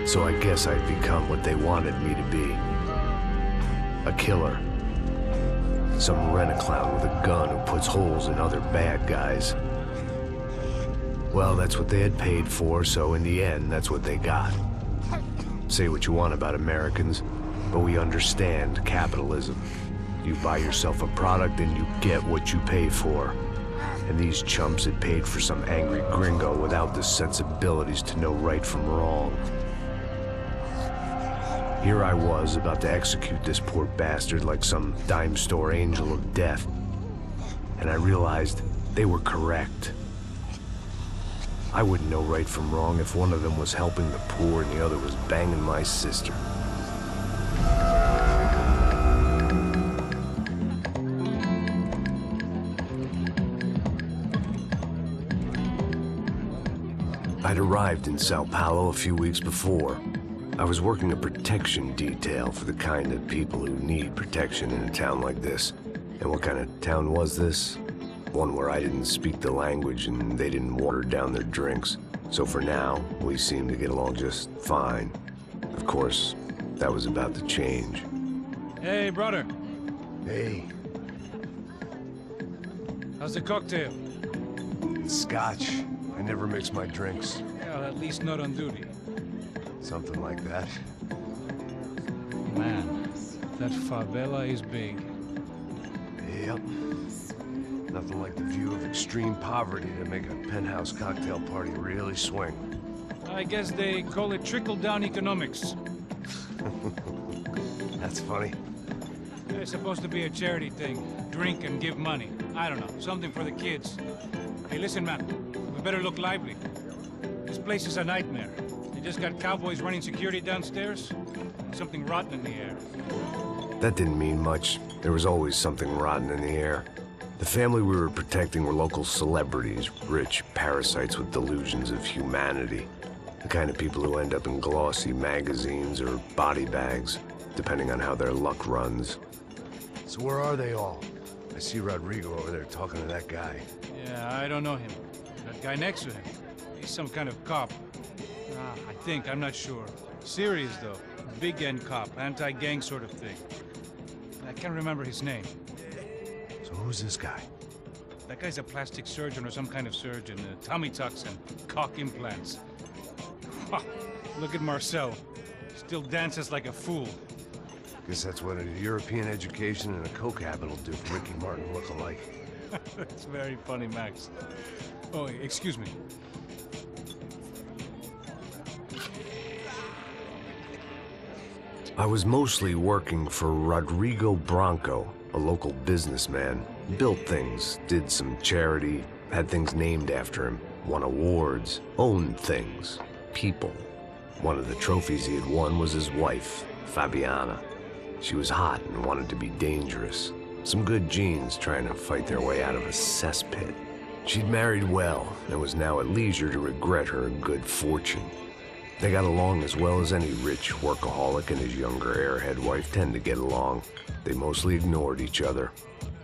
So I guess I'd become what they wanted me to be. A killer. Some rent-a-clown with a gun who puts holes in other bad guys. Well, that's what they had paid for, so in the end, that's what they got. Say what you want about Americans, but we understand capitalism. You buy yourself a product and you get what you pay for. And these chumps had paid for some angry gringo without the sensibilities to know right from wrong. Here I was, about to execute this poor bastard like some dime store angel of death. And I realized they were correct. I wouldn't know right from wrong if one of them was helping the poor and the other was banging my sister. I'd arrived in São Paulo a few weeks before. I was working a protection detail for the kind of people who need protection in a town like this. And what kind of town was this? One where I didn't speak the language and they didn't water down their drinks. So for now, we seemed to get along just fine. Of course, that was about to change. Hey, brother. Hey. How's the cocktail? It's scotch. I never mix my drinks. Well, at least not on duty. Something like that. Man, that favela is big. Yep. Nothing like the view of extreme poverty to make a penthouse cocktail party really swing. I guess they call it trickle-down economics. That's funny. It's supposed to be a charity thing. Drink and give money. I don't know, something for the kids. Hey, listen, man. We better look lively. This place is a nightmare. They just got cowboys running security downstairs. Something rotten in the air. That didn't mean much. There was always something rotten in the air. The family we were protecting were local celebrities, rich parasites with delusions of humanity. The kind of people who end up in glossy magazines or body bags, depending on how their luck runs. So where are they all? I see Rodrigo over there talking to that guy. Yeah, I don't know him. That guy next to him. He's some kind of cop. I think, I'm not sure. Serious, though. Big-end cop, anti-gang sort of thing. I can't remember his name. So who's this guy? That guy's a plastic surgeon or some kind of surgeon. Tummy tucks and cock implants. Look at Marcel. Still dances like a fool. Guess that's what a European education and a coke habit will do for Ricky Martin look-alike. That's very funny, Max. Oh, excuse me. I was mostly working for Rodrigo Branco, a local businessman. Built things, did some charity, had things named after him, won awards, owned things, people. One of the trophies he had won was his wife, Fabiana. She was hot and wanted to be dangerous. Some good genes trying to fight their way out of a cesspit. She'd married well and was now at leisure to regret her good fortune. They got along as well as any rich workaholic and his younger airhead wife tend to get along. They mostly ignored each other.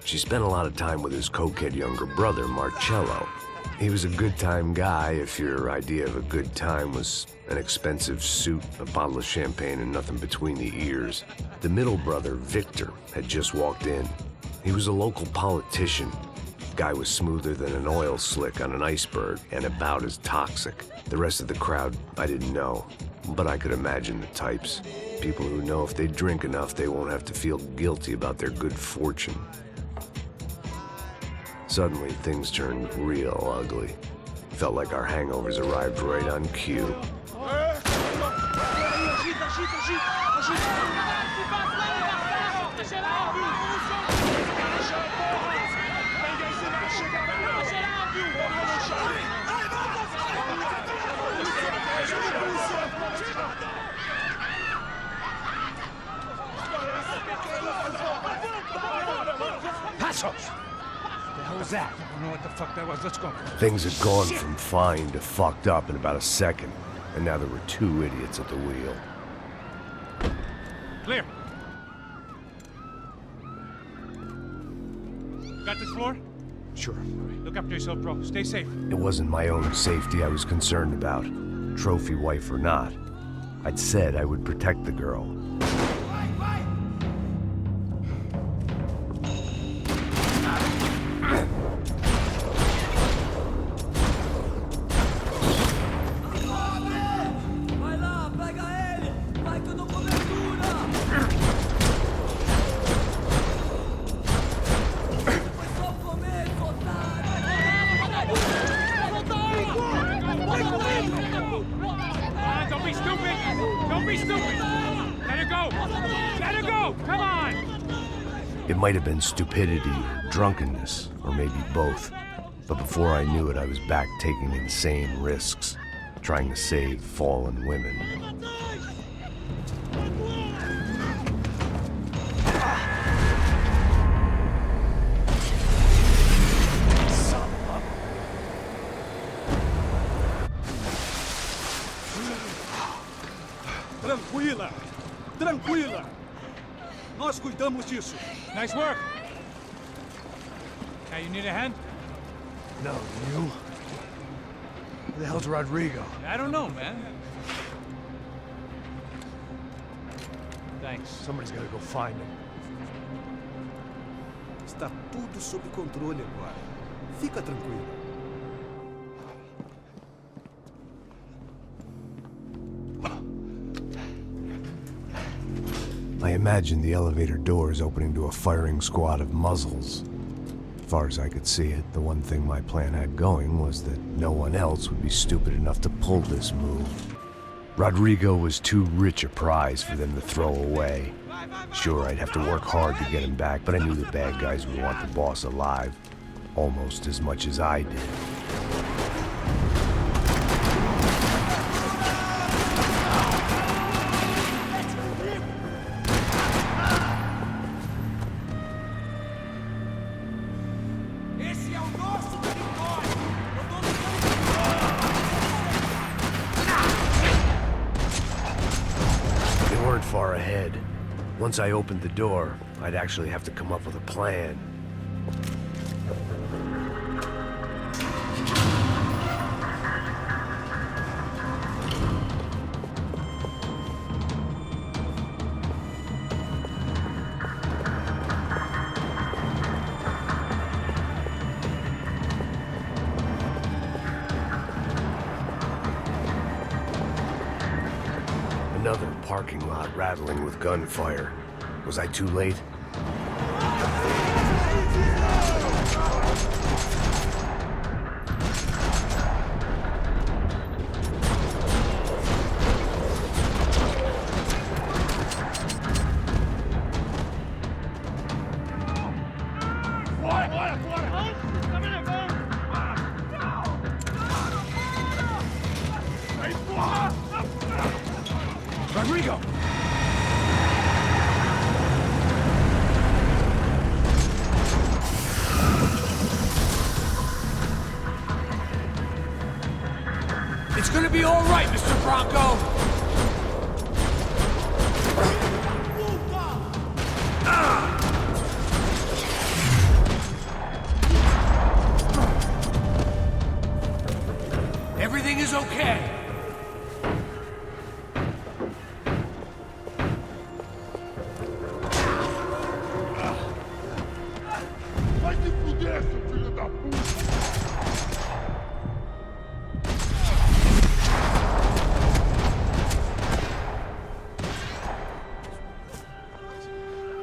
She spent a lot of time with his cokehead younger brother, Marcello. He was a good-time guy if your idea of a good time was an expensive suit, a bottle of champagne, and nothing between the ears. The middle brother, Victor, had just walked in. He was a local politician. Guy was smoother than an oil slick on an iceberg and about as toxic. The rest of the crowd, I didn't know, but I could imagine the types. People who know if they drink enough, they won't have to feel guilty about their good fortune. Suddenly, things turned real ugly. Felt like our hangovers arrived right on cue. That? I don't know what the fuck that was. Let's go. Things had gone from fine to fucked up in about a second, and now there were two idiots at the wheel. Clear. Got this floor? Sure. Look after yourself, bro. Stay safe. It wasn't my own safety I was concerned about, trophy wife or not. I'd said I would protect the girl. It might have been stupidity or drunkenness, or maybe both. But before I knew it, I was back taking insane risks, trying to save fallen women. Tranquila! Tranquila! Nós cuidamos disso. Nice work. Hey, you need a hand? No, you? Who the hell's Rodrigo? I don't know, man. Thanks. Somebody's gotta go find him. Está tudo sob controle agora. Fica tranquilo. I imagined the elevator doors opening to a firing squad of muzzles. As far as I could see it, the one thing my plan had going was that no one else would be stupid enough to pull this move. Rodrigo was too rich a prize for them to throw away. Sure, I'd have to work hard to get him back, but I knew the bad guys would want the boss alive, almost as much as I did. Far ahead. Once I opened the door, I'd actually have to come up with a plan. Another parking lot rattling with gunfire. Was I too late? Rodrigo! It's gonna be all right, Mr. Bronco! Everything is okay.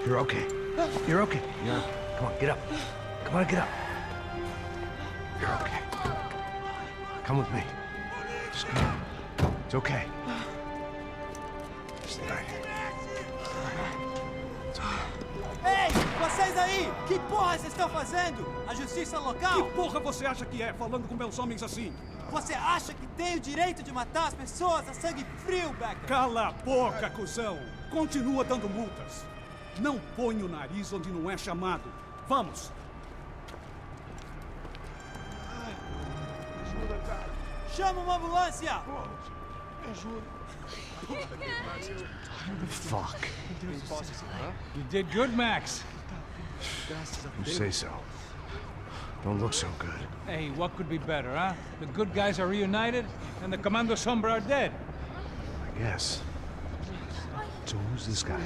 You're okay. You're okay. Come on, get up. Come on, get up. You're okay. Come with me. Just come on. It's okay. Stay right here. It's okay. Ei, vocês aí! Que porra vocês estão fazendo? A justiça local? Que porra você acha que é, falando com meus homens assim? Você acha que tem o direito de matar as pessoas a sangue frio, Becker? Cala a boca, cuzão! Continua dando multas. Não põe o nariz onde não é chamado. Vamos! Ajuda, cara. Chama uma ambulância! Me ajuda. Fuck. You did good, Max. You say so. Don't look so good. Hey, what could be better, huh? The good guys are reunited, and the Commando Sombra are dead. I guess. So who's this guy?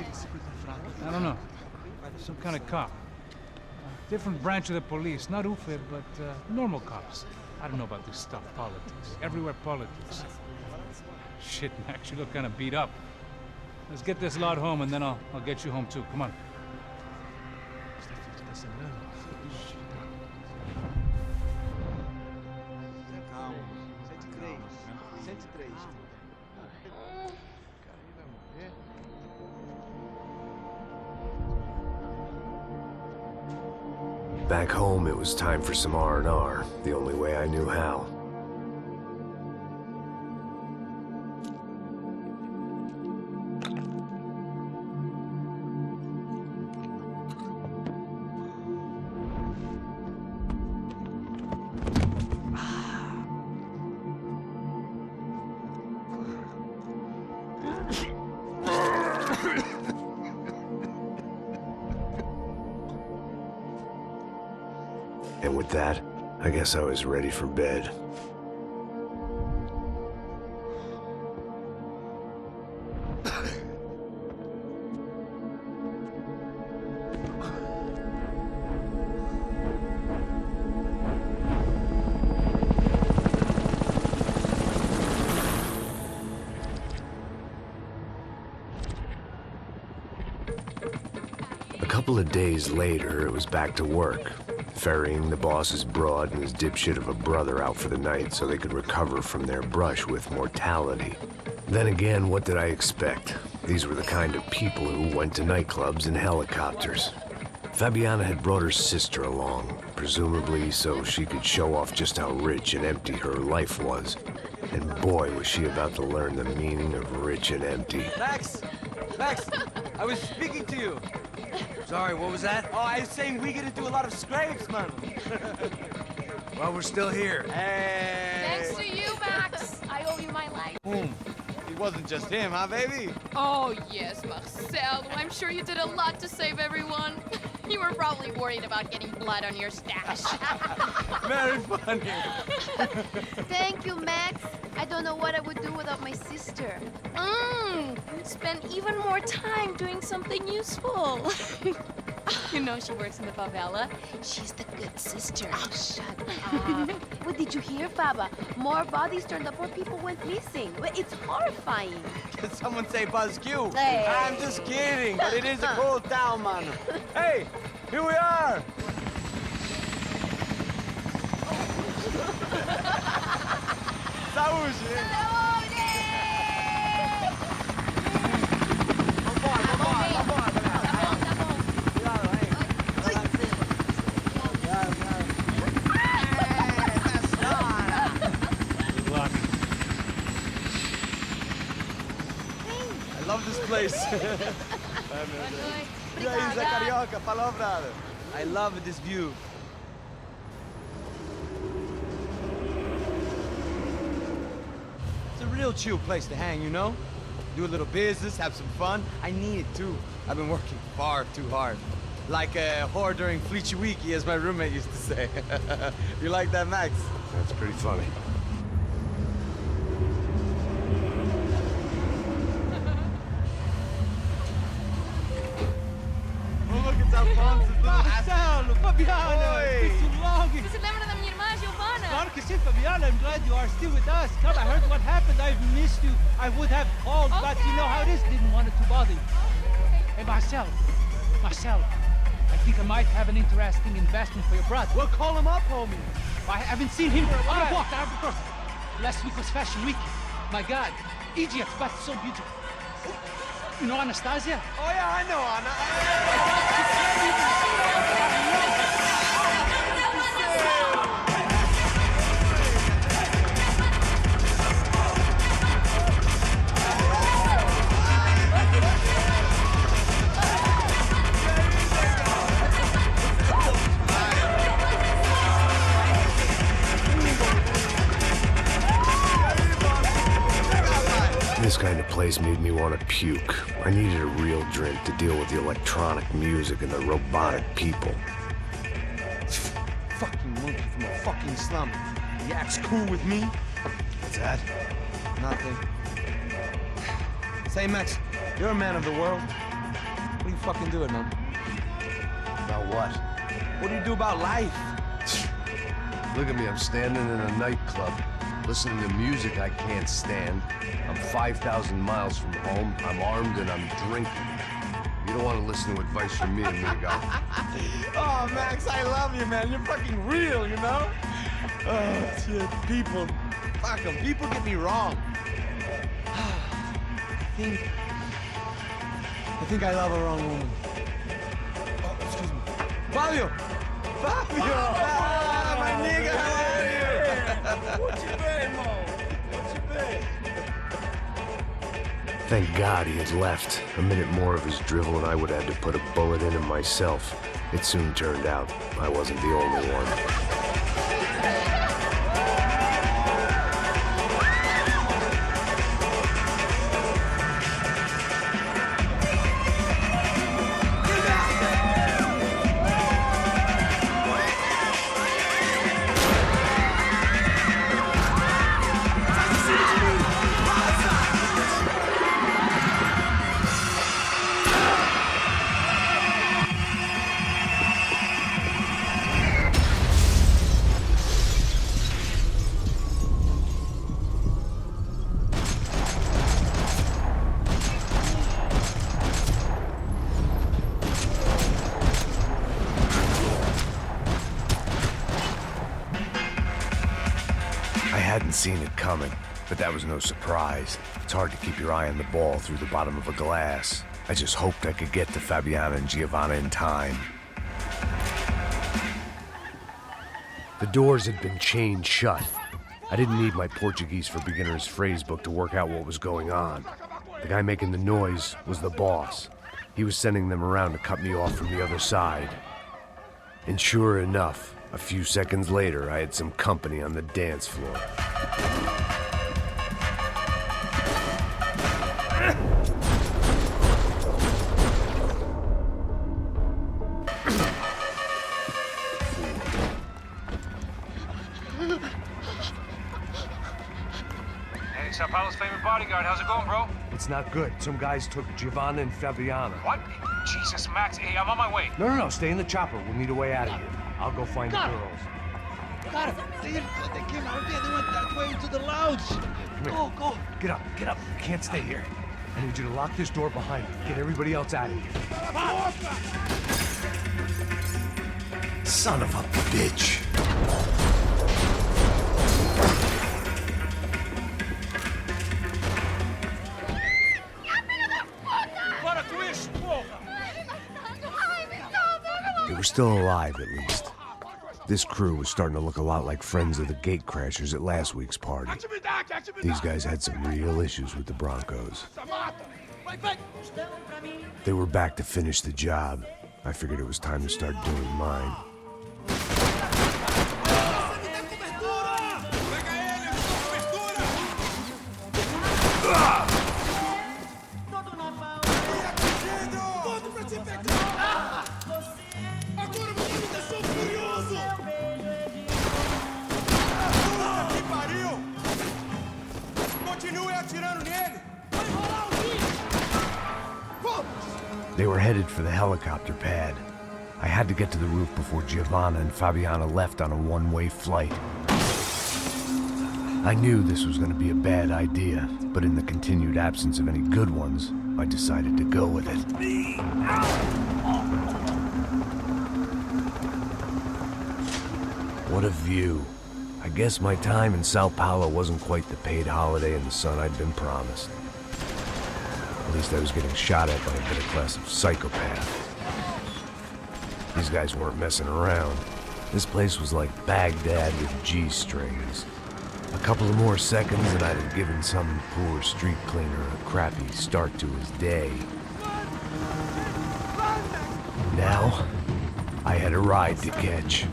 I don't know. Some kind of cop. Different branch of the police. Not UFE, but normal cops. I don't know about this stuff, politics. Everywhere politics. Shit, Max, you look kind of beat up. Let's get this lot home, and then I'll get you home too. Come on. Back home, it was time for some R&R, the only way I knew how. And with that, I guess I was ready for bed. A couple of days later, it was back to work. Ferrying the boss's broad and his dipshit of a brother out for the night so they could recover from their brush with mortality. Then again, what did I expect? These were the kind of people who went to nightclubs in helicopters. Fabiana had brought her sister along, presumably so she could show off just how rich and empty her life was. And boy, was she about to learn the meaning of rich and empty. Max! Max! I was speaking to you. Sorry, what was that? Oh, I was saying we gotta do a lot of scrapes, man. Well, we're still here. Hey! Thanks to you, Max. I owe you my life. Boom. It wasn't just him, huh, baby? Oh, yes, Marcel. I'm sure you did a lot to save everyone. You were probably worried about getting blood on your stash. Very funny. Thank you, Max. I don't know what I would do without my sister. Spend even more time doing something useful. You know she works in the favela. She's the good sister. Oh, shut up. What did you hear, Baba? More bodies turned up where people went missing. It's horrifying. Did someone say Buzz Q? Hey. I'm just kidding, but it is a cool town, man. Hey, here we are. Saúde. I love this place. E aí, Zé Carioca, falou, brother. I love this view. It's a real chill place to hang, you know? Do a little business, have some fun. I need it too. I've been working far too hard. Like a whore during Fleechy Weeky, as my roommate used to say. You like that, Max? That's pretty funny. Oh, look, it's Alfonso. Marcelo, Fabiana, Oi. it's been too long. Você se lembra da minha irmã, Giovanna? Claro que sim, Fabiana. I'm glad you are still with us. Come, I heard what happened. I've missed you. I would have called, but you know how it is. Didn't want it to bother you. Hey, Marcel, I think I might have an interesting investment for your brother. Well, call him up, homie. I haven't seen him for a while. Walk out of the door. Last week was Fashion Week. My God, Egypt, but so beautiful. You know Anastasia? Oh, yeah, I know, Anna. This kind of place made me want to puke. I needed a real drink to deal with the electronic music and the robotic people. Fucking monkey from a fucking slum. He acts cool with me. What's that? Nothing. Say, Max, You're a man of the world. What are you fucking doing, man? About what? What do you do about life? Look at me, I'm standing in a nightclub, listening to music I can't stand. I'm 5,000 miles from home, I'm armed and I'm drinking. You don't want to listen to advice from me, amigo. Oh, Max, I love you, man. You're fucking real, you know? Oh, shit. People, fuck them. People get me wrong. I think I love a wrong woman. Oh, excuse me. Fabio! Fabio! Ah, my nigga, how are you? What you been, Mo? What you been? Thank God he had left. A minute more of his drivel and I would have had to put a bullet in him myself. It soon turned out I wasn't the only one. I hadn't seen it coming, but that was no surprise. It's hard to keep your eye on the ball through the bottom of a glass. I just hoped I could get to Fabiana and Giovanna in time. The doors had been chained shut. I didn't need my Portuguese for Beginners phrase book to work out what was going on. The guy making the noise was the boss. He was sending them around to cut me off from the other side. And sure enough, a few seconds later, I had some company on the dance floor. Hey, São Paulo's favorite bodyguard. How's it going, bro? It's not good. Some guys took Giovanna and Fabiana. What? Jesus, Max. Hey, I'm on my way. No, stay in the chopper. We'll need a way out of here. I'll go find the girls. God, they came out there. They went that way into the lounge. Go. Get up. You can't stay here. I need you to lock this door behind you. Get everybody else out of here. Son of a bitch. They were still alive, at least. This crew was starting to look a lot like friends of the gatecrashers at last week's party. These guys had some real issues with the Broncos. They were back to finish the job. I figured it was time to start doing mine. They were headed for the helicopter pad. I had to get to the roof before Giovanna and Fabiana left on a one-way flight. I knew this was going to be a bad idea, but in the continued absence of any good ones, I decided to go with it. What a view. I guess my time in São Paulo wasn't quite the paid holiday in the sun I'd been promised. At least I was getting shot at by a better class of psychopath. These guys weren't messing around. This place was like Baghdad with G-strings. A couple of more seconds and I'd have given some poor street cleaner a crappy start to his day. Now, I had a ride to catch.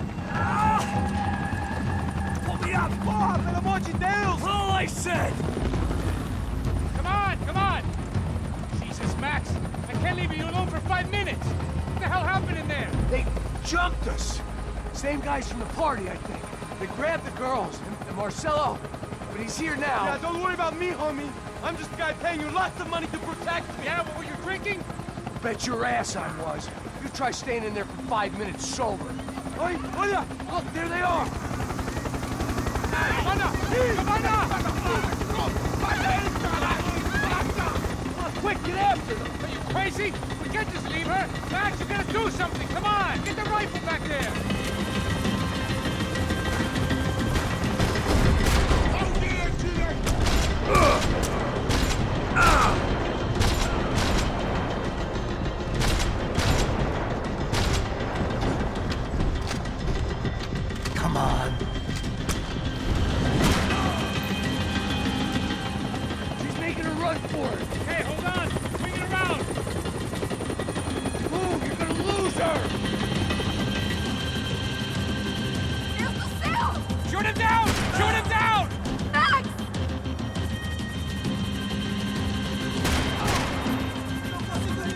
All I said! Come on! Jesus, Max, I can't leave you alone for 5 minutes. What the hell happened in there? They jumped us! Same guys from the party, I think. They grabbed the girls, and Marcelo, but he's here now. Yeah, don't worry about me, homie. I'm just a guy paying you lots of money to protect me. Yeah, what were you drinking? Bet your ass I was. You try staying in there for 5 minutes sober. Oi, olha! Look, there they are! Quick, get after them! Are you crazy? We can't just leave her! Max, you gotta do something! Come on! Get the rifle back there! Come on. She's making a run for it. Hey, hold on! Swing it around! Move, you're gonna lose her! Shoot him down! Shoot him down! Max!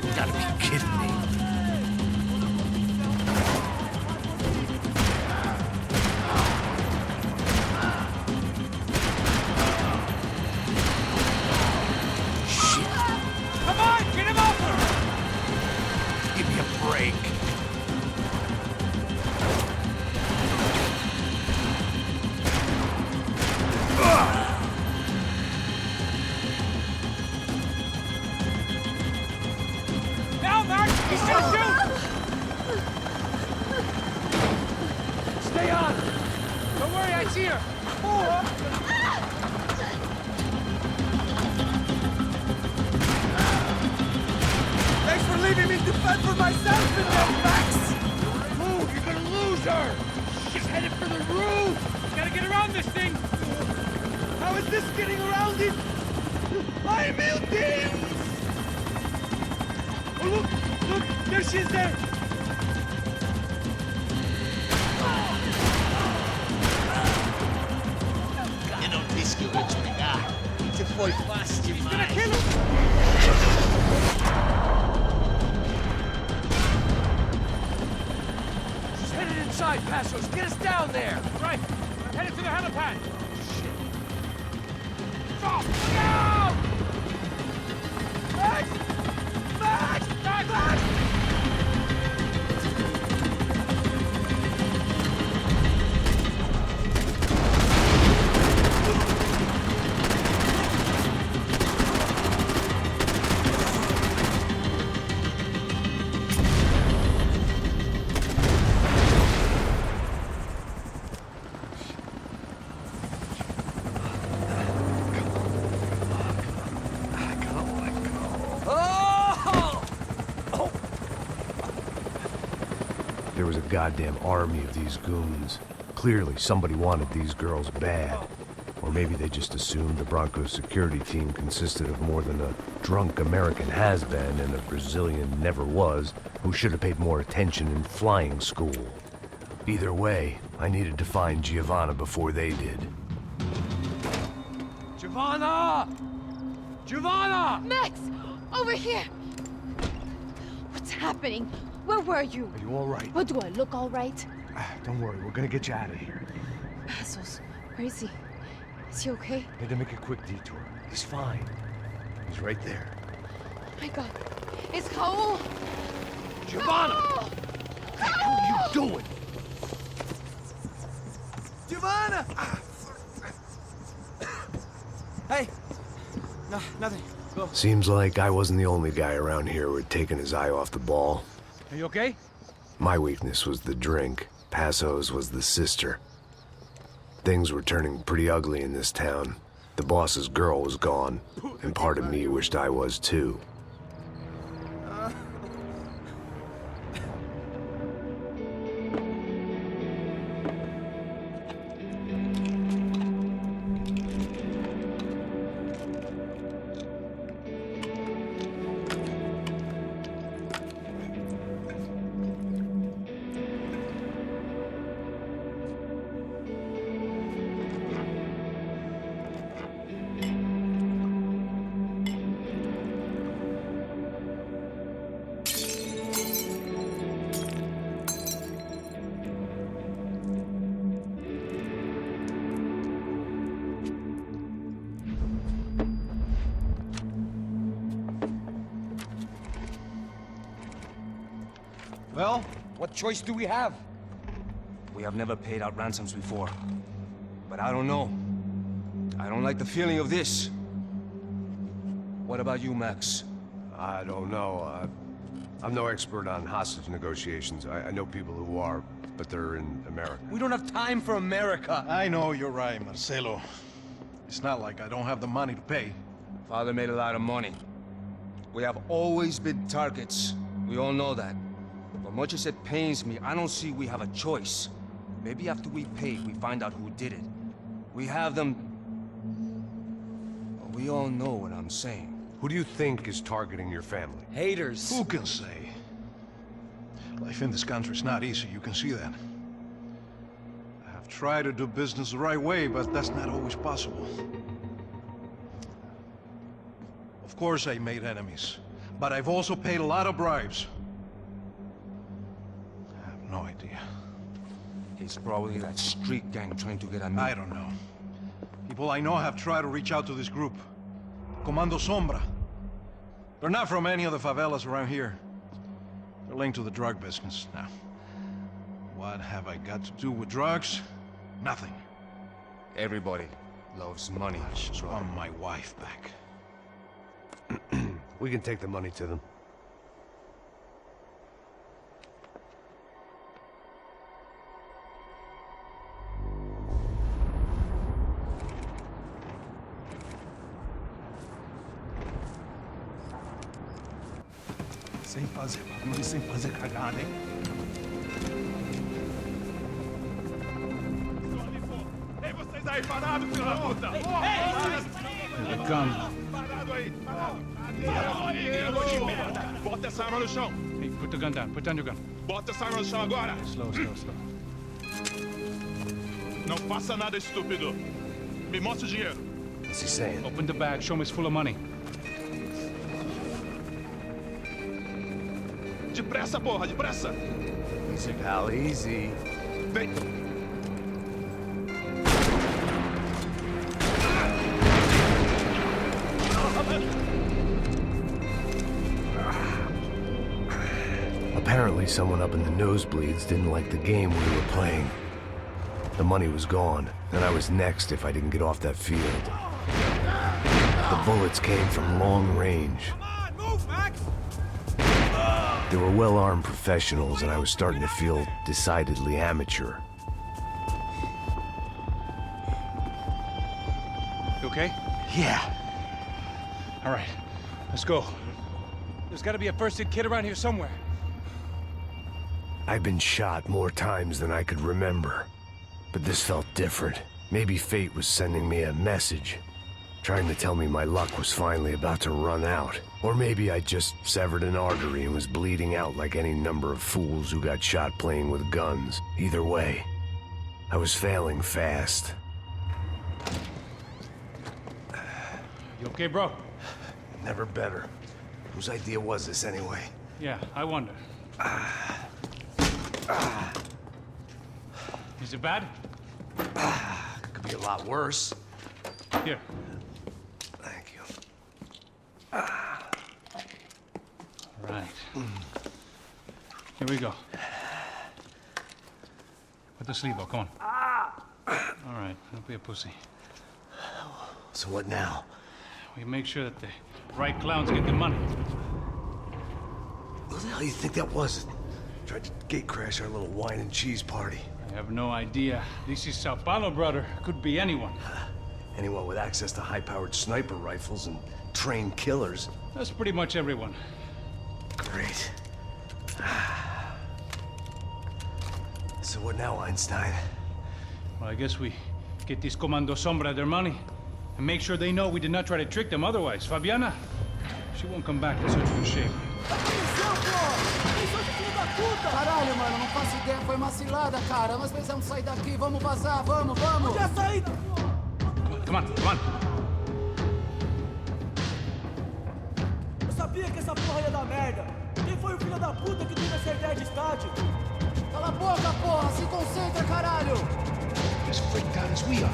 You gotta be kidding me. Come on, get him off her! Give me a break. Now, Max! He's gonna shoot! Stay on! Don't worry, I see her! Thanks for leaving me to fend for myself in there, Max! Move, you're gonna lose her! She's headed for the roof! Gotta get around this thing! How is this getting around it? I'm building! Oh, look! There she is there! Eu não disse que eu ia te pegar. Você foi fácil demais. Gonna kill him! She's headed inside, Passos! Get us down there! Right, I'm headed to the helipad! Drop! No! Max! Max! Max! Max! There was a goddamn army of these goons. Clearly, somebody wanted these girls bad. Or maybe they just assumed the Broncos security team consisted of more than a drunk American has-been and a Brazilian never-was who should have paid more attention in flying school. Either way, I needed to find Giovanna before they did. Giovanna! Giovanna! Max! Over here! What's happening? Where were you? Are you all right? What, do I look all right? Don't worry, we're gonna get you out of here. Passos, where is he? Is he okay? Had to make a quick detour. He's fine. He's right there. Oh my God. It's Raul! Giovanna! Raul! What the hell are you doing? Giovanna! Hey! No, nothing. Go. Seems like I wasn't the only guy around here who had taken his eye off the ball. Are you okay? My weakness was the drink. Passo's was the sister. Things were turning pretty ugly in this town. The boss's girl was gone, and part of me wished I was too. Well, what choice do we have? We have never paid out ransoms before. But I don't know. I don't like the feeling of this. What about you, Max? I don't know. I'm no expert on hostage negotiations. I know people who are, but they're in America. We don't have time for America. I know you're right, Marcelo. It's not like I don't have the money to pay. Father made a lot of money. We have always been targets. We all know that. But much as it pains me, I don't see we have a choice. Maybe after we pay, we find out who did it. We have them... We all know what I'm saying. Who do you think is targeting your family? Haters. Who can say? Life in this country is not easy, you can see that. I have tried to do business the right way, but that's not always possible. Of course I made enemies, but I've also paid a lot of bribes. I have no idea. It's probably that street gang trying to get at me. I don't know. People I know have tried to reach out to this group. Comando Sombra. They're not from any of the favelas around here. They're linked to the drug business. Now, what have I got to do with drugs? Nothing. Everybody loves money. I just want my wife back. We can take the money to them. Sem fazer cagada, hein? Ei, vocês aí parados, filha da puta! The gun. Parado aí! Bota essa arma no chão! Hey, put the gun down. Put down your gun. Bota essa arma no chão agora! Slow. Não faça nada estúpido! Me mostra o dinheiro! What's he saying? Open the bag. Show me it's full of money. Depressa, porra! Depressa! Easy, pal, easy. Vem! Apparently someone up in the nosebleeds didn't like the game we were playing. The money was gone, and I was next if I didn't get off that field. The bullets came from long range. Come on, move, Max! They were well-armed professionals, and I was starting to feel decidedly amateur. You okay? Yeah. All right. Let's go. There's got to be a first-aid kit around here somewhere. I'd been shot more times than I could remember. But this felt different. Maybe fate was sending me a message, trying to tell me my luck was finally about to run out. Or maybe I just severed an artery and was bleeding out like any number of fools who got shot playing with guns. Either way, I was failing fast. You okay, bro? Never better. Whose idea was this anyway? Yeah, I wonder. Is it bad? Could be a lot worse. Here. Thank you. All right. Here we go. Put the sleeve on, come on. All right, don't be a pussy. So what now? We make sure that the right clowns get the money. What the hell do you think that was? Tried to gate crash our little wine and cheese party. I have no idea. This is São Paulo, brother. Could be anyone. Anyone with access to high-powered sniper rifles and trained killers. That's pretty much everyone. Great. So what now, Einstein? Well, I guess we get these Comando Sombra their money and make sure they know we did not try to trick them otherwise. Fabiana, she won't come back in such good shape. Caralho, mano, não faço ideia, foi uma cilada, cara. Nós precisamos sair daqui, vamos vazar, vamos! Onde é a saída? Come on. Eu sabia que essa porra ia dar merda. Quem foi o filho da puta que teve essa ideia de estádio? Cala a boca, porra! Se concentra, caralho! As freaked out as we are.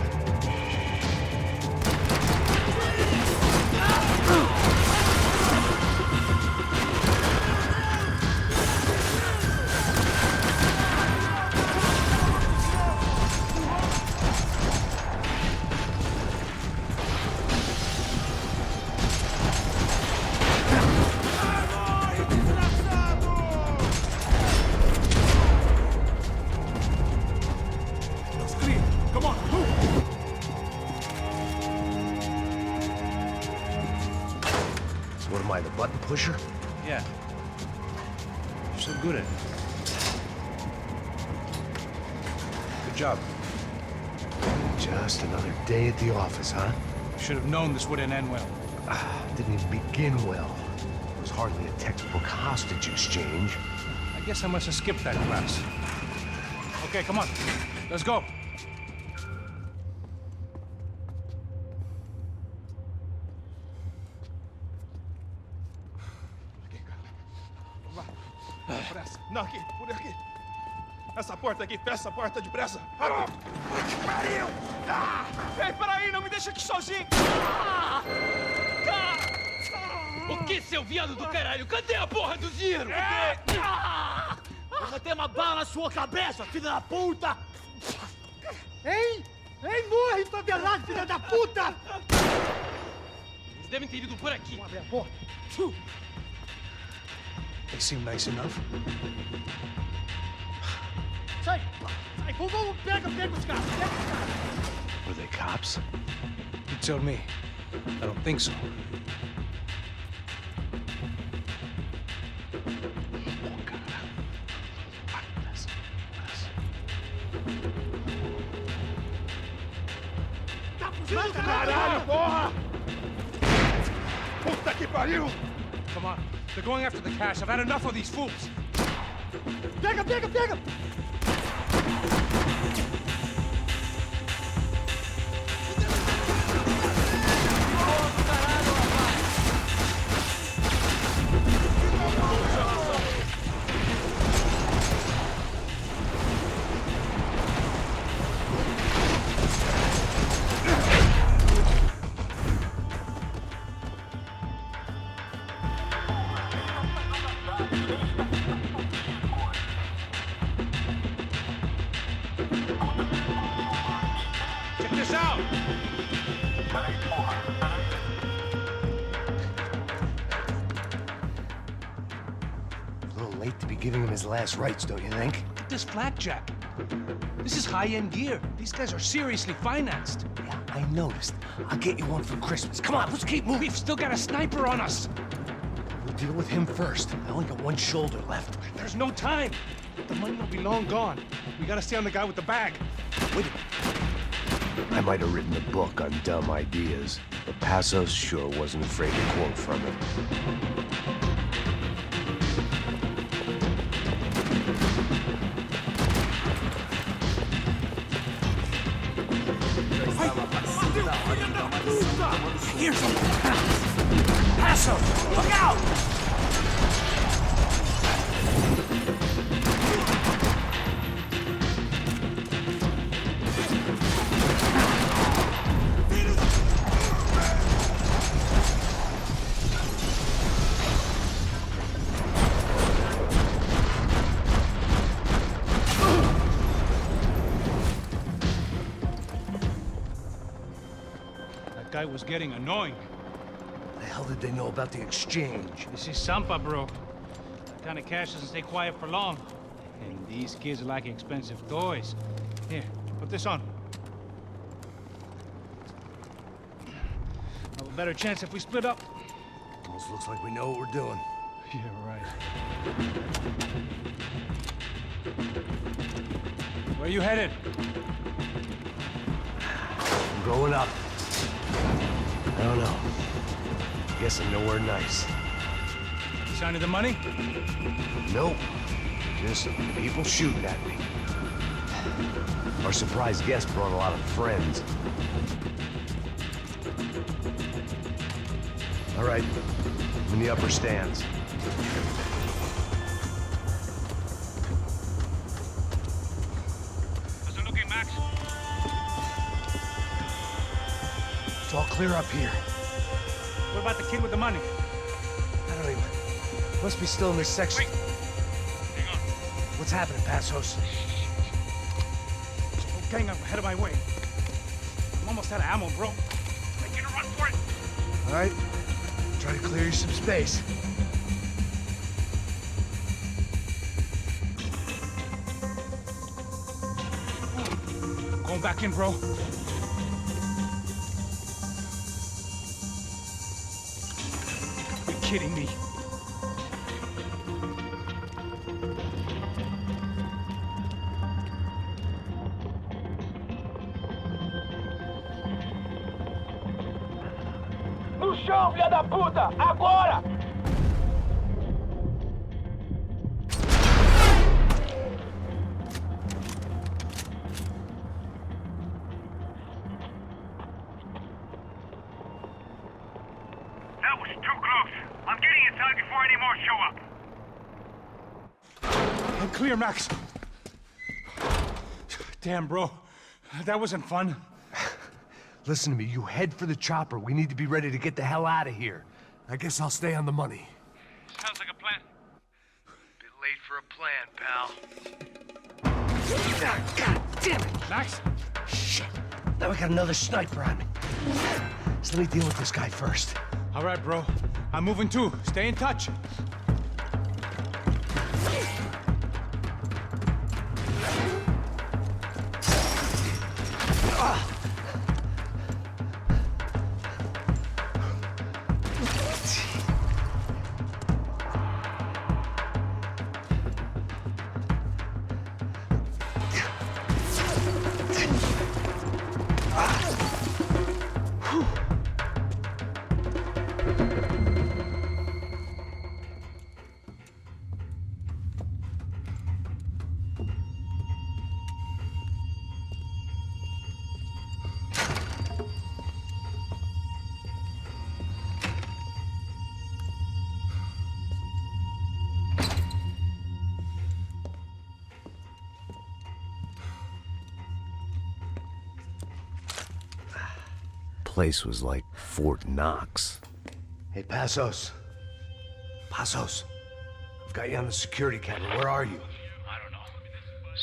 I the button pusher? Yeah. You're so good at it. Good job. Just another day at the office, huh? Should have known this wouldn't end well. Didn't even begin well. It was hardly a textbook hostage exchange. I guess I must have skipped that class. Okay, come on. Let's go. Depressa. Não, aqui, por aqui. Essa porta aqui, fecha essa porta depressa. Rápido. Que pariu! Ei, peraí, não me deixa aqui sozinho! O que, seu viado do caralho? Cadê a porra do dinheiro? Eu vou ter uma bala na sua cabeça, filha da puta! Hein? Hein, morre, favelado, filha da puta! Eles devem ter ido por aqui. Vamos abrir a porta. They seem nice enough. Sai! Sai! Vamos, pega os caras! Pega os caras! Were they cops? You tell me. I don't think so. Caralho, porra! Puta que pariu! Come on. They're going after the cash. I've had enough of these fools. Pega, pega, pega! Check this out! A little late to be giving him his last rites, don't you think? Look at this blackjack. This is high-end gear. These guys are seriously financed. Yeah, I noticed. I'll get you one for Christmas. Come on, let's keep moving. We've still got a sniper on us. We'll deal with him first. I only got one shoulder left. There's no time. The money will be long gone. We gotta stay on the guy with the bag. Wait a minute. I might have written a book on dumb ideas, but Passos sure wasn't afraid to quote from it. Here's him. Passos, look out! That guy was getting annoying. The hell did they know about the exchange? This is Sampa, bro. That kind of cash doesn't stay quiet for long. And these kids are like expensive toys. Here, put this on. Have a better chance if we split up. Almost looks like we know what we're doing. Yeah, right. Where you headed? I'm going up. I don't know. Guessing nowhere nice. Sign of the money? Nope. Just people shooting at me. Our surprise guest brought a lot of friends. All right, I'm in the upper stands. How's it looking, Max? It's all clear up here. What about the kid with the money? I don't even... Must be still in this section. Wait. Hang on. What's happening, Passos? Don't gang up ahead of my way. I'm almost out of ammo, bro. Making a run for it. All right. Try to clear you some space. Going back in, bro. kidding me? No chão, filha da puta! Agora! That was too close. I'm getting inside before any more show up. I'm clear, Max. Damn, bro. That wasn't fun. Listen to me, you head for the chopper. We need to be ready to get the hell out of here. I guess I'll stay on the money. Sounds like a plan. Bit late for a plan, pal. God damn it! Max? Shit. Now we got another sniper on me. So let me deal with this guy first. All right, bro. I'm moving too. Stay in touch. Place was like Fort Knox. Hey, Passos. I've got you on the security camera. Where are you? I don't know.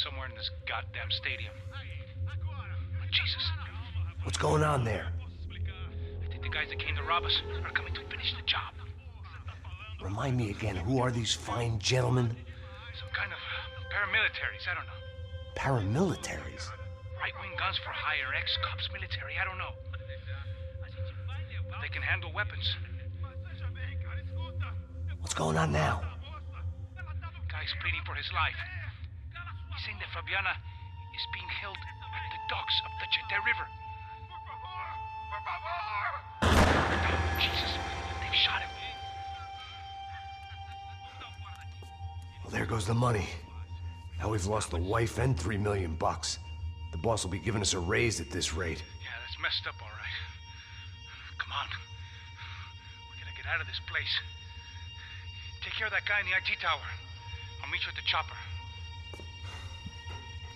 Somewhere in this goddamn stadium. Jesus. What's going on there? I think the guys that came to rob us are coming to finish the job. Remind me again, who are these fine gentlemen? Some kind of paramilitaries, I don't know. Paramilitaries? Right-wing guns for hire, ex-cops, military, I don't know. They can handle weapons. What's going on now? Guy's pleading for his life. He's saying that Fabiana is being held at the docks of the Chete River. Jesus, they've shot him. Well, there goes the money. Now we've lost the wife and $3 million. The boss will be giving us a raise at this rate. Yeah, that's messed up, all right. Come on. We gotta get out of this place. Take care of that guy in the IT tower. I'll meet you at the chopper.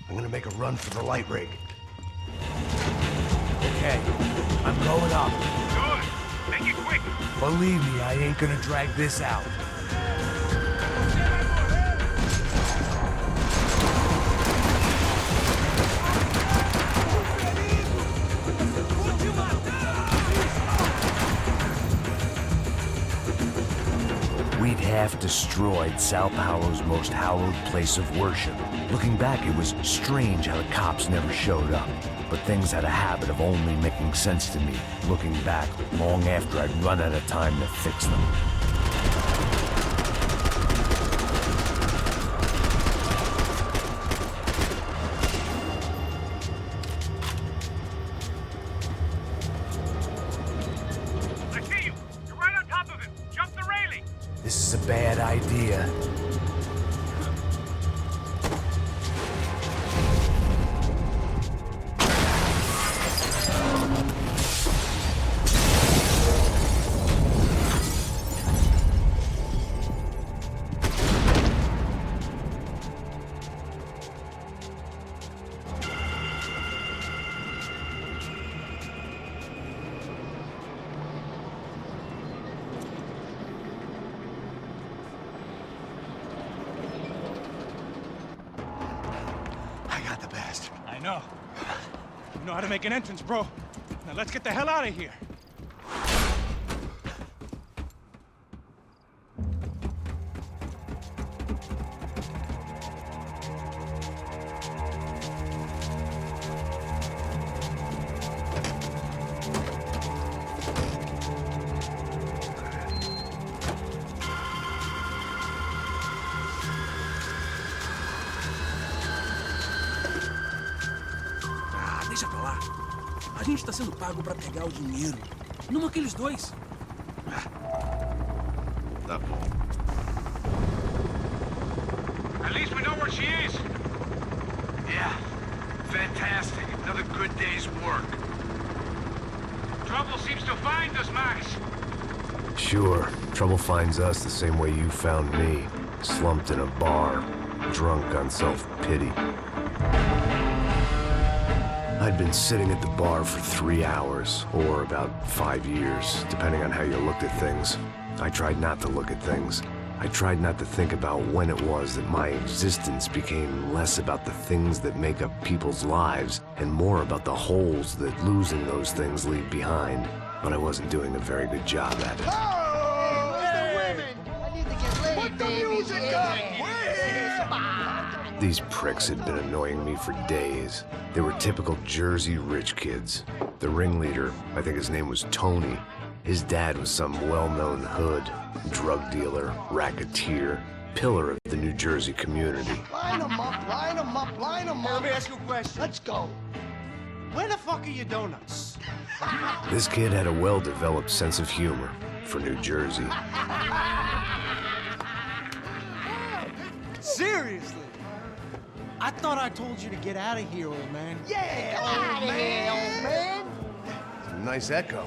I'm gonna make a run for the light rig. Okay, I'm going up. Good. Make it quick. Believe me, I ain't gonna drag this out. We'd half destroyed São Paulo's most hallowed place of worship. Looking back, it was strange how the cops never showed up. But things had a habit of only making sense to me, looking back long after I'd run out of time to fix them. I see you. You're right on top of him. Jump the railing. This is a bad idea. I know. You know how to make an entrance, bro. Now let's get the hell out of here. lá. A gente tá sendo pago pra pegar o dinheiro. Não aqueles dois. Tá bom. At least we know where she is. Yeah. Fantastic. Another good day's work. Trouble seems to find us, Max. Sure, trouble finds us the same way you found me. Slumped in a bar, drunk on self-pity. I'd been sitting at the bar for 3 hours, or about 5 years, depending on how you looked at things. I tried not to look at things. I tried not to think about when it was that my existence became less about the things that make up people's lives and more about the holes that losing those things leave behind. But I wasn't doing a very good job at it. Oh, hey. Women. I need to get laid, put the music up. These pricks had been annoying me for days. They were typical Jersey rich kids. The ringleader, I think his name was Tony. His dad was some well-known hood, drug dealer, racketeer, pillar of the New Jersey community. Line them up, line them up, line them up. Let me ask you a question. Let's go. Where the fuck are your donuts? This kid had a well-developed sense of humor for New Jersey. Seriously? I thought I told you to get out of here, old man. Yeah, old man, old man. It's a nice echo.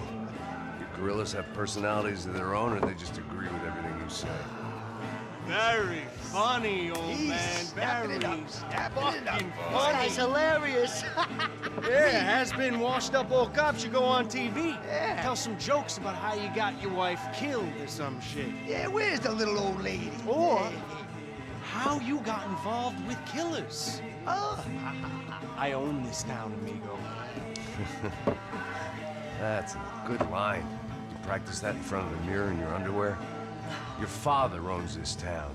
Your gorillas have personalities of their own, or they just agree with everything you say? Very funny, old man. Snapping Very it up, snapping it up. fucking This funny. guy's hilarious. Yeah, has-been washed-up old cop should go on TV. Yeah. Tell some jokes about how you got your wife killed or some shit. Yeah, where's the little old lady? Or how you got involved with killers. Oh. I own this town, amigo. That's a good line. You practice that in front of the mirror in your underwear? Your father owns this town.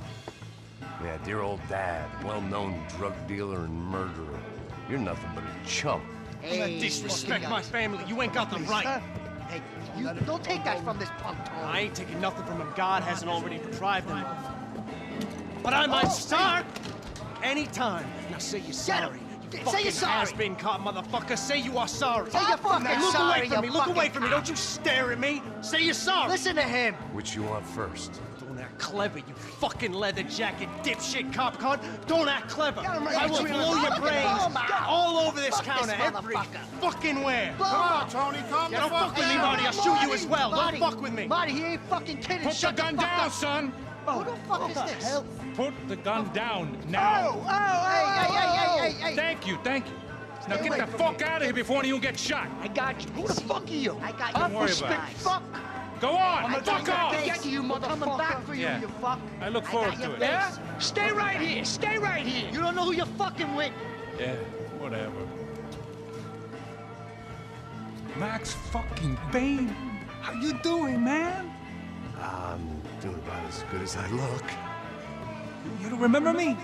Yeah, dear old dad, well-known drug dealer and murderer. You're nothing but a chump. Hey, disrespect my family. You ain't got the right. Huh? Hey, you don't take that from this punk, Tony. I ain't taking nothing from him God hasn't already deprived him of. But I might start anytime. Now say you're sorry. Say you're sorry. Has-been caught, motherfucker. Say you are sorry. Say you're fucking Look sorry, away from me. you Look away fucking from me. Don't you stare at me. Say you're sorry. Listen to him. Which you want first? Don't act clever, you fucking leather jacket dipshit cop cunt. Don't act clever. Get him right I will between blow them. your Look at brains him. all over this Fuck counter this every motherfucker. fucking where. Come on, Tony. Calm down. Don't fuck with me, Marty. I'll shoot you as well. Marty, Don't fuck with me. Marty, he ain't fucking kidding. Put Shut the gun fuck down, up. son. Who the fuck is this? Hell? Put the gun down now. Hey. Thank you, thank you. Now Stay get away the from fuck me. out of here before any of you get shot. I got you. Who the fuck are you? I got Don't worry you. about it. Fuck. Go on, I'm fuck off. Get you, motherfucker. Coming back for you, Yeah. you fuck. I look forward to it. Yeah? Stay right here. Stay right here. You don't know who you're fucking with. Yeah, whatever. Max fucking Payne. How you doing, man? I'm doing about as good as I look. You don't remember me?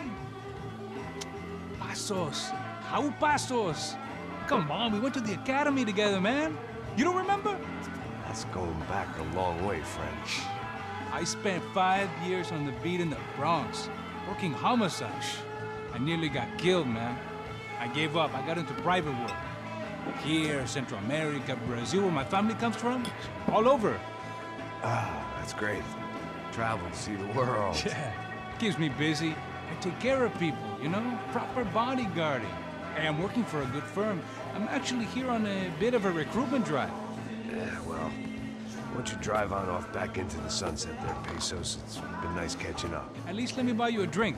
Pasos. How Pasos? Come on, we went to the academy together, man. You don't remember? That's going back a long way, friend. I spent 5 years on the beat in the Bronx, working homicide. I nearly got killed, man. I gave up. I got into private work. Here, Central America, Brazil, where my family comes from. All over. Ah, that's great. Travel, see the world. Yeah, keeps me busy. I take care of people, you know? Proper bodyguarding. Hey, I'm working for a good firm. I'm actually here on a bit of a recruitment drive. Yeah, well, why don't you drive on off back into the sunset there, Pesos? It's been nice catching up. At least let me buy you a drink.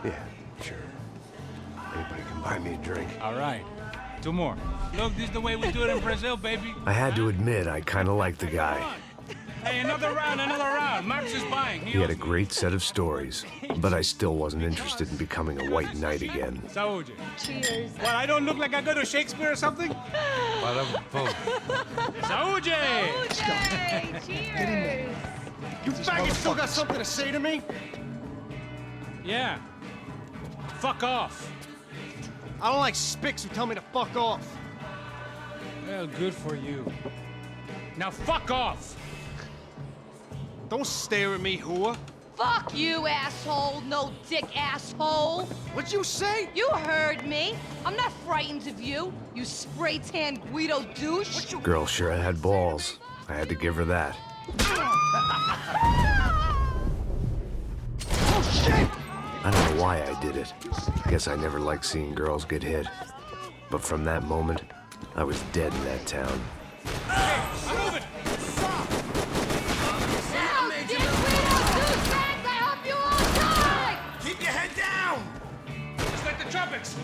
Yeah, sure. Anybody can buy me a drink. All right. 2 more. Look, this is the way we do it in Brazil, baby. I had to admit, I kind of liked the guy. Hey, another round, another round. Max is buying. He had a great set of stories, but I still wasn't interested in becoming a white knight again. Saúde. Cheers. What, I don't look like I go to Shakespeare or something? Saúde! Cheers. You faggots still got something to say to me? Yeah. Fuck off. I don't like spics who tell me to fuck off. Well, good for you. Now fuck off. Don't stare at me, whore. Fuck you, asshole. No dick asshole. What'd you say? You heard me. I'm not frightened of you, you spray-tan Guido douche. Girl sure had balls. I had to give her that. Oh, shit! I don't know why I did it. Guess I never liked seeing girls get hit. But from that moment, I was dead in that town. Move it! Now, dick Guido douchebags, I hope you all die! Keep your head down! Just like the tropics.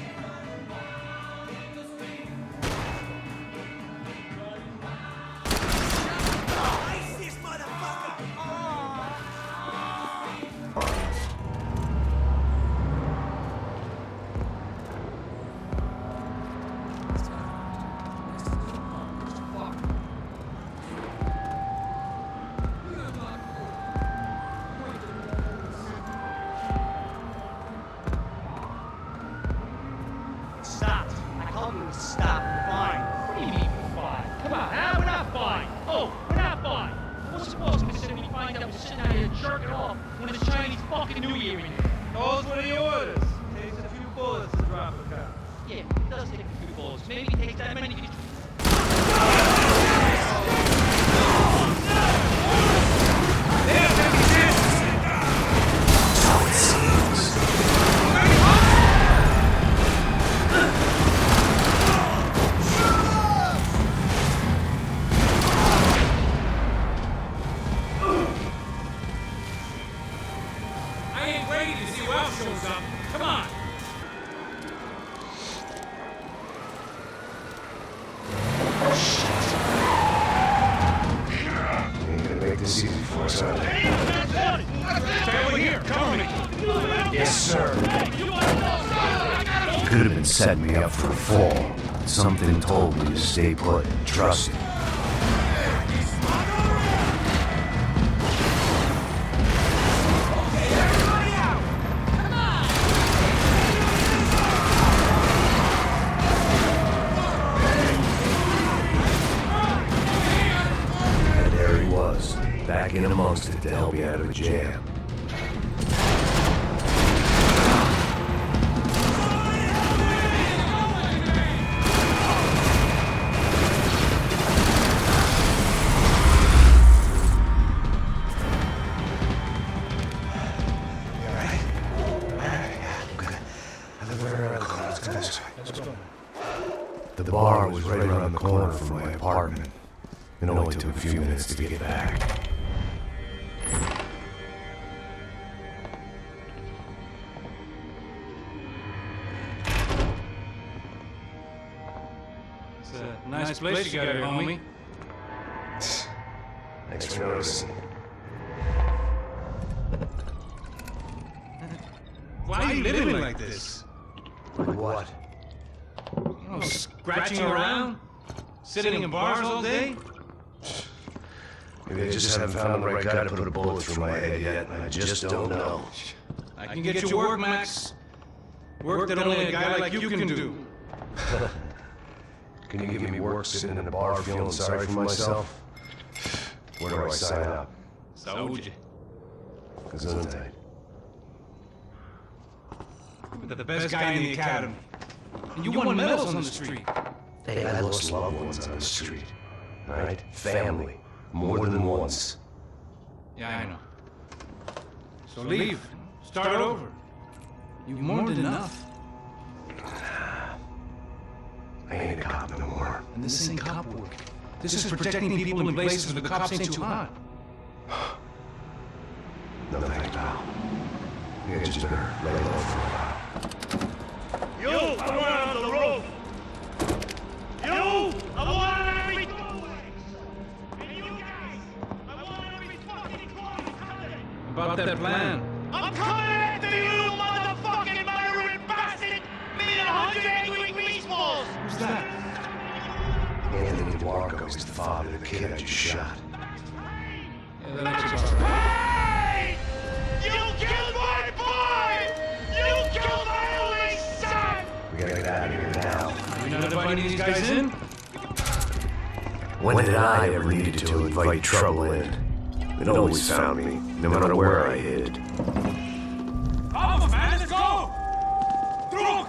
Ice this motherfucker! Stop. I told you to stop. Fine. What do you mean we're fine? Come on, huh? We're not fine. Oh, we're not fine. What's supposed to be sitting me find out we're sitting out here jerking off when it's Chinese fucking New Year in here? Those were the orders. Takes a few bullets to drop a cop. Yeah, it does take a few bullets. Maybe it takes that many to get I ain't ready to see who else shows up. Come on. Ain't gonna make this easy for us, are they? Stay over here. Cover me. Yes, sir. Could have been setting me up for a fall. Something told me to stay put and trust it. And there he was, back in amongst it to help me out of a jam. The bar was right around the corner from my apartment. It only took a few minutes to get back. It's a nice place you got here, homie. Thanks for noticing. Why are you living like this? Like what? Oh, scratching around? Sitting in bars all day? Maybe I just haven't found the right guy to put a bullet through my head yet, and I just don't know. I can get you work, Max. Work that only a guy like you can do. Can you give me work sitting in a bar feeling sorry for myself? Where do I sign up? Saúde. Gesundheit. The best guy in the academy. And you won medals on the street. Hey, I lost loved ones on the street. Right? Family. More than once. Yeah, I know. So leave. Start over. You've mourned enough. I ain't a cop no more. And this ain't cop work. This is protecting people in places where the cops ain't too hot. No thanks, pal. You just better lay low for a while. You, I want on the roof. You, I want on every doorway. And you guys, I want on every fucking corner coming. About that plan. I'm coming after you, motherfucking murdering bastard! Me and 100 angry greaseballs! Who's that? Anthony Duarco is the father of the kid I just shot. Yeah, that's about right. Hey! You killed my boy! You killed my only son! We gotta get out of here now. You're not inviting these guys in? When did I ever need to invite trouble in? It always found me, no matter where I hid. Vamos, man, let's go! Through!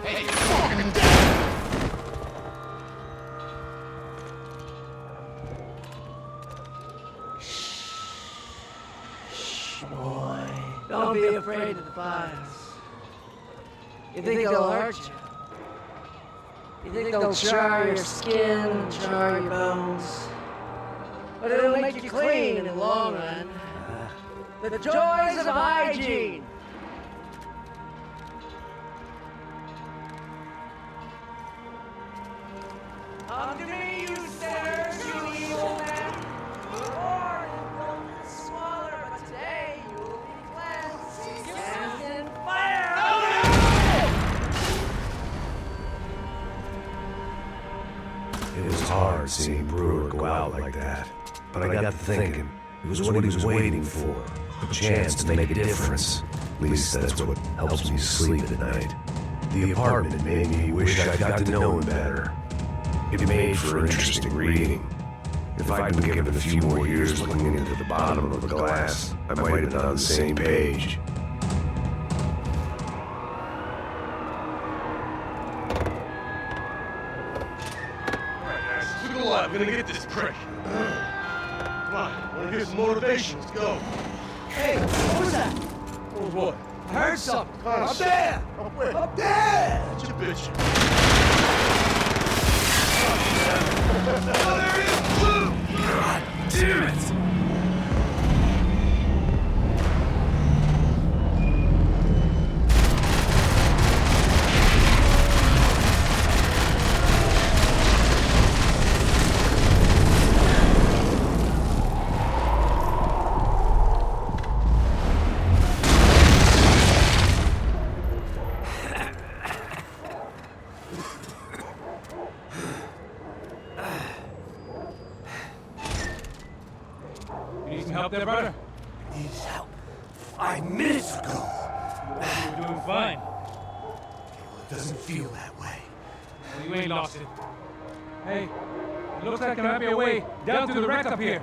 Hey, fucking damn! Shh, boy. Don't be afraid of the fires. You think they'll hurt you? You think they'll char your skin, char your bones? But it'll make you clean in the long run. The joys of hygiene! Come to me, you sinners, you evil men! Before you broke the smaller, but today you'll be cleansed. Cast in fire! It was hard seeing Brewer go out like that. But I got to thinking, it was what he was waiting for. A chance to make a difference. At least that's what helps me sleep at night. The apartment made me wish I'd got to know him better. It made for interesting reading. If I'd been given a few more years looking into the bottom of the glass, I might have been on the same page. I'm gonna get this prick. Come on, wanna hear some motivation? Let's go. Hey, what was that? What was what? I heard something. Oh, Up there! Up where? Up there! That's your bitch. Oh, there it is! Blue! God damn it! Help there, brother? Needs help 5 minutes ago. You were doing fine. It doesn't feel that way. Well, you ain't lost it. Hey, it looks like there might be a way down through the wreck up here.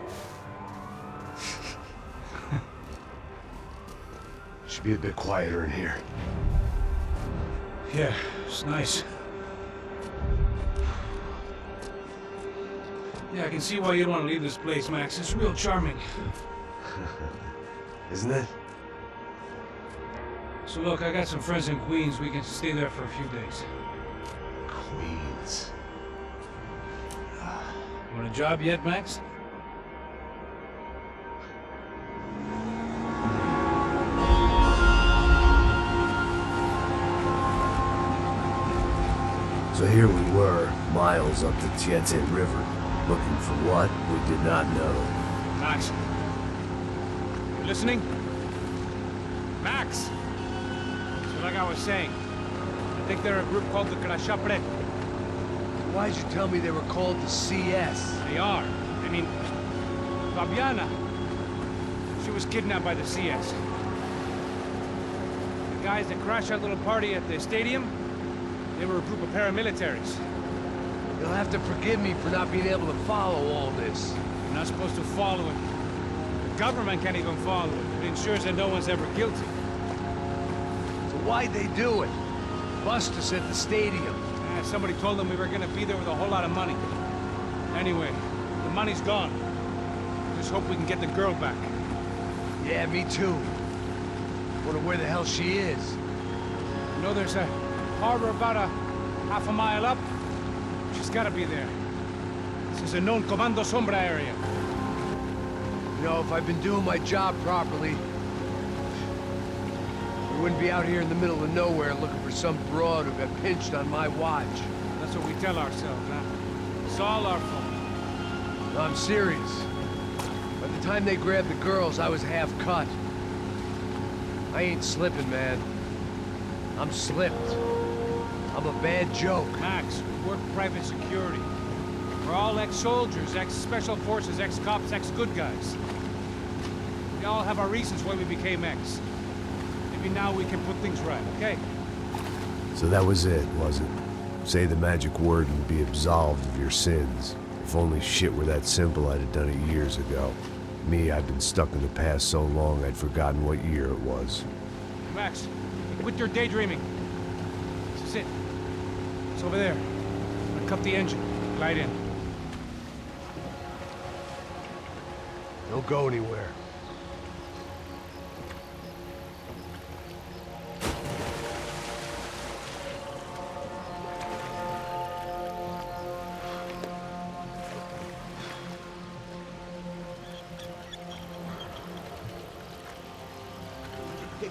Should be a bit quieter in here. Yeah, it's nice. Yeah, I can see why you don't want to leave this place, Max. It's real charming. Isn't it? So look, I got some friends in Queens. We can stay there for a few days. Queens. You want a job yet, Max? So here we were, miles up the Tietze River, looking for what we did not know. Max. You listening? Max! So like I was saying, I think they're a group called the Crashapre. Why'd you tell me they were called the CS? They are. I mean, Fabiana. She was kidnapped by the CS. The guys that crashed that little party at the stadium, they were a group of paramilitaries. You'll have to forgive me for not being able to follow all this. You're not supposed to follow it. The government can't even follow it. It ensures that no one's ever guilty. So why'd they do it? Bust us at the stadium. Somebody told them we were gonna be there with a whole lot of money. Anyway, the money's gone. Just hope we can get the girl back. Yeah, me too. Wonder where the hell she is. You know, there's a harbor about a half a mile up. She's gotta be there. This is a known Comando Sombra area. You know, if I'd been doing my job properly, we wouldn't be out here in the middle of nowhere looking for some broad who got pinched on my watch. That's what we tell ourselves, huh? It's all our fault. No, I'm serious. By the time they grabbed the girls, I was half cut. I ain't slipping, man. I'm slipped. I'm a bad joke. Max, we work private security. We're all ex-soldiers, ex-special forces, ex-cops, ex-good guys. We all have our reasons why we became ex. Maybe now we can put things right, okay? So that was it, was it? Say the magic word and be absolved of your sins. If only shit were that simple, I'd have done it years ago. Me, I've been stuck in the past so long, I'd forgotten what year it was. Max, quit your daydreaming. This is it. It's over there. I'm gonna cut the engine. Glide in. Don't go anywhere.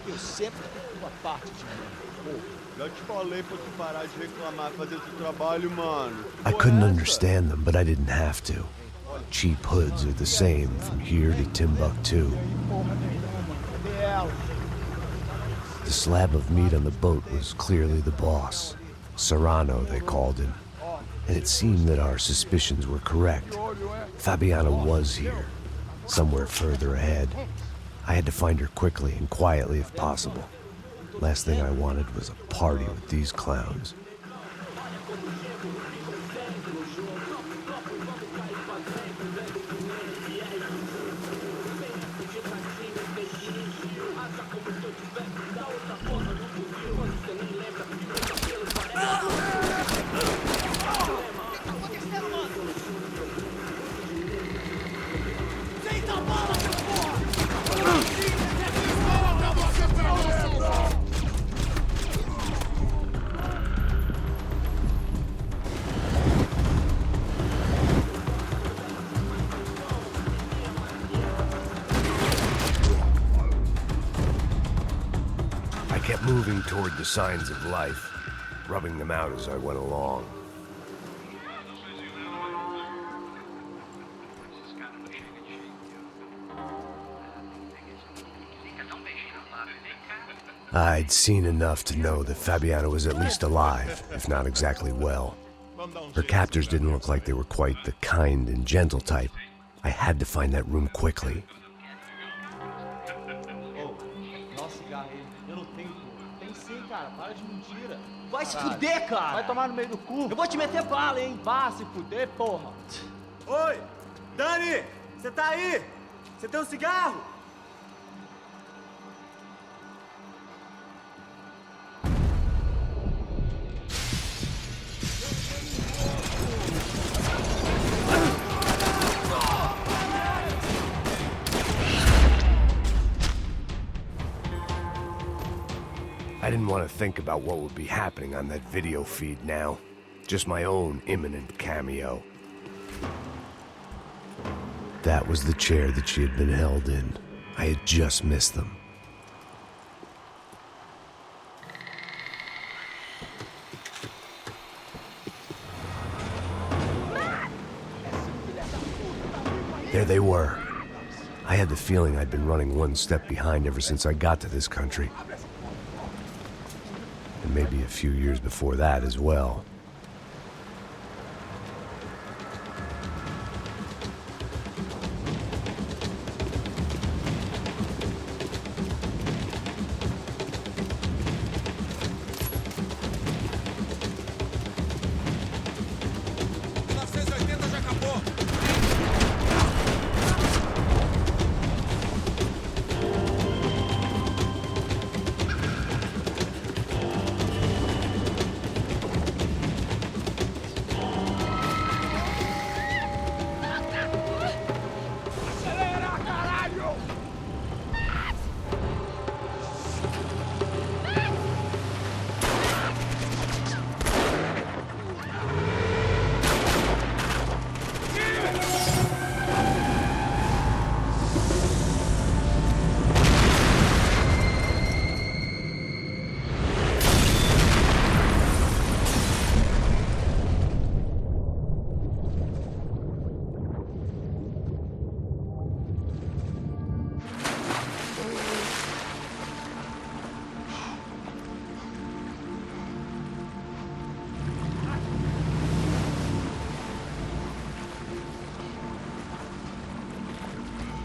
Eu sempre fico uma parte de mim. Pô, já te falei pra tu parar de reclamar, fazer teu trabalho, mano. I couldn't understand them, but I didn't have to. Cheap hoods are the same from here to Timbuktu. The slab of meat on the boat was clearly the boss. Serrano, they called him. And it seemed that our suspicions were correct. Fabiana was here, somewhere further ahead. I had to find her quickly and quietly if possible. Last thing I wanted was a party with these clowns. I kept moving toward the signs of life, rubbing them out as I went along. I'd seen enough to know that Fabiana was at least alive, if not exactly well. Her captors didn't look like they were quite the kind and gentle type. I had to find that room quickly. Vai se fuder, cara! Vai tomar no meio do cu! Eu vou te meter bala, hein? Vá se fuder, porra! Oi! Dani! Você tá aí? Você tem um cigarro? I didn't want to think about what would be happening on that video feed now. Just my own imminent cameo. That was the chair that she had been held in. I had just missed them. There they were. I had the feeling I'd been running one step behind ever since I got to this country. And maybe a few years before that as well.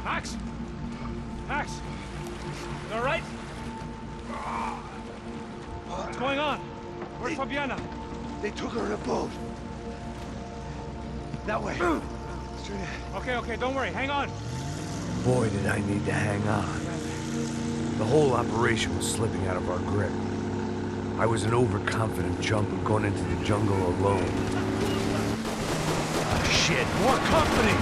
Max! Max! You all right? What's going on? Where's Fabiana? They took her in a boat. That way. Straight ahead. Okay, don't worry. Hang on. Boy, did I need to hang on. The whole operation was slipping out of our grip. I was an overconfident chump who'd gone into the jungle alone. Oh, shit, more company!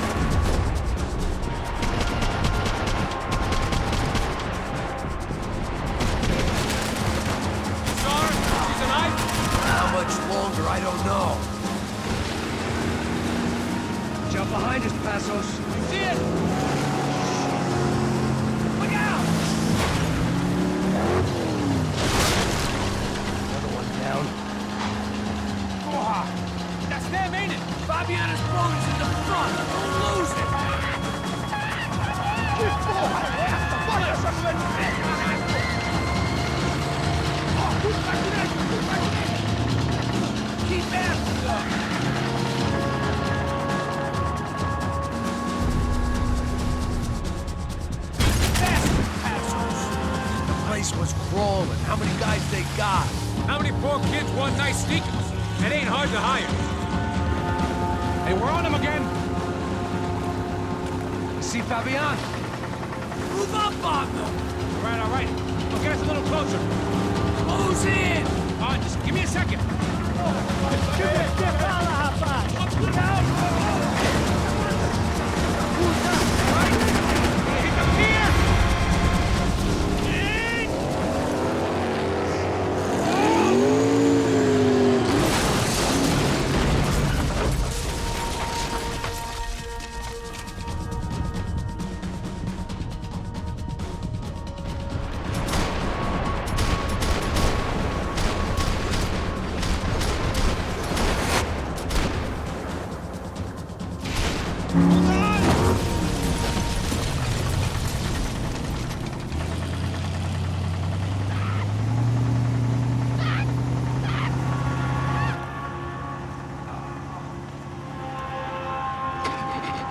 Star, she's alive? How much longer, I don't know. Jump behind us, Passos. You see it? Look out! Another one down. Porra! That's them, ain't it? Fabiana's bonus in the front. Don't lose it. Que porra é essa? Bora essa moleque! Ó, tudo pra direita, tudo pra direita! Keep after them. The place was crawling. How many guys they got? How many poor kids want nice sneakers? It ain't hard to hire. Hey, we're on them again. You see Fabian? Move up on them. All right. Well, get us a little closer. Close in. Just give me a second.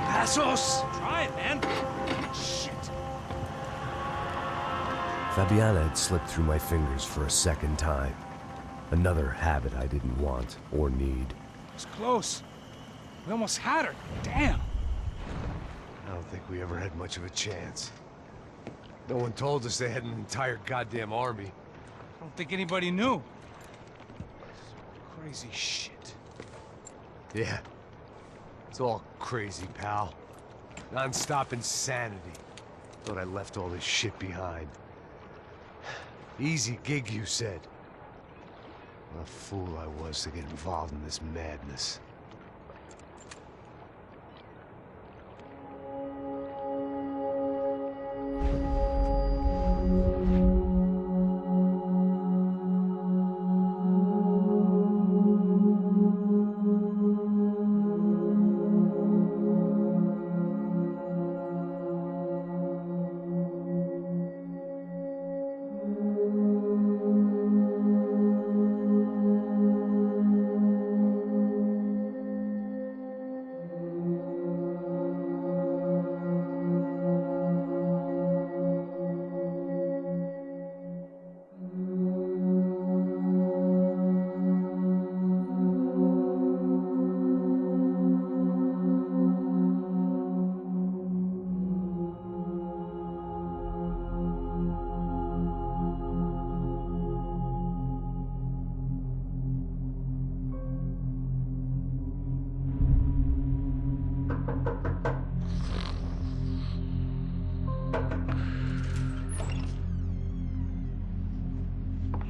Passos! Try it, man. Shit. Fabiana had slipped through my fingers for a second time. Another habit I didn't want or need. It's close. We almost had her. Damn. I don't think we ever had much of a chance. No one told us they had an entire goddamn army. I don't think anybody knew. Crazy shit. Yeah. It's all crazy, pal. Non-stop insanity. Thought I left all this shit behind. Easy gig, you said. What a fool I was to get involved in this madness.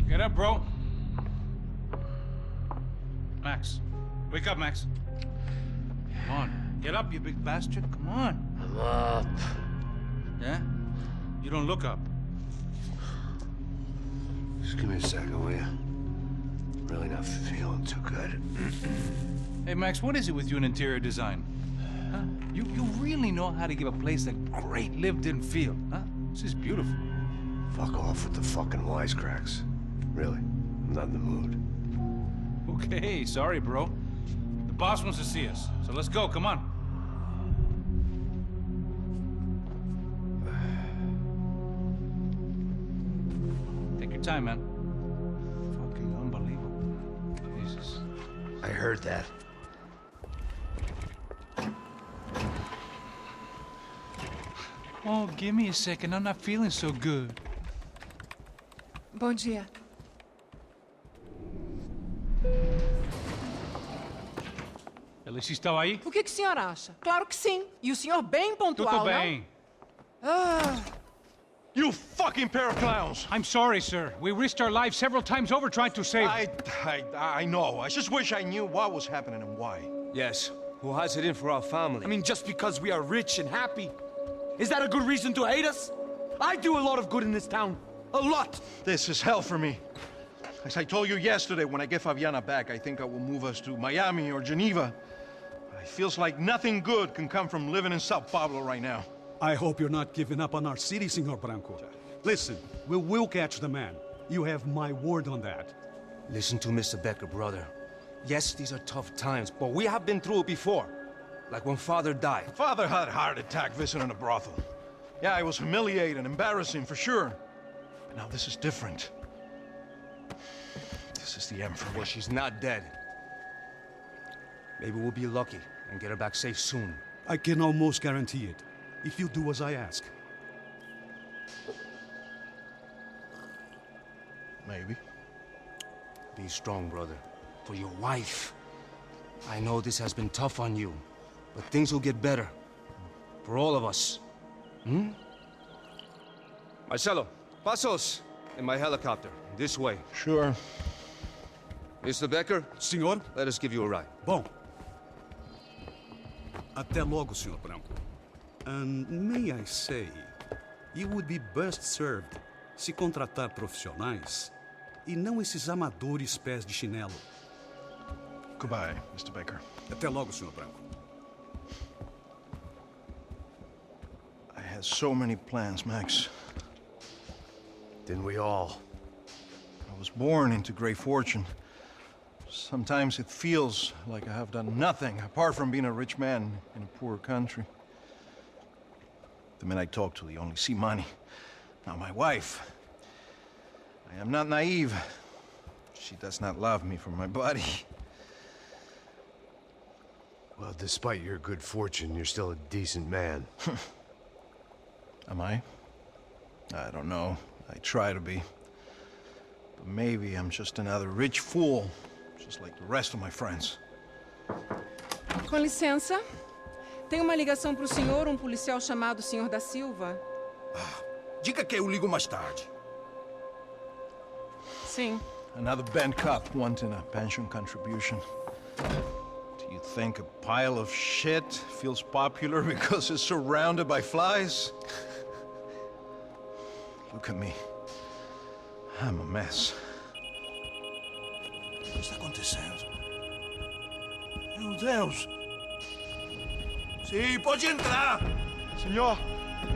Get up, bro. Max. Wake up, Max. Come on. Get up, you big bastard. Come on. I'm up. Yeah? You don't look up. Just give me a second, will you? Really not feeling too good. Hey, Max, what is it with you in interior design? Huh? You really know how to give a place a great lived-in feel, huh? This is beautiful. Fuck off with the fucking wisecracks. Really, I'm not in the mood. Okay, sorry, bro. The boss wants to see us, so let's go, come on. Take your time, man. Fucking unbelievable. Jesus. I heard that. Oh, give me a second. I'm not feeling so good. Bom dia. Alice estava aí? O que o senhor acha? Claro que sim. E o senhor bem pontual, Tudo bem. You fucking pair of clowns! I'm sorry, sir. We risked our lives several times over trying to save... I know. I just wish I knew what was happening and why. Yes, who has it in for our family? I mean, just because we are rich and happy, is that a good reason to hate us? I do a lot of good in this town. A lot! This is hell for me. As I told you yesterday, when I get Fabiana back, I think I will move us to Miami or Geneva. It feels like nothing good can come from living in São Paulo right now. I hope you're not giving up on our city, Senor Branco. Listen, we will catch the man. You have my word on that. Listen to Mr. Becker, brother. Yes, these are tough times, but we have been through it before. Like when Father died. Father had a heart attack visiting a brothel. Yeah, it was humiliating, embarrassing, for sure. But now this is different. This is the end for me. Well, she's not dead. Maybe we'll be lucky and get her back safe soon. I can almost guarantee it, if you do as I ask. Maybe. Be strong, brother. For your wife. I know this has been tough on you, but things will get better. For all of us. Marcelo, pasos in my helicopter. This way. Sure. Mr. Becker? Senhor? Let us give you a ride. Bom. Até logo, Senhor Branco. And may I say, you would be best served se contratar profissionais e não esses amadores pés de chinelo. Goodbye, Mr. Baker. Até logo, Senhor Branco. I had so many plans, Max. Didn't we all? I was born into great fortune. Sometimes it feels like I have done nothing apart from being a rich man in a poor country. The men I talk to, they only see money. Now, my wife, I am not naive. She does not love me for my body. Well, despite your good fortune, you're still a decent man. Am I? I don't know. I try to be. But maybe I'm just another rich fool, just like the rest of my friends. Com licença. Tem uma ligação para o senhor, policial chamado Sr. da Silva. Diga que eu ligo mais tarde. Sim. Another bent cop wanting a pension contribution. Do you think a pile of shit feels popular because it's surrounded by flies? Look at me. I'm a mess. O que está acontecendo? Meu Deus! Sim, pode entrar! Senhor,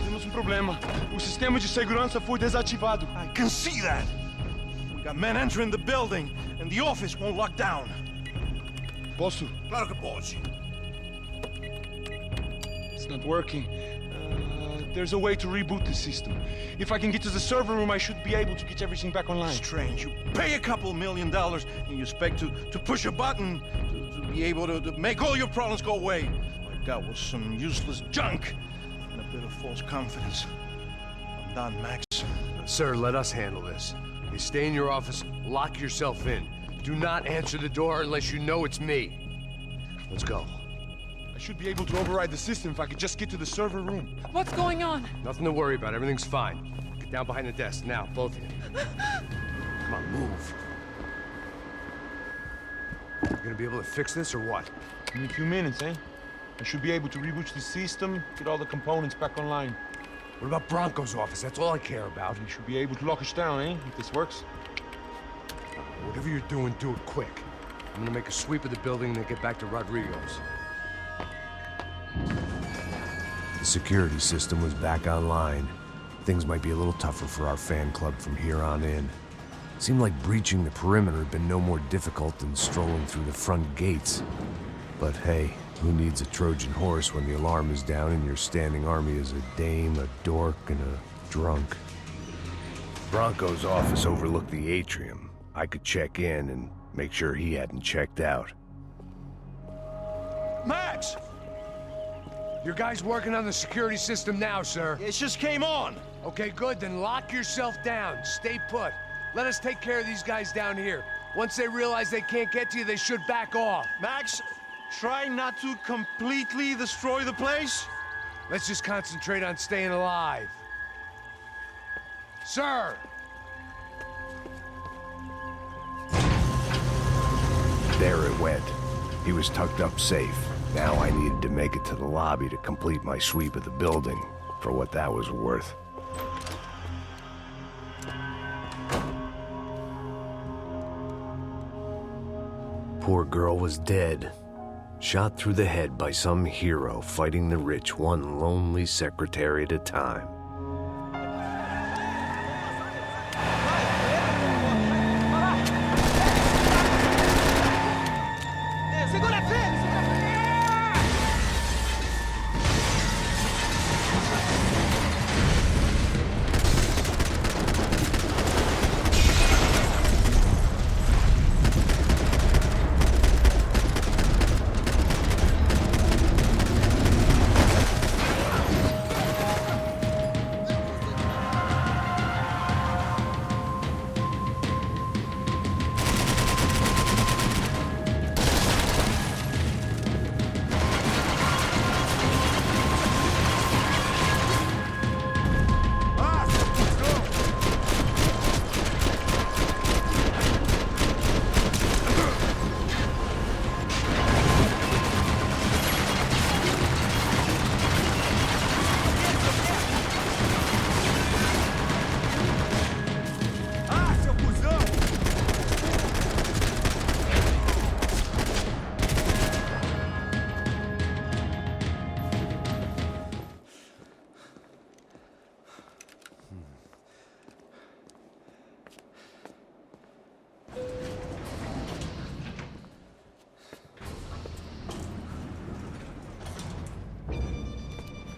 temos problema. O sistema de segurança foi desativado. I can see that! We got men entering the building, and the office won't lock down. Posso? Claro que pode. It's not working. There's a way to reboot the system. If I can get to the server room, I should be able to get everything back online. Strange. You pay a couple $1 million, and you expect to push a button to be able to make all your problems go away. All I got was some useless junk and a bit of false confidence. I'm done, Max. Sir, let us handle this. You stay in your office, lock yourself in. Do not answer the door unless you know it's me. Let's go. I should be able to override the system if I could just get to the server room. What's going on? Nothing to worry about. Everything's fine. Get down behind the desk now, both of you. Come on, move. You gonna be able to fix this or what? In a few minutes, eh? I should be able to reboot the system, get all the components back online. What about Bronco's office? That's all I care about. You should be able to lock us down, eh? If this works. Whatever you're doing, do it quick. I'm gonna make a sweep of the building and then get back to Rodrigo's. The security system was back online. Things might be a little tougher for our fan club from here on in. Seemed like breaching the perimeter had been no more difficult than strolling through the front gates. But hey, who needs a Trojan horse when the alarm is down and your standing army is a dame, a dork, and a drunk? Bronco's office overlooked the atrium. I could check in and make sure he hadn't checked out. Max! Your guy's working on the security system now, sir. It just came on. Okay, good, then lock yourself down. Stay put. Let us take care of these guys down here. Once they realize they can't get to you, they should back off. Max, try not to completely destroy the place. Let's just concentrate on staying alive. Sir! There it went. He was tucked up safe. Now I needed to make it to the lobby to complete my sweep of the building, for what that was worth. Poor girl was dead. Shot through the head by some hero fighting the rich one lonely secretary at a time.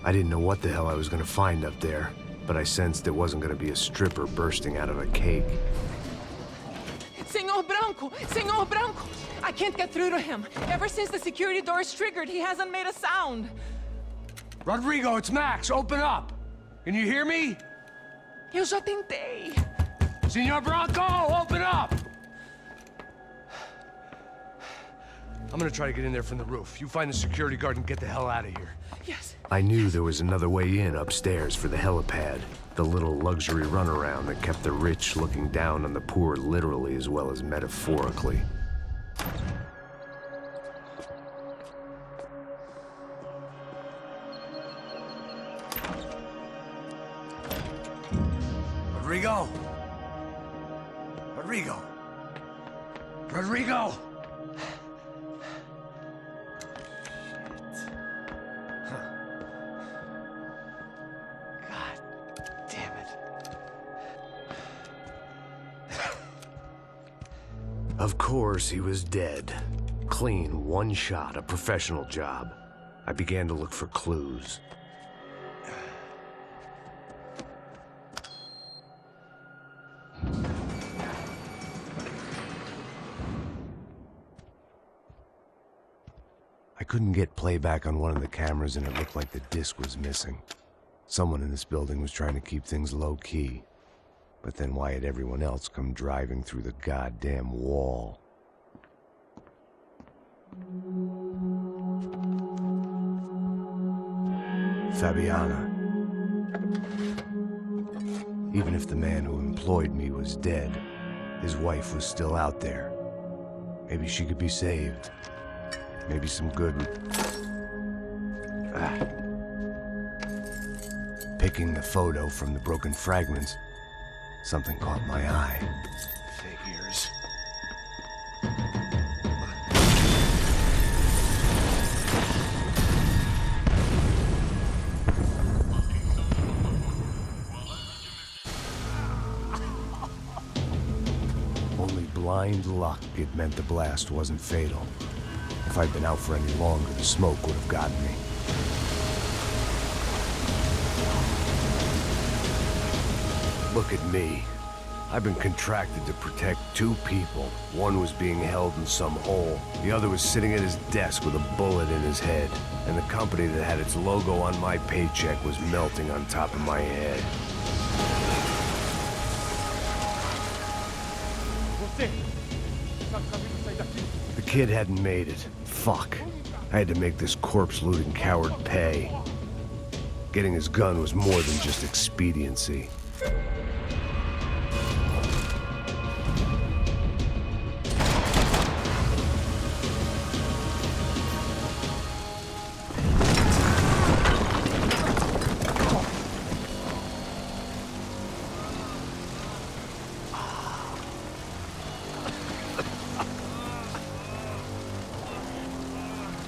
I didn't know what the hell I was gonna find up there, but I sensed it wasn't gonna be a stripper bursting out of a cake. Senor Branco! Senor Branco! I can't get through to him. Ever since the security door is triggered, he hasn't made a sound. Rodrigo, it's Max. Open up. Can you hear me? Eu já tentei. Senor Branco, open up! I'm gonna try to get in there from the roof. You find the security guard and get the hell out of here. Yes. I knew there was another way in upstairs for the helipad, the little luxury runaround that kept the rich looking down on the poor literally as well as metaphorically. Rodrigo! Rodrigo! Rodrigo! Of course, he was dead. Clean, one shot, a professional job. I began to look for clues. I couldn't get playback on one of the cameras and it looked like the disc was missing. Someone in this building was trying to keep things low-key. But then why had everyone else come driving through the goddamn wall? Fabiana. Even if the man who employed me was dead, his wife was still out there. Maybe she could be saved. Maybe some good... Picking the photo from the broken fragments, something caught my eye. Figures. Only blind luck it meant the blast wasn't fatal. If I'd been out for any longer, the smoke would have gotten me. Look at me. I've been contracted to protect two people. One was being held in some hole. The other was sitting at his desk with a bullet in his head. And the company that had its logo on my paycheck was melting on top of my head. The kid hadn't made it. Fuck. I had to make this corpse-looting coward pay. Getting his gun was more than just expediency.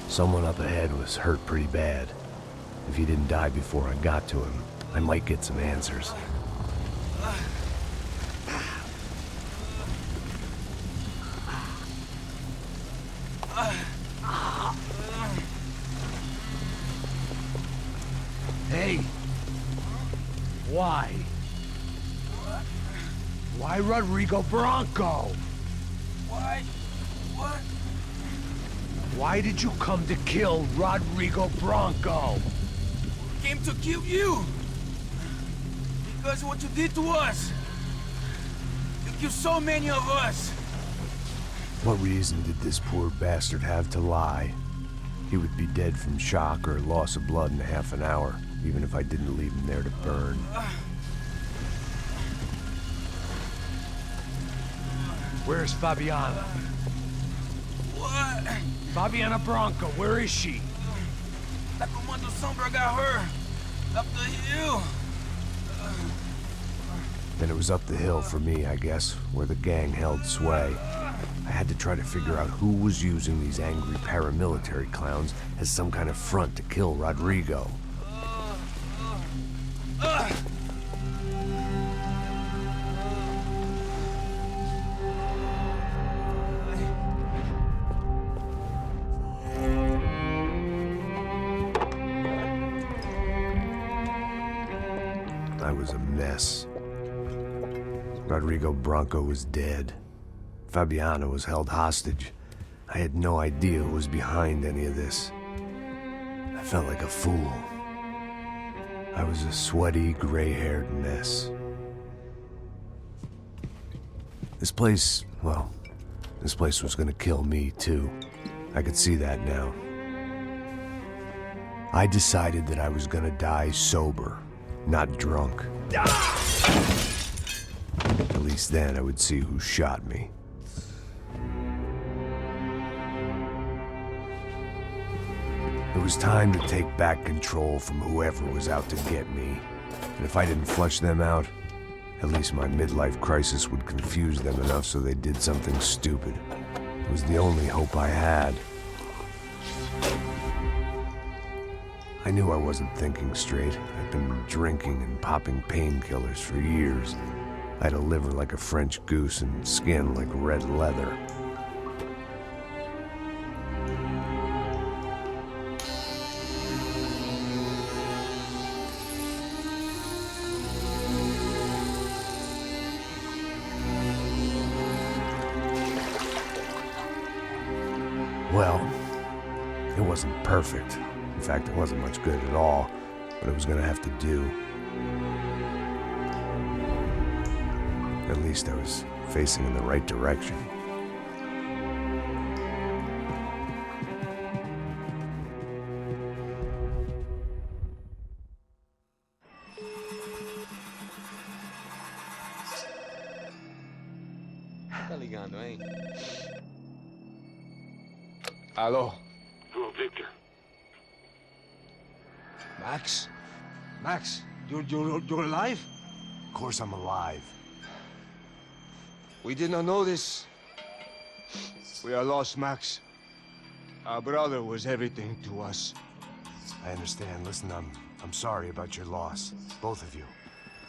Someone up ahead was hurt pretty bad. If he didn't die before I got to him, I might get some answers. Hey! Why? Why Rodrigo Bronco? Why? What? Why did you come to kill Rodrigo Bronco? Came to kill you. Because what you did to us. You killed so many of us. What reason did this poor bastard have to lie? He would be dead from shock or loss of blood in half an hour, even if I didn't leave him there to burn. Where's Fabiana? What? Fabiana Bronco, where is she? La Comando Sombra got her. Up the hill. Then it was up the hill for me, I guess, where the gang held sway. I had to try to figure out who was using these angry paramilitary clowns as some kind of front to kill Rodrigo. I was a mess. Rodrigo Bronco was dead. Fabiana was held hostage. I had no idea who was behind any of this. I felt like a fool. I was a sweaty, gray-haired mess. This place, well, this place was gonna kill me too. I could see that now. I decided that I was gonna die sober, not drunk. At least then I would see who shot me. It was time to take back control from whoever was out to get me. And if I didn't flush them out, at least my midlife crisis would confuse them enough so they did something stupid. It was the only hope I had. I knew I wasn't thinking straight. I'd been drinking and popping painkillers for years. I had a liver like a French goose and skin like red leather. Well, it wasn't perfect. In fact, it wasn't much good at all, but it was gonna have to do. At least I was facing in the right direction. Tá ligando, hein? Alô? Hello, Victor. Max? Max, you're alive? Of course I'm alive. We did not know this. We are lost, Max. Our brother was everything to us. I understand. Listen, I'm sorry about your loss. Both of you.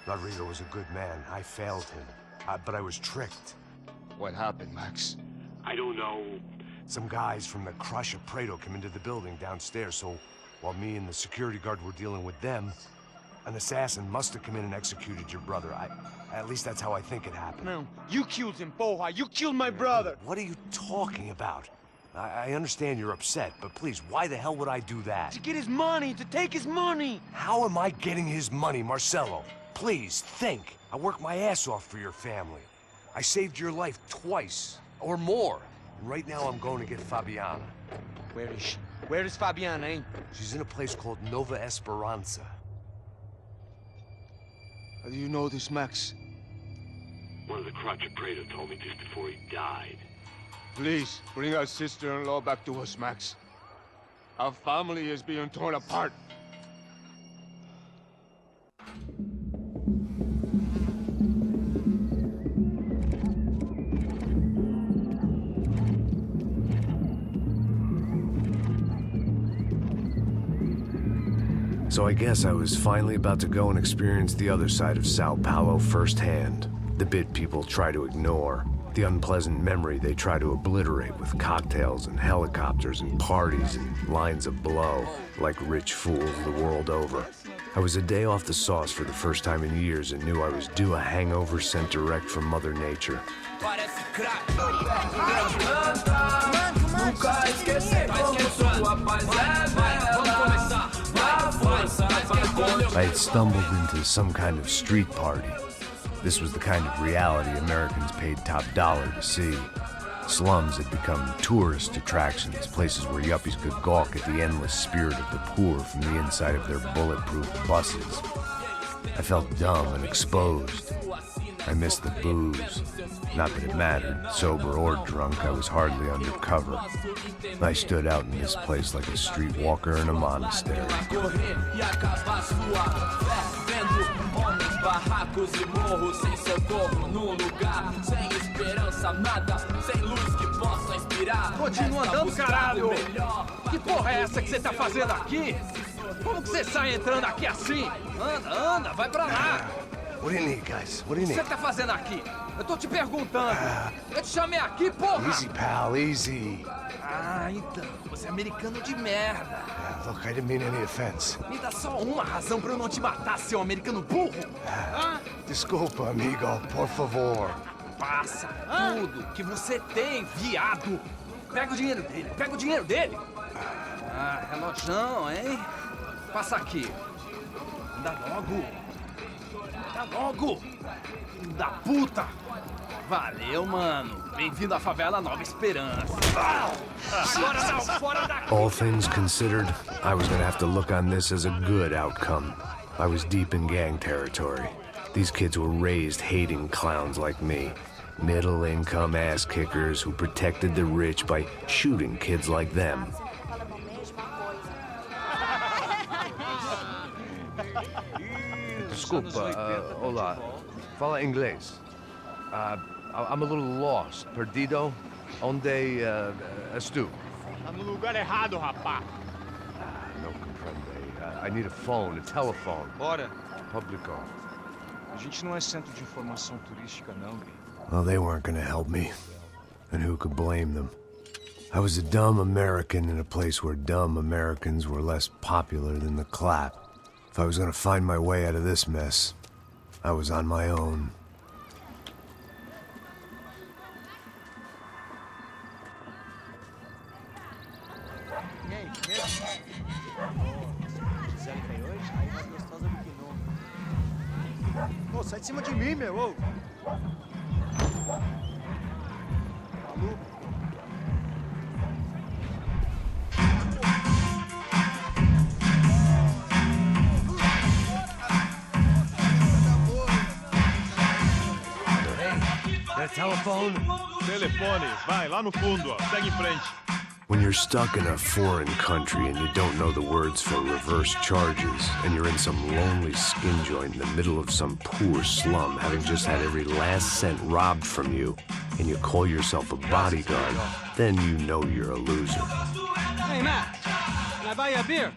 Rodrigo was a good man. I failed him. But I was tricked. What happened, Max? I don't know. Some guys from the Crush of Prado came into the building downstairs, so while me and the security guard were dealing with them, An assassin must have come in and executed your brother. At least that's how I think it happened. No, you killed him, porra. You killed my brother. What are you talking about? I understand you're upset, but please, why the hell would I do that? To get his money, to take his money. How am I getting his money, Marcelo? Please, think. I worked my ass off for your family. I saved your life twice, or more. Right now, I'm going to get Fabiana. Where is she? Where is Fabiana, eh? She's in a place called Nova Esperanza. How do you know this, Max? One of the Crotcha Prado told me just before he died. Please, bring our sister-in-law back to us, Max. Our family is being torn apart. So I guess I was finally about to go and experience the other side of São Paulo firsthand. The bit people try to ignore. The unpleasant memory they try to obliterate with cocktails and helicopters and parties and lines of blow, like rich fools the world over. I was a day off the sauce for the first time in years and knew I was due a hangover sent direct from Mother Nature. I had stumbled into some kind of street party. This was the kind of reality Americans paid top dollar to see. Slums had become tourist attractions, places where yuppies could gawk at the endless spirit of the poor from the inside of their bulletproof buses. I felt dumb and exposed. I missed the booze. Not that it mattered. Sober or drunk, I was hardly undercover. I stood out in this place like a streetwalker in a monastery. Continua andando, caralho! Que porra é essa que você tá fazendo aqui? Como que você sai entrando aqui assim? Anda, vai pra lá! What do you need, guys? What do you O que need? você tá fazendo aqui? Eu tô te perguntando. Eu te chamei aqui, porra! Easy, pal, easy. Ah, então. Você é americano de merda. Look, I didn't mean any offense. Me dá só uma razão pra eu não te matar, seu americano burro. Desculpa, amigo, por favor. Passa tudo que você tem, viado. Pega o dinheiro dele, Ah, relojão, hein? Passa aqui. Dá logo. Filho da puta. Valeu, mano. Bem-vindo à favela Nova Esperança. Agora não, fora daqui. All things considered, I was gonna have to look on this as a good outcome. I was deep in gang territory. These kids were raised hating clowns like me. Middle-income ass-kickers who protected the rich by shooting kids like them. Desculpa, olá. Fala inglês. I'm a little lost. Perdido? Onde és tu? Tá no lugar errado, rapá. Não compreende. I need a phone, a telephone. Bora. Publico. A gente não é centro de informação turística, não, Bi. Well, they weren't gonna help me. And who could blame them? I was a dumb American in a place where dumb Americans were less popular than the clap. If I was gonna find my way out of this mess, I was on my own. Ô, sai de cima de mim, meu! Ô. That telephone? Telefone, vai, lá no fundo, ó. Segue em frente. When you're stuck in a foreign country and you don't know the words for reverse charges, and you're in some lonely skin joint in the middle of some poor slum, having just had every last cent robbed from you, and you call yourself a bodyguard, then you know you're a loser. Hey, Matt. Can I buy you a beer?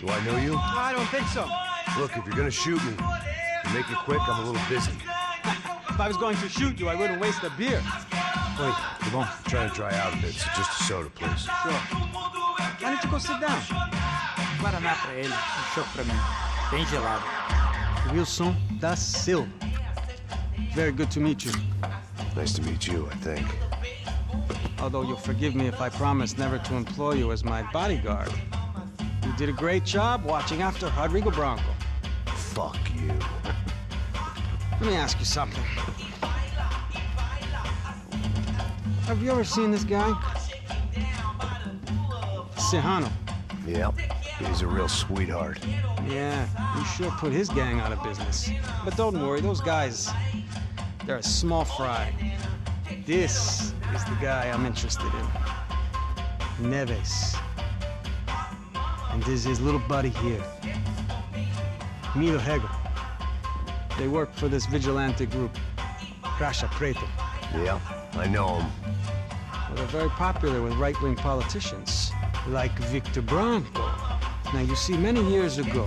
Do I know you? I don't think so. Look, if you're gonna shoot me, to make it quick, I'm a little busy. If I was going to shoot you, I wouldn't waste a beer. Wait, come on. I'm trying to dry out a bit, so just a soda, please. Sure. Why don't you go sit down? Guaraná pra ele, um choque pra mim. Bem gelado. Wilson da Silva. Very good to meet you. Nice to meet you, I think. Although you'll forgive me if I promise never to employ you as my bodyguard. You did a great job watching after Rodrigo Branco. Fuck you. Let me ask you something. Have you ever seen this guy? Serrano. Yep, he's a real sweetheart. Yeah, you sure put his gang out of business. But don't worry, those guys, they're a small fry. This is the guy I'm interested in. Neves. And this is his little buddy here. Milo Hegel. They work for this vigilante group, Caixa Preta. Yeah, I know him. Well, they're very popular with right-wing politicians, like Victor Branco. Now, you see, many years ago,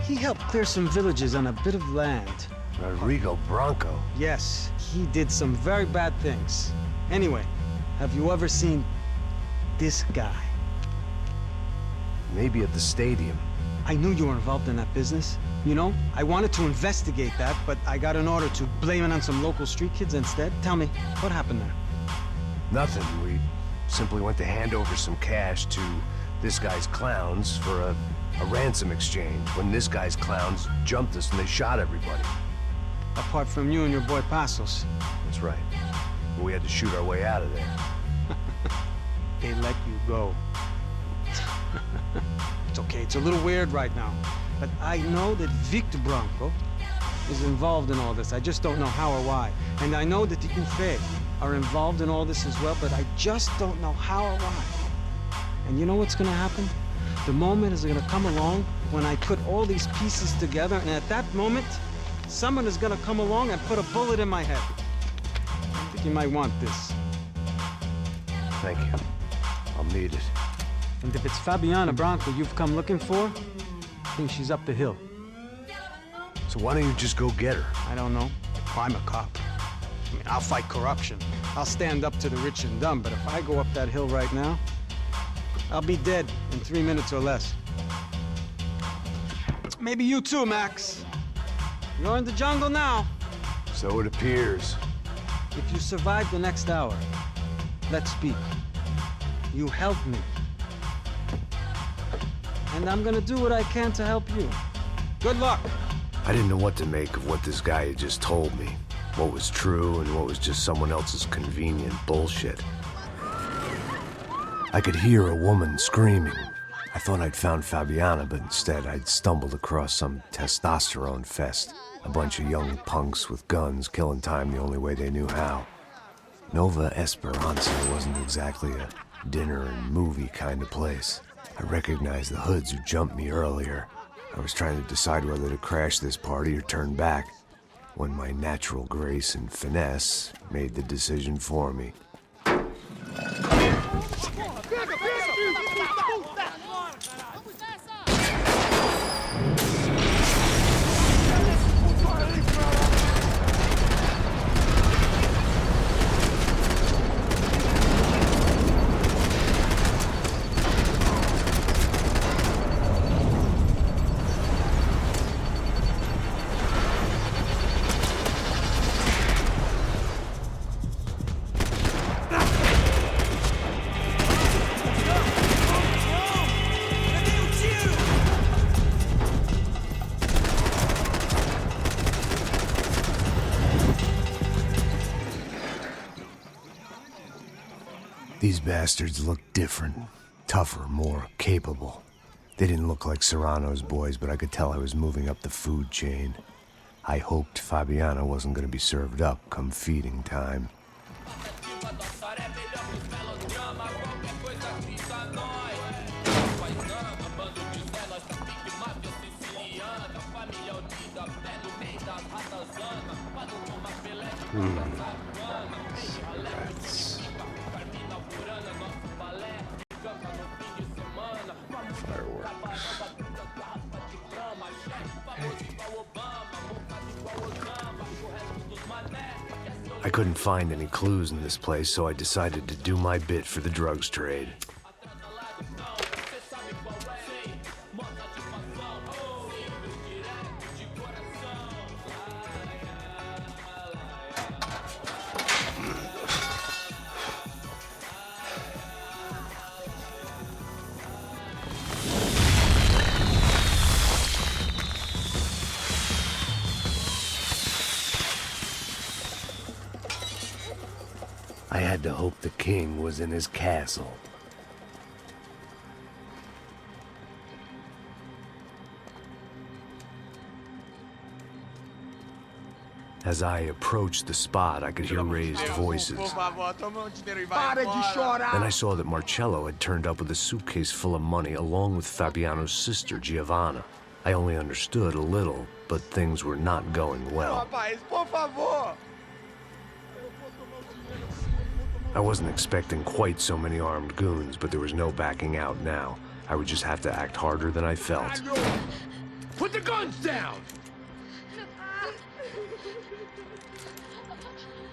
he helped clear some villages on a bit of land. Rodrigo Branco? Yes, he did some very bad things. Anyway, have you ever seen this guy? Maybe at the stadium. I knew you were involved in that business. You know, I wanted to investigate that, but I got an order to blame it on some local street kids instead. Tell me, what happened there? Nothing. We simply went to hand over some cash to this guy's clowns for a ransom exchange when this guy's clowns jumped us and they shot everybody. Apart from you and your boy Passos. That's right. We had to shoot our way out of there. They let you go. It's okay, it's a little weird right now. But I know that Victor Branco is involved in all this. I just don't know how or why. And I know that the UFE are involved in all this as well, but I just don't know how or why. And you know what's gonna happen? The moment is gonna come along when I put all these pieces together, and at that moment, someone is gonna come along and put a bullet in my head. I think you might want this. Thank you. I'll need it. And if it's Fabiana Branco you've come looking for, I think she's up the hill. So why don't you just go get her? I don't know. I'm a cop. I mean, I'll fight corruption. I'll stand up to the rich and dumb, but if I go up that hill right now, I'll be dead in 3 minutes or less. Maybe you too, Max. You're in the jungle now. So it appears. If you survive the next hour, let's speak. You help me. And I'm gonna do what I can to help you. Good luck. I didn't know what to make of what this guy had just told me. What was true and what was just someone else's convenient bullshit. I could hear a woman screaming. I thought I'd found Fabiana, but instead I'd stumbled across some testosterone fest. A bunch of young punks with guns killing time the only way they knew how. Nova Esperanza wasn't exactly a dinner and movie kind of place. I recognized the hoods who jumped me earlier. I was trying to decide whether to crash this party or turn back, when my natural grace and finesse made the decision for me. These bastards looked different, tougher, more capable. They didn't look like Serrano's boys, but I could tell I was moving up the food chain. I hoped Fabiana wasn't going to be served up come feeding time. I couldn't find any clues in this place, so I decided to do my bit for the drugs trade. had to hope the king was in his castle. As I approached the spot, I could hear raised voices. Then I saw that Marcello had turned up with a suitcase full of money along with Fabiano's sister, Giovanna. I only understood a little, but things were not going well. I wasn't expecting quite so many armed goons, but there was no backing out now. I would just have to act harder than I felt. Put the guns down!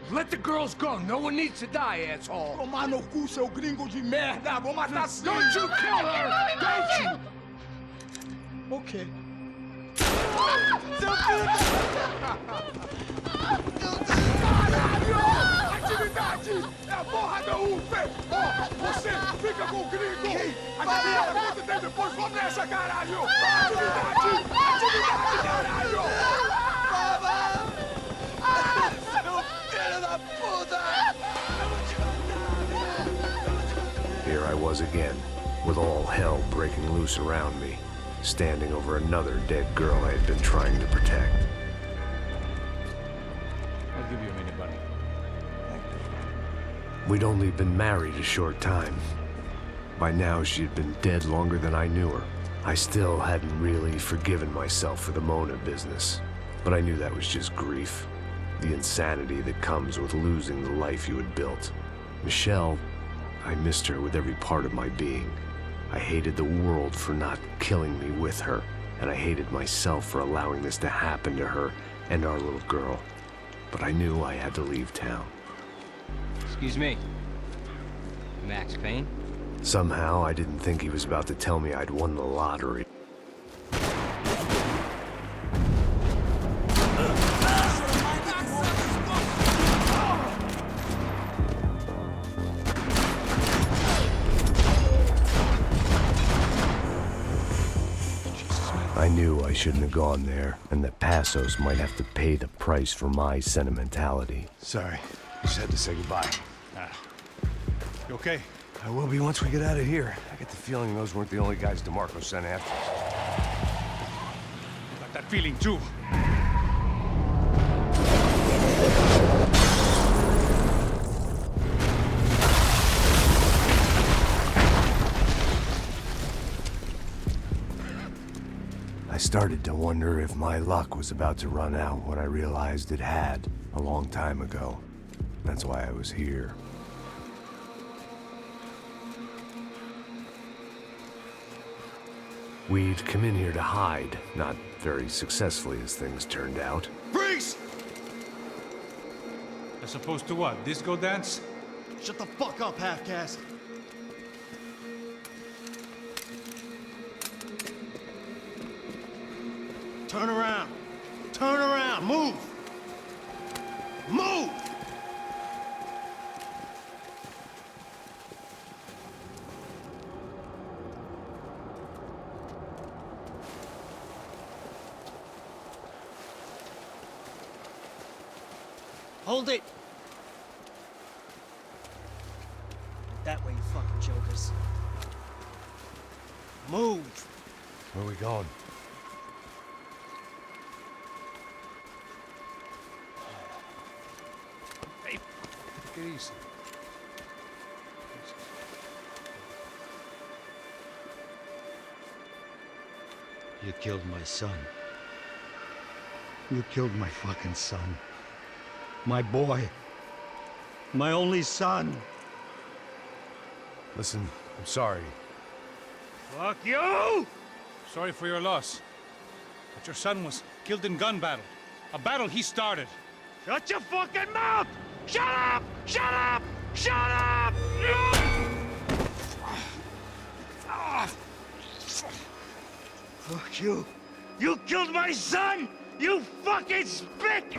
Let the girls go. No one needs to die, asshole. Tomar no cu, seu gringo de merda. Vou matar sim. Don't you kill her! Don't you? Ok. Caralho! Atividade! É a porra da UFE! Ó, você fica com o gringo! A galera conta tem depois vou nessa, caralho! Atividade! Atividade, caralho! Here I was again, with all hell breaking loose around me, standing over another dead girl I had been trying to protect. I'll give you a minute, buddy. We'd only been married a short time. By now, she had been dead longer than I knew her. I still hadn't really forgiven myself for the Mona business, but I knew that was just grief. The insanity that comes with losing the life you had built. Michelle, I missed her with every part of my being. I hated the world for not killing me with her, and I hated myself for allowing this to happen to her and our little girl. But I knew I had to leave town. Excuse me. Max Payne? Somehow, I didn't think he was about to tell me I'd won the lottery. I knew I shouldn't have gone there, and that Passos might have to pay the price for my sentimentality. Sorry. Just had to say goodbye. You okay? I will be once we get out of here. I get the feeling those weren't the only guys DeMarco sent after us. Got that feeling too. I started to wonder if my luck was about to run out when I realized it had, a long time ago. That's why I was here. We'd come in here to hide, not very successfully as things turned out. Freeze! As opposed to what? Disco dance? Shut the fuck up, half-caste. Turn around. Turn around. Move. Move! Hold it! That way, you fucking jokers. Move! Where are we going? Hey, take it easy. You killed my son. You killed my fucking son. My boy. My only son. Listen, I'm sorry. Fuck you! Sorry for your loss. But your son was killed in gun battle. A battle he started. Shut your fucking mouth! Shut up! Shut up! Shut up! Fuck you! You killed my son! You fucking spick!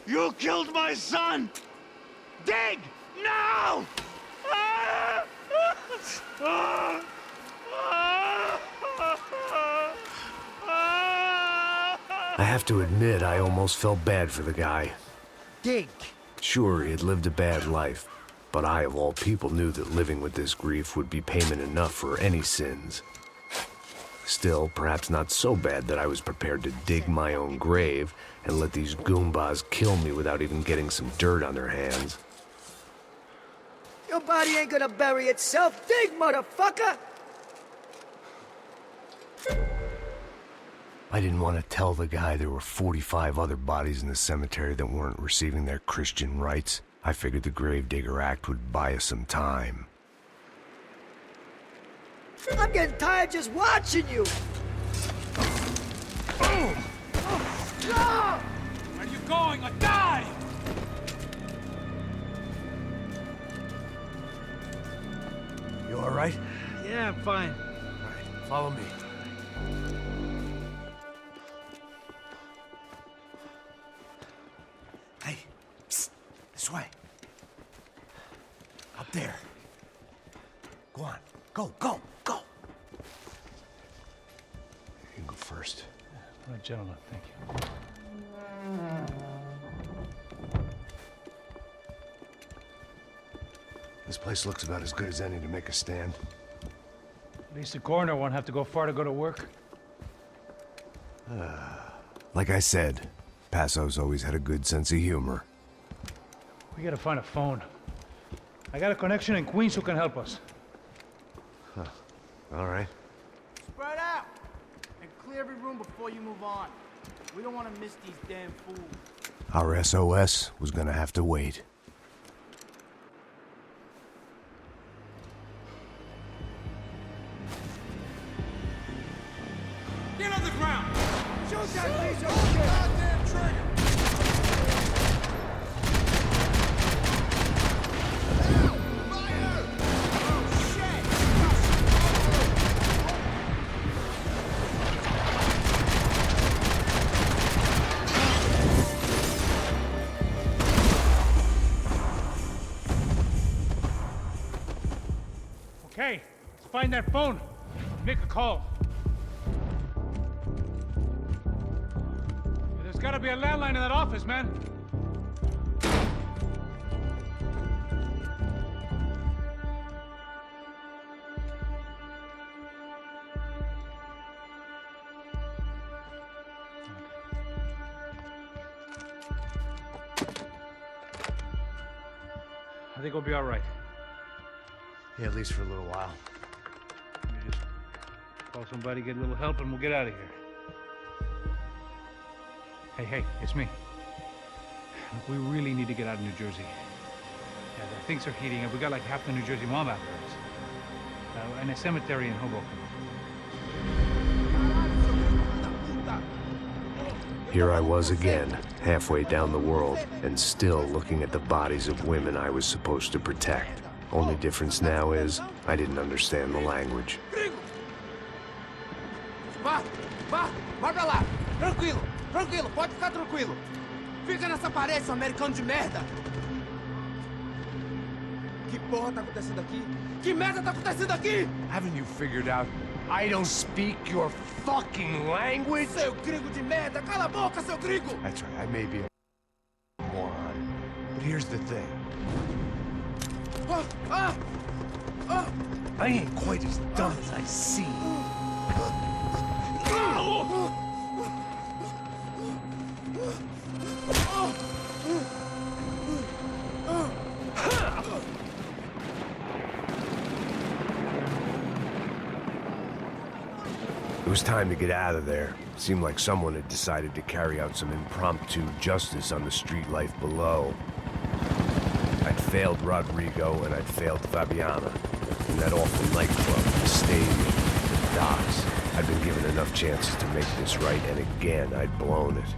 You killed my son! Dig! Now! I have to admit, I almost felt bad for the guy. Dig. Sure, he had lived a bad life, but I, of all people, knew that living with this grief would be payment enough for any sins. Still, perhaps not so bad that I was prepared to dig my own grave and let these goombas kill me without even getting some dirt on their hands. Your body ain't gonna bury itself. Dig, motherfucker! I didn't want to tell the guy there were 45 other bodies in the cemetery that weren't receiving their Christian rites. I figured the Gravedigger Act would buy us some time. I'm getting tired just watching you! Where are you going? Or die! You all right? Yeah, I'm fine. All right, follow me. Hey, psst, this way. Up there. Go on, go, go, go. You can go first. All right, gentlemen, thank you. This place looks about as good as any to make a stand. At least the coroner won't have to go far to go to work. Like I said, Passo's always had a good sense of humor. We gotta find a phone. I got a connection in Queens who can help us. Huh. All right. Spread out! And clear every room before you move on. We don't want to miss these damn fools. Our SOS was gonna have to wait. Get on the ground! Shoot that piece of shit! Goddamn trigger! Okay, let's find that phone. Make a call. There's gotta be a landline in that office, man. I think we'll be all right. Yeah, at least for a little while. Let me just call somebody, get a little help, and we'll get out of here. Hey, it's me. Look, we really need to get out of New Jersey. Yeah, things are heating up. We got like half the New Jersey mob after us. And a cemetery in Hoboken. Here I was again, halfway down the world, and still looking at the bodies of women I was supposed to protect. Only difference now is, I didn't understand the language. Vai pra lá! Tranquilo, pode ficar tranquilo! Fica nessa parede, seu americano de merda! Que porra tá acontecendo aqui? Que merda tá acontecendo aqui? Haven't you figured out I don't speak your fucking language? Seu gringo de merda! Cala a boca, seu gringo! That's right, I may be a moron, but here's the thing. I ain't quite as dumb as I seem. It was time to get out of there. Seemed like someone had decided to carry out some impromptu justice on the street life below. I'd failed Rodrigo, and I'd failed Fabiana. In that awful nightclub, the stage, the docks. I'd been given enough chances to make this right, and again, I'd blown it.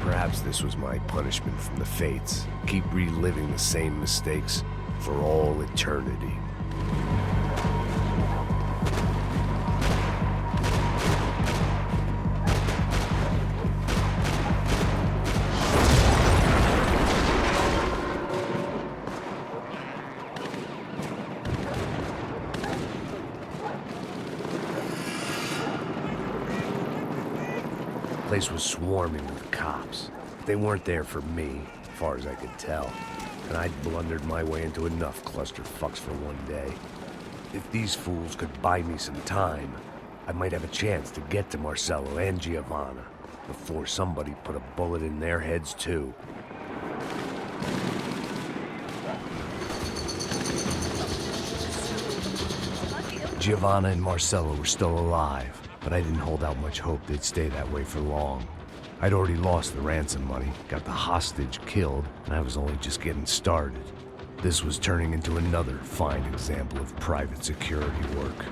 Perhaps this was my punishment from the fates. Keep reliving the same mistakes for all eternity. place was swarming with cops. They weren't there for me, as far as I could tell. And I'd blundered my way into enough clusterfucks for one day. If these fools could buy me some time, I might have a chance to get to Marcelo and Giovanna before somebody put a bullet in their heads too. Giovanna and Marcelo were still alive, but I didn't hold out much hope they'd stay that way for long. I'd already lost the ransom money, got the hostage killed, and I was only just getting started. This was turning into another fine example of private security work.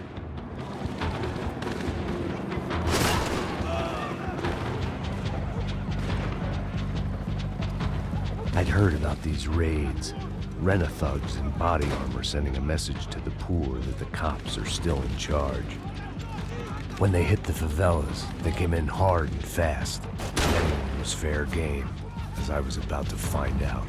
I'd heard about these raids. Rent-a-thugs in body armor sending a message to the poor that the cops are still in charge. When they hit the favelas, they came in hard and fast. Anyone was fair game, as I was about to find out.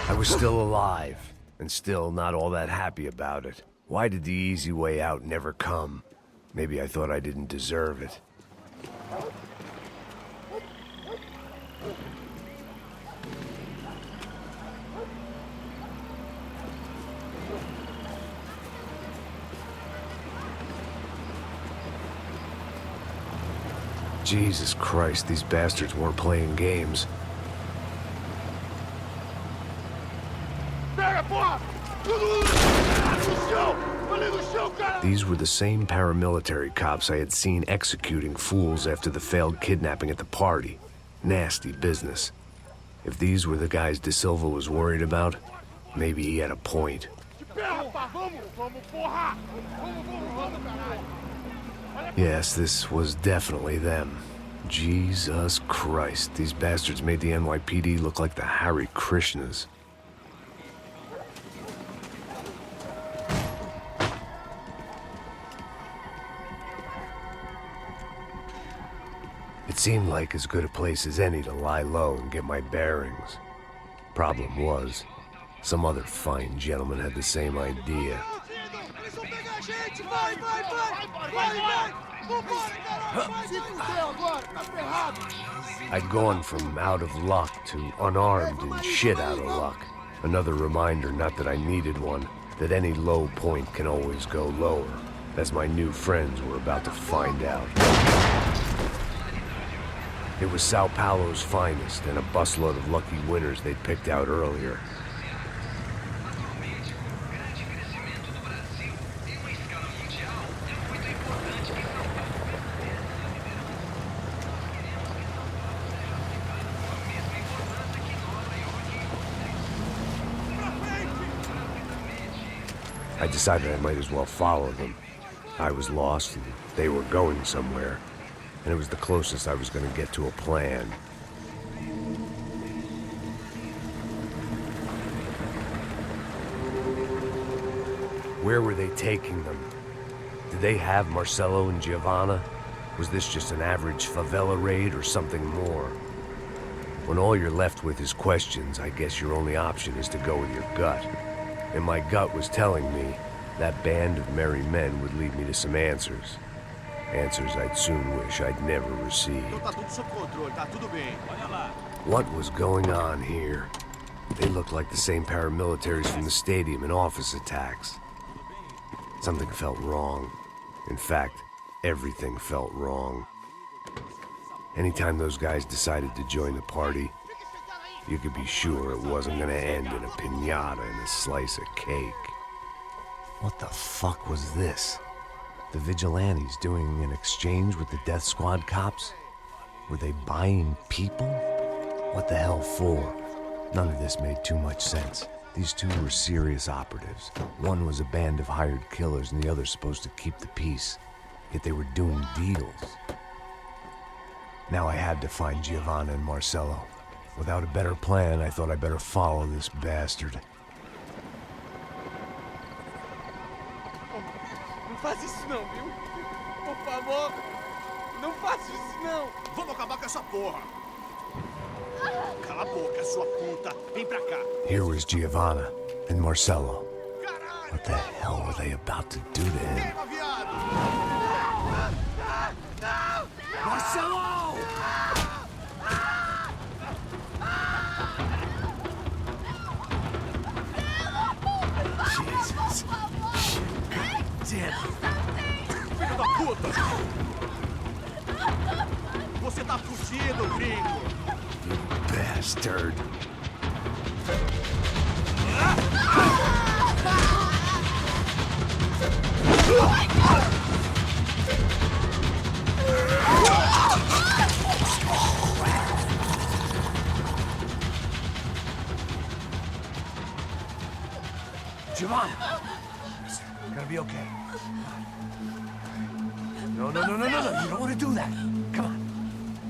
I was still alive, and still not all that happy about it. Why did the easy way out never come? Maybe I thought I didn't deserve it. Jesus Christ, these bastards weren't playing games. These were the same paramilitary cops I had seen executing fools after the failed kidnapping at the party. Nasty business. If these were the guys De Silva was worried about, maybe he had a point. Yes, this was definitely them. Jesus Christ, these bastards made the NYPD look like the Hare Krishnas. It seemed like as good a place as any to lie low and get my bearings. Problem was, some other fine gentleman had the same idea. I'd gone from out of luck to unarmed and shit out of luck. Another reminder, not that I needed one, that any low point can always go lower, as my new friends were about to find out. It was Sao Paulo's finest and a busload of lucky winners they'd picked out earlier. I decided I might as well follow them. I was lost and they were going somewhere, and it was the closest I was going to get to a plan. Where were they taking them? Did they have Marcelo and Giovanna? Was this just an average favela raid or something more? When all you're left with is questions, I guess your only option is to go with your gut. And my gut was telling me that band of merry men would lead me to some answers. Answers I'd soon wish I'd never received. What was going on here? They looked like the same paramilitaries from the stadium in office attacks. Something felt wrong. In fact, everything felt wrong. Anytime those guys decided to join the party, you could be sure it wasn't gonna end in a piñata and a slice of cake. What the fuck was this? The vigilantes doing an exchange with the death squad cops? Were they buying people? What the hell for? None of this made too much sense. These two were serious operatives. One was a band of hired killers and the other supposed to keep the peace. Yet they were doing deals. Now I had to find Giovanna and Marcelo. Without a better plan, I thought I better follow this bastard. Não faz isso não, viu? Por favor, não faça isso não. Vamos acabar com essa porra. Cala a boca, sua puta. Vem pra cá. Here was Giovanna and Marcelo. What the hell were they about to do to him? Marcelo! Jesus. Damn. Filho da puta! Você tá fugido, gringo! You bastard. Giovanna! Listen, you're gonna be okay. No. You don't want to do that. Come on.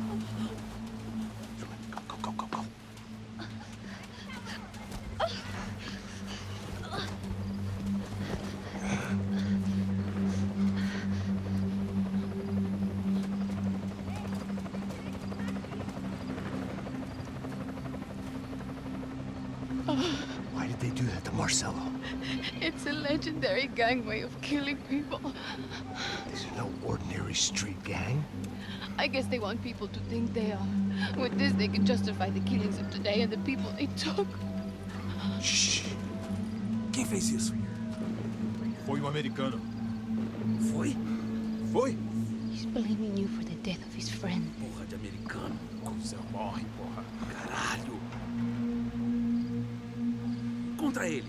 Go. Why did they do that to Marcelo? It's a legendary gang way of killing people. This is no ordinary street gang. I guess they want people to think they are. With this, they can justify the killings of today and the people they took. Shh. Quem fez isso? Foi americano. Foi? He's blaming you for the death of his friend. Porra de americano. Coisa morre, porra. Caralho. Contra ele.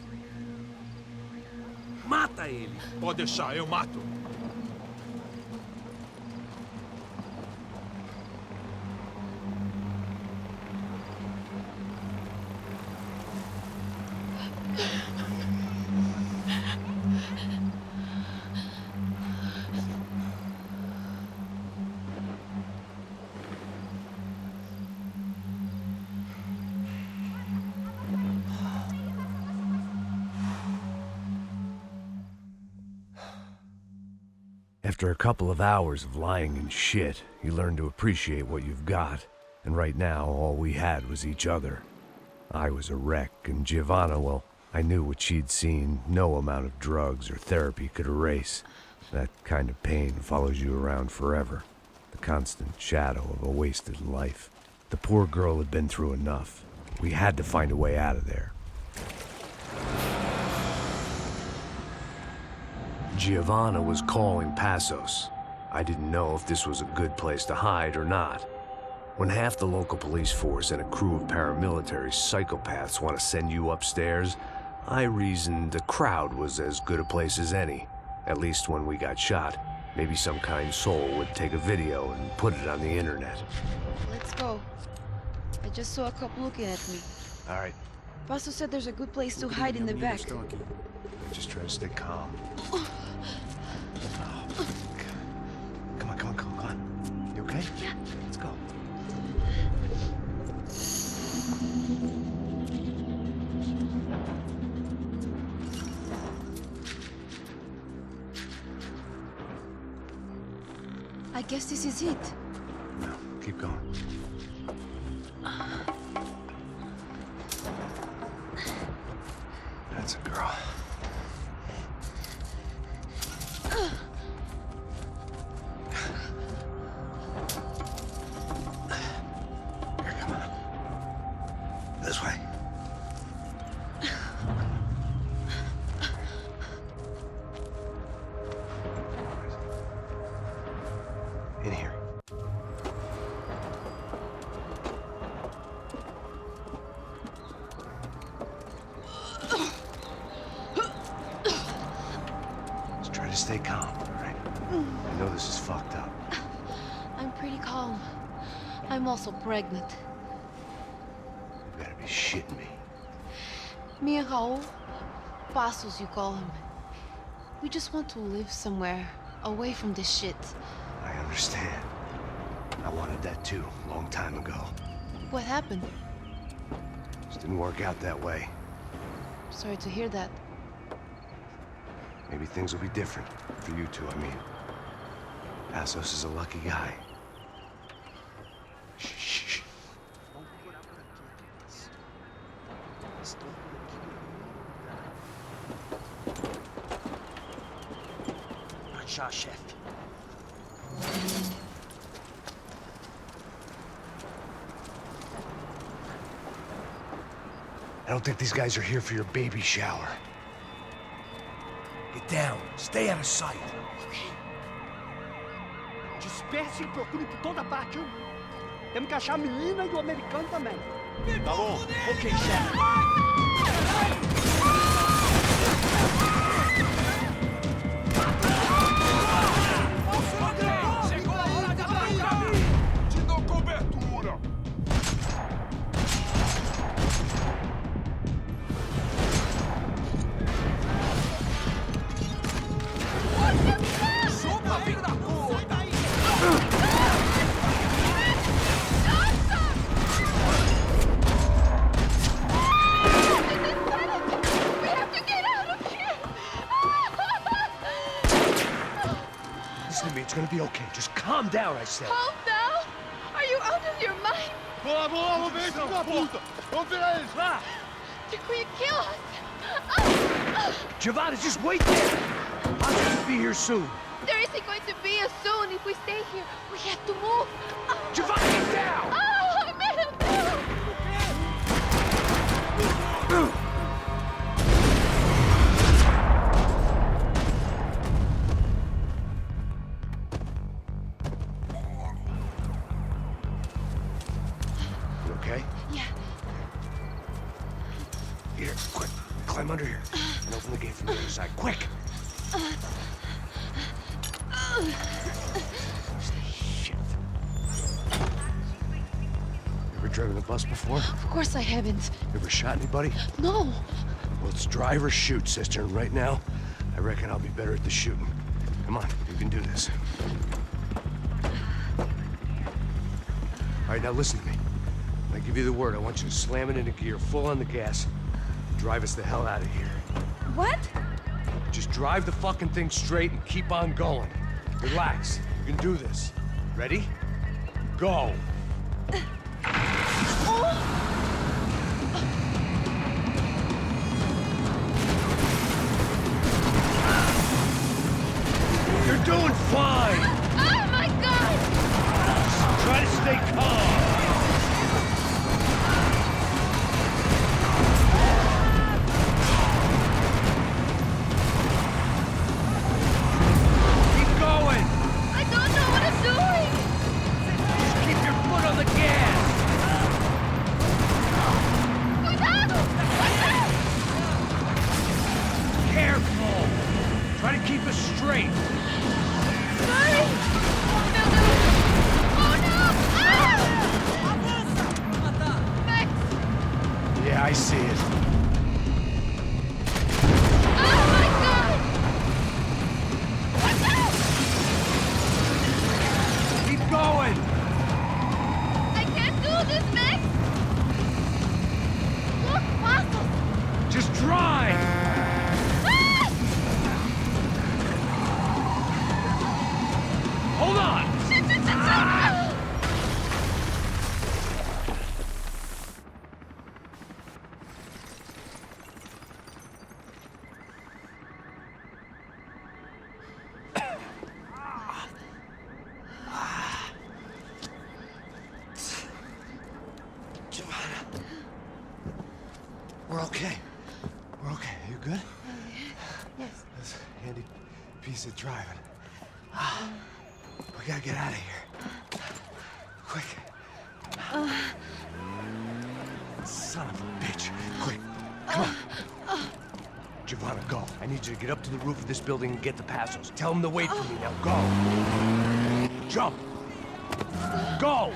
Mata ele. Pode deixar, eu mato. After a couple of hours of lying in shit, you learn to appreciate what you've got. And right now, all we had was each other. I was a wreck, and Giovanna, well, I knew what she'd seen no amount of drugs or therapy could erase. That kind of pain follows you around forever. The constant shadow of a wasted life. The poor girl had been through enough. We had to find a way out of there. Giovanna was calling Passos. I didn't know if this was a good place to hide or not. When half the local police force and a crew of paramilitary psychopaths want to send you upstairs, I reasoned the crowd was as good a place as any. At least when we got shot, maybe some kind soul would take a video and put it on the internet. Let's go. I just saw a cop looking at me. All right. Passos said there's a good place to hide in the back. Just try to stay calm. Come on. You okay? Yeah. Let's go. I guess this is it. No, keep going. That's a girl. This way. In here. Just try to stay calm, all right? I know this is fucked up. I'm pretty calm. I'm also pregnant. You gotta be shitting me. Me and Raul, Passos you call him. We just want to live somewhere, away from this shit. I understand. I wanted that too, a long time ago. What happened? Just didn't work out that way. Sorry to hear that. Maybe things will be different. For you two, I mean. Passos is a lucky guy. Shh. Luchar, chefe. I don't think these guys are here for your baby shower. Get down. Stay out of sight. Disperse e procure por toda parte, viu? Temos que achar a menina e o americano também. Tá bom. Ok, chefe. Chegou a hora de atacar! Te dou cobertura! Chupa, filho da puta! We have to get out of here! Listen to me, it's gonna be okay. Just calm down, I said. Calm down? Are you out of your mind? Vamos ver esse filho da puta! Vamos virar eles, vá! They're going to kill us! Giovanni, just wait there! I'll just be here soon. There isn't going to be a soon if we stay here. We have to move. Giovanni, get down! Oh, I made him You okay? Yeah. Here, quick. Climb under here. And open the gate from the other side. Quick! Shit. You ever driven a bus before? Of course I haven't. You ever shot anybody? No. Well, it's drive or shoot, sister. And right now, I reckon I'll be better at the shooting. Come on, you can do this. All right, now listen to me. When I give you the word, I want you to slam it into gear, full on the gas, and drive us the hell out of here. What? Just drive the fucking thing straight and keep on going. Relax. You can do this. Ready? Go. You're doing fine. Oh my God! Just try to stay calm. Keep going. I don't know what I'm doing. Just keep your foot on the gas. Cuidado! Careful. Try to keep us straight. Sorry. Oh no! Max! Yeah, I see it. Oh my God! Watch out! Keep going. I can't do this, Max! Look, Passos! Just drive. Hold on. We're okay. We're okay. You good? Yes. That's a handy piece of driving. We gotta get out of here. Quick. Son of a bitch. Quick. Come on. Giovanna, go. I need you to get up to the roof of this building and get the Passos. Tell them to wait for me. Now go. Jump. Go.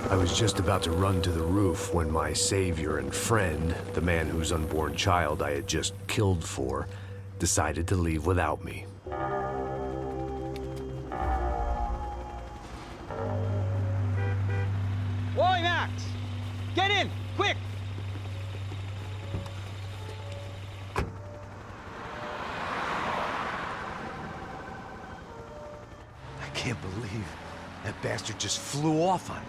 I was just about to run to the roof when my savior and friend, the man whose unborn child I had just killed for, decided to leave without me. Oi, Max! Get in, quick! I can't believe that bastard just flew off on me.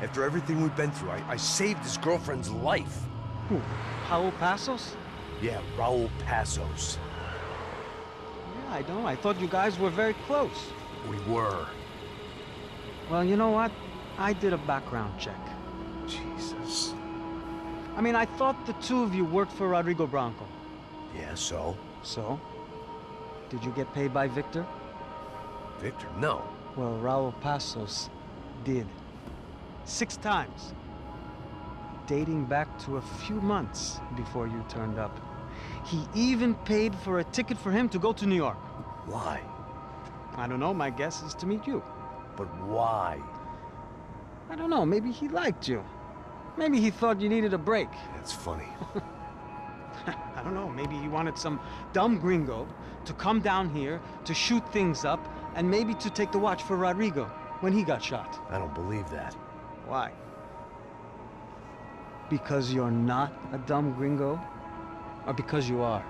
After everything we've been through, I saved his girlfriend's life. Who? Raul Passos? Yeah, Raul Passos. Yeah, I know. I thought you guys were very close. We were. Well, you know what? I did a background check. Jesus. I mean, I thought the two of you worked for Rodrigo Branco. Yeah, so? So? Did you get paid by Victor? Victor? No. Well, Raul Passos did. 6 times. Dating back to a few months before you turned up. He even paid for a ticket for him to go to New York. Why? I don't know. My guess is to meet you. But why? I don't know. Maybe he liked you. Maybe he thought you needed a break. That's funny. I don't know. Maybe he wanted some dumb gringo to come down here to shoot things up and maybe to take the watch for Rodrigo when he got shot. I don't believe that. Why? Because you're not a dumb gringo? Or because you are?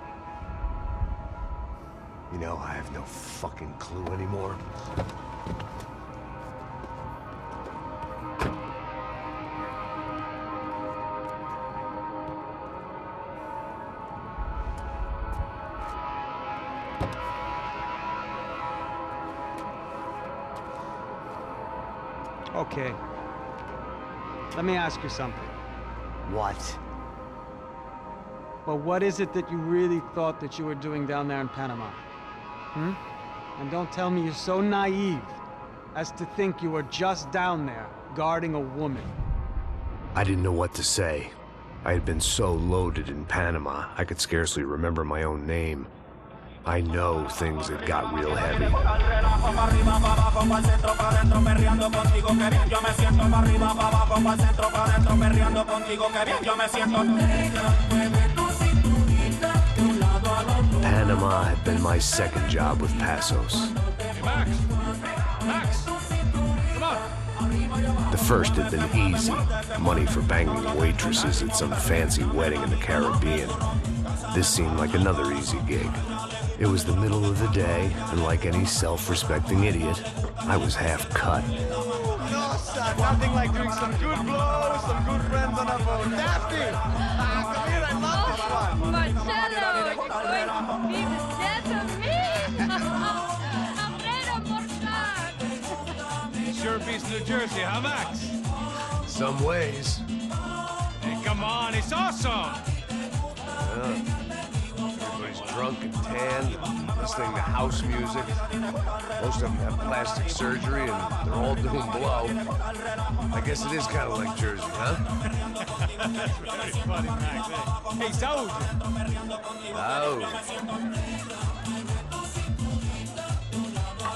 You know, I have no fucking clue anymore. Okay. Let me ask you something. What? Well, what is it that you really thought that you were doing down there in Panama? Hmm? And don't tell me you're so naive as to think you were just down there guarding a woman. I didn't know what to say. I had been so loaded in Panama, I could scarcely remember my own name. I know things had got real heavy. Panama had been my second job with Passos. Hey, Max, come on. The first had been easy. Money for banging waitresses at some fancy wedding in the Caribbean. This seemed like another easy gig. It was the middle of the day, and like any self-respecting idiot, I was half cut. No, son, nothing like doing some good blows, some good friends on a boat. Daphne! Come here, I love this one. Marcello, you're going to be the death of me. Sure beats New Jersey, huh, Max? Some ways. Hey, come on, it's awesome! Yeah. Everybody's drunk and tanned, and listening to house music. Most of them have plastic surgery, and they're all doing blow. I guess it is kind of like Jersey, huh? That's very funny, Max. Hey, Saúl! Oh.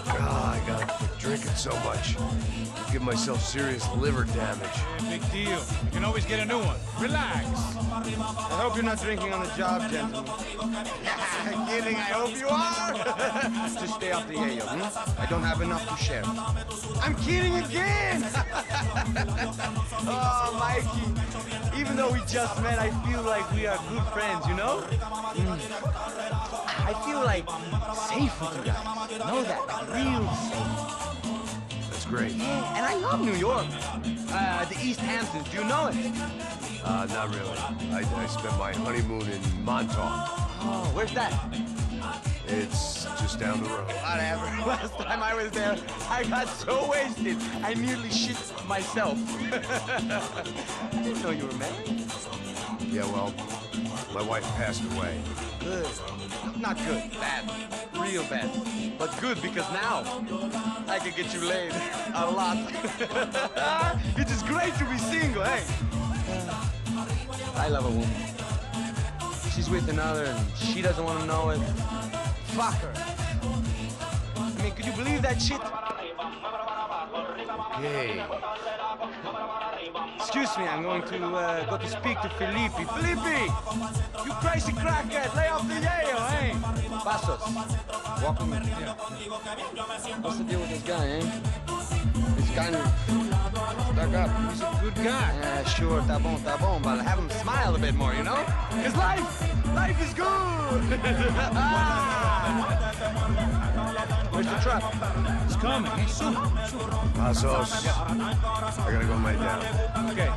God, I gotta quit drinking so much. Give myself serious liver damage. Big deal. You can always get a new one. Relax. I hope you're not drinking on the job, gentlemen. Kidding, I hope you are. Just stay off the yayo, I don't have enough to share. I'm kidding again! Oh, Mikey, even though we just met, I feel like we are good friends, you know? I feel like safe with you guys. Know that? Real safe. That's great. Yeah, and I love New York. The East Hamptons, do you know it? Not really. I spent my honeymoon in Montauk. Oh, where's that? It's just down the road. Whatever. Last time I was there, I got so wasted, I nearly shit myself. I didn't know you were married. Yeah, well, my wife passed away. Good. Not good. Bad. Real bad. But good because now I can get you laid a lot. It is great to be single, hey? I love a woman. She's with another and she doesn't want to know it. Fuck her. I mean, could you believe that shit? Hey. Excuse me, I'm going to go to speak to Felipe. Felipe! You crazy crackhead! Lay off the yayo, eh? Pasos. Walk with me. Yeah. What's the deal with this guy, eh? He's kind of stuck up. He's a good guy. Yeah, sure, tá bom, but have him smile a bit more, you know? Because life is good! Where's the truck? It's coming. Hey, soon. Pasos. I gotta go lay down. Okay.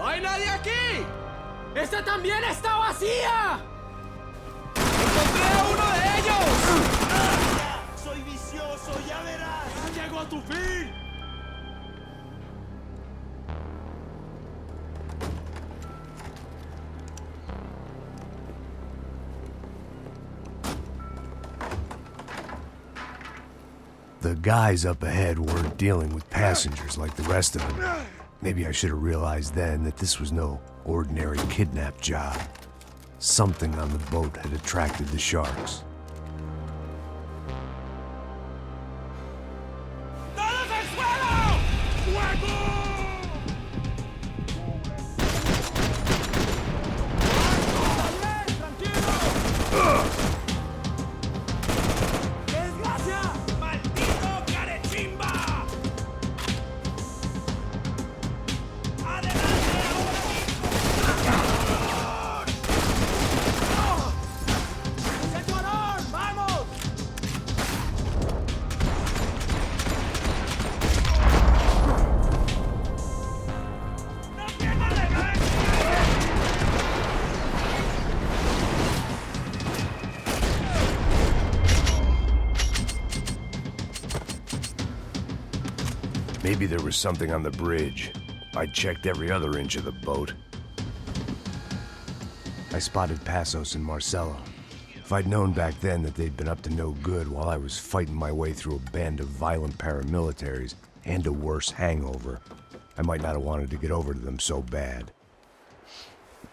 ¡No hay nadie aquí! ¡Esta también está vacía! ¡Encontré a uno de ellos! ¡Soy vicioso, ya verás! ¡Ya llegó a tu fin! The guys up ahead weren't dealing with passengers like the rest of them. Maybe I should have realized then that this was no ordinary kidnap job. Something on the boat had attracted the sharks. ¡Todos al suelo! ¡Fuego! Maybe there was something on the bridge. I checked every other inch of the boat. spotted Passos and Marcelo. If I'd known back then that they'd been up to no good while I was fighting my way through a band of violent paramilitaries and a worse hangover, I might not have wanted to get over to them so bad.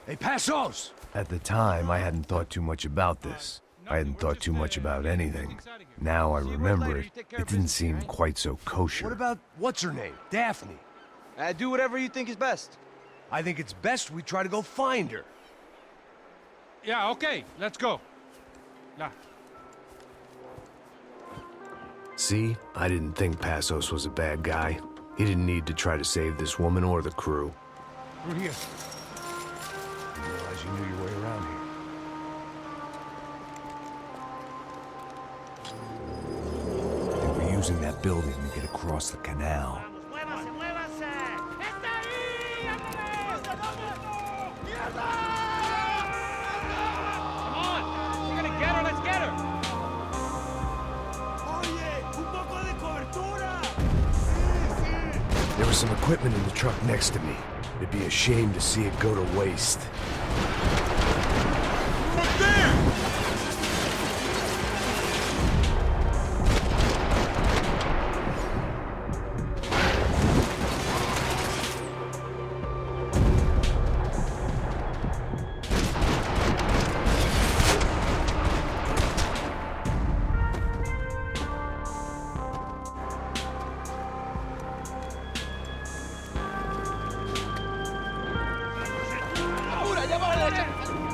Hey, Passos! At the time, I hadn't thought too much about this. I hadn't thought too much about anything. Now I remember it, it didn't seem quite so kosher. What about, what's her name? Daphne. Do whatever you think is best. I think it's best we try to go find her. Yeah, okay, let's go. Yeah. See, I didn't think Passos was a bad guy. He didn't need to try to save this woman or the crew. Through here. I didn't realize you knew your way around here. I think we're using that building to get across the canal. There was some equipment in the truck next to me. It'd be a shame to see it go to waste. Right there!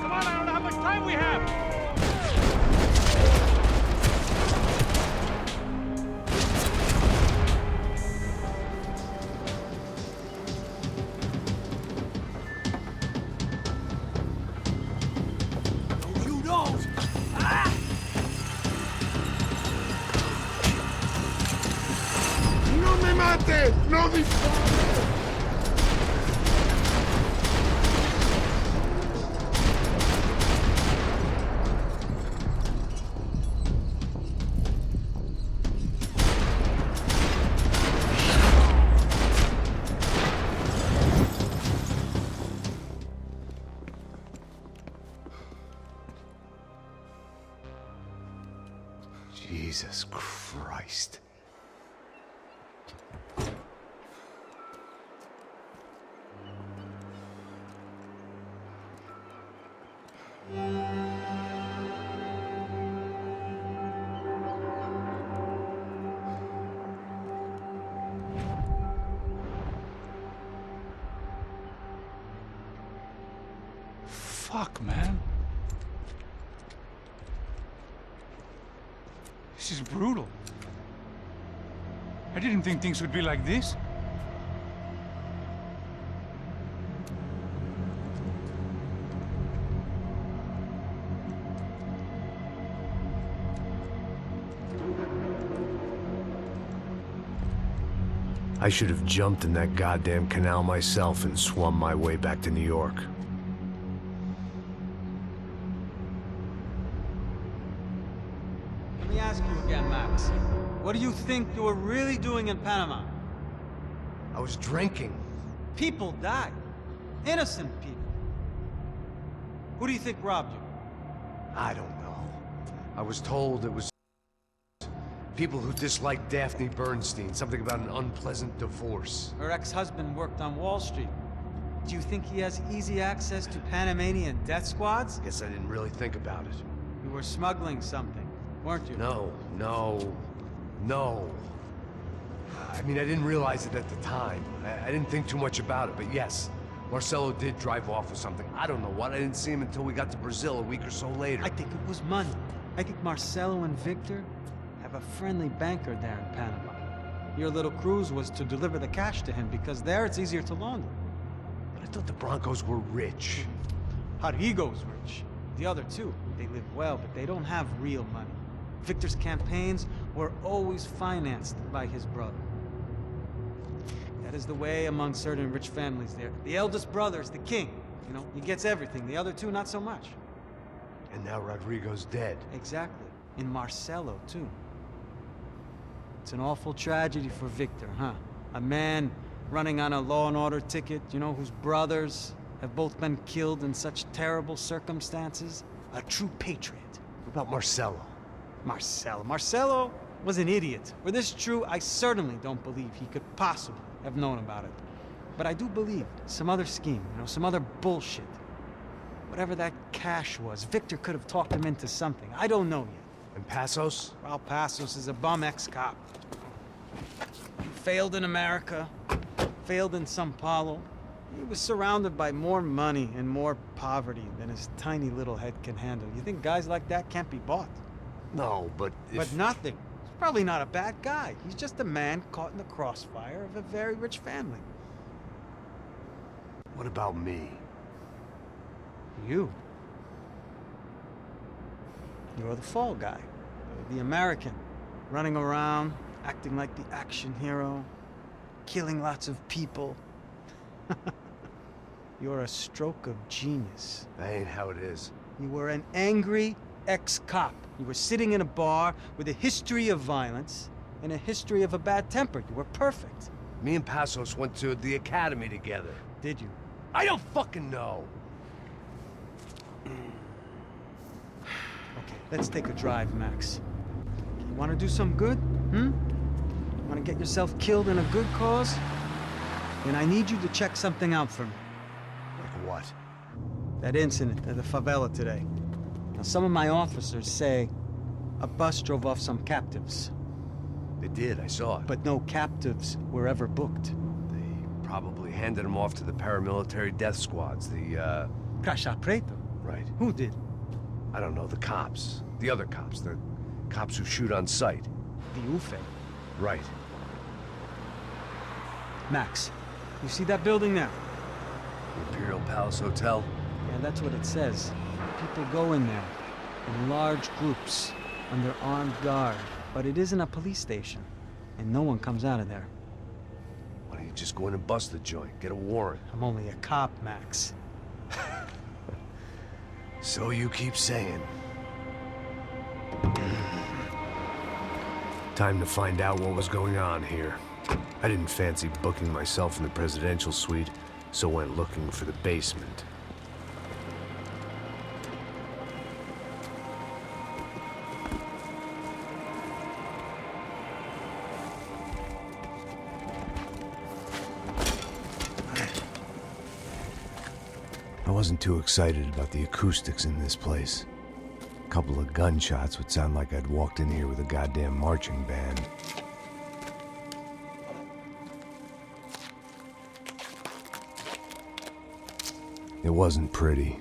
Come on, I don't know how much time we have. No, you don't! Ah! No me mate! No dispare! Jesus Christ. Fuck, man. This is brutal. I didn't think things would be like this. I should have jumped in that goddamn canal myself and swum my way back to New York. Let me ask you again, Max. What do you think you were really doing in Panama? I was drinking. People died. Innocent people. Who do you think robbed you? I don't know. I was told it was people who disliked Daphne Bernstein, something about an unpleasant divorce. Her ex-husband worked on Wall Street. Do you think he has easy access to Panamanian death squads? Guess I didn't really think about it. You were smuggling something, weren't you? No. I mean, I didn't realize it at the time. I didn't think too much about it, but yes, Marcelo did drive off with something. I don't know what. I didn't see him until we got to Brazil a week or so later. I think it was money. I think Marcelo and Victor have a friendly banker there in Panama. Your little cruise was to deliver the cash to him because there it's easier to launder. But I thought the Broncos were rich. Rodrigo's rich. The other two, they live well, but they don't have real money. Victor's campaigns were always financed by his brother. That is the way among certain rich families there. The eldest brother is the king. You know, he gets everything. The other two, not so much. And now Rodrigo's dead. Exactly. And Marcelo, too. It's an awful tragedy for Victor, huh? A man running on a law and order ticket, you know, whose brothers have both been killed in such terrible circumstances. A true patriot. What about Marcelo? Marcelo was an idiot. Were this true, I certainly don't believe he could possibly have known about it. But I do believe some other scheme, some other bullshit. Whatever that cash was, Victor could have talked him into something. I don't know yet. And Passos? Well, Passos is a bum ex-cop. Failed in America, failed in São Paulo. He was surrounded by more money and more poverty than his tiny little head can handle. You think guys like that can't be bought? No, but But nothing. He's probably not a bad guy. He's just a man caught in the crossfire of a very rich family. What about me? You. You're the fall guy. The American. Running around, acting like the action hero. Killing lots of people. You're a stroke of genius. That ain't how it is. You were an angry ex-cop. You were sitting in a bar with a history of violence and a history of a bad temper. You were perfect. Me and Passos went to the academy together. Did you? I don't fucking know. Okay, let's take a drive, Max. You want to do some good? Want to get yourself killed in a good cause? Then I need you to check something out for me. Like what? That incident at the favela today. Now, some of my officers say a bus drove off some captives. They did, I saw it. But no captives were ever booked. They probably handed them off to the paramilitary death squads, the, Caixa Preta? Right. Who did? I don't know, the cops. The other cops. The cops who shoot on sight. The UFE. Right. Max, you see that building there? The Imperial Palace Hotel? Yeah, that's what it says. People go in there in large groups under armed guard. But it isn't a police station, and no one comes out of there. Why don't you just go in and bust the joint? Get a warrant. I'm only a cop, Max. So you keep saying. Time to find out what was going on here. I didn't fancy booking myself in the presidential suite, so went looking for the basement. I wasn't too excited about the acoustics in this place. A couple of gunshots would sound like I'd walked in here with a goddamn marching band. It wasn't pretty,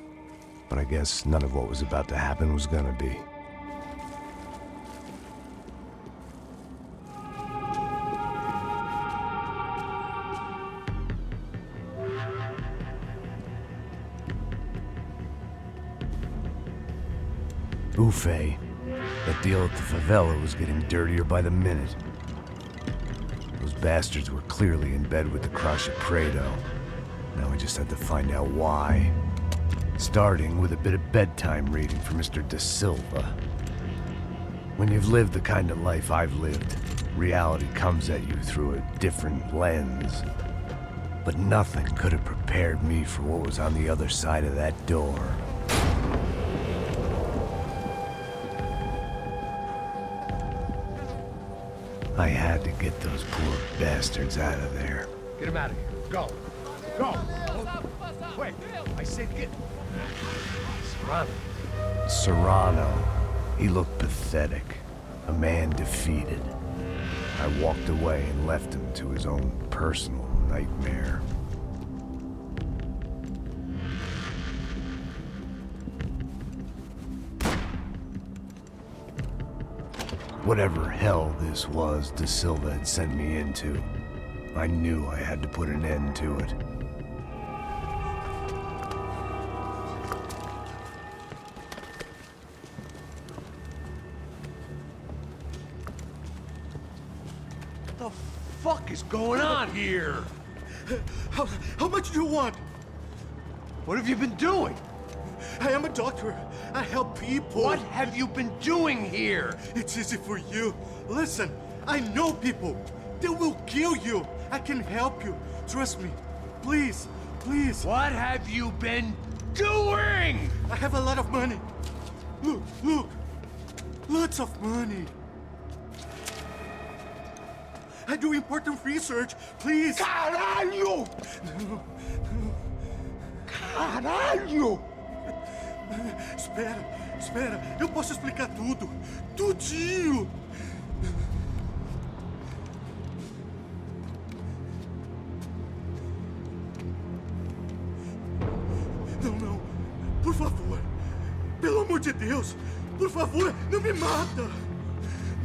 but I guess none of what was about to happen was gonna be. Ufe, that deal at the favela was getting dirtier by the minute. Those bastards were clearly in bed with the Caixa Preta. Now we just had to find out why. Starting with a bit of bedtime reading for Mr. Da Silva. When you've lived the kind of life I've lived, reality comes at you through a different lens. But nothing could have prepared me for what was on the other side of that door. I had to get those poor bastards out of there. Get him out of here. Go. Go. Wait. I said get... Serrano. Serrano. He looked pathetic. A man defeated. I walked away and left him to his own personal nightmare. Whatever hell this was Da Silva had sent me into, I knew I had to put an end to it. What the fuck is going on here? How much do you want? What have you been doing? I am a doctor. I help people. What have you been doing here? It's easy for you. Listen, I know people. They will kill you. I can help you. Trust me. Please, Please. What have you been doing? I have a lot of money. Look, look. Lots of money. I do important research. Please. Caralho! Caralho! Espera. Eu posso explicar tudo. Tudinho. Não. Por favor. Pelo amor de Deus. Por favor, não me mata.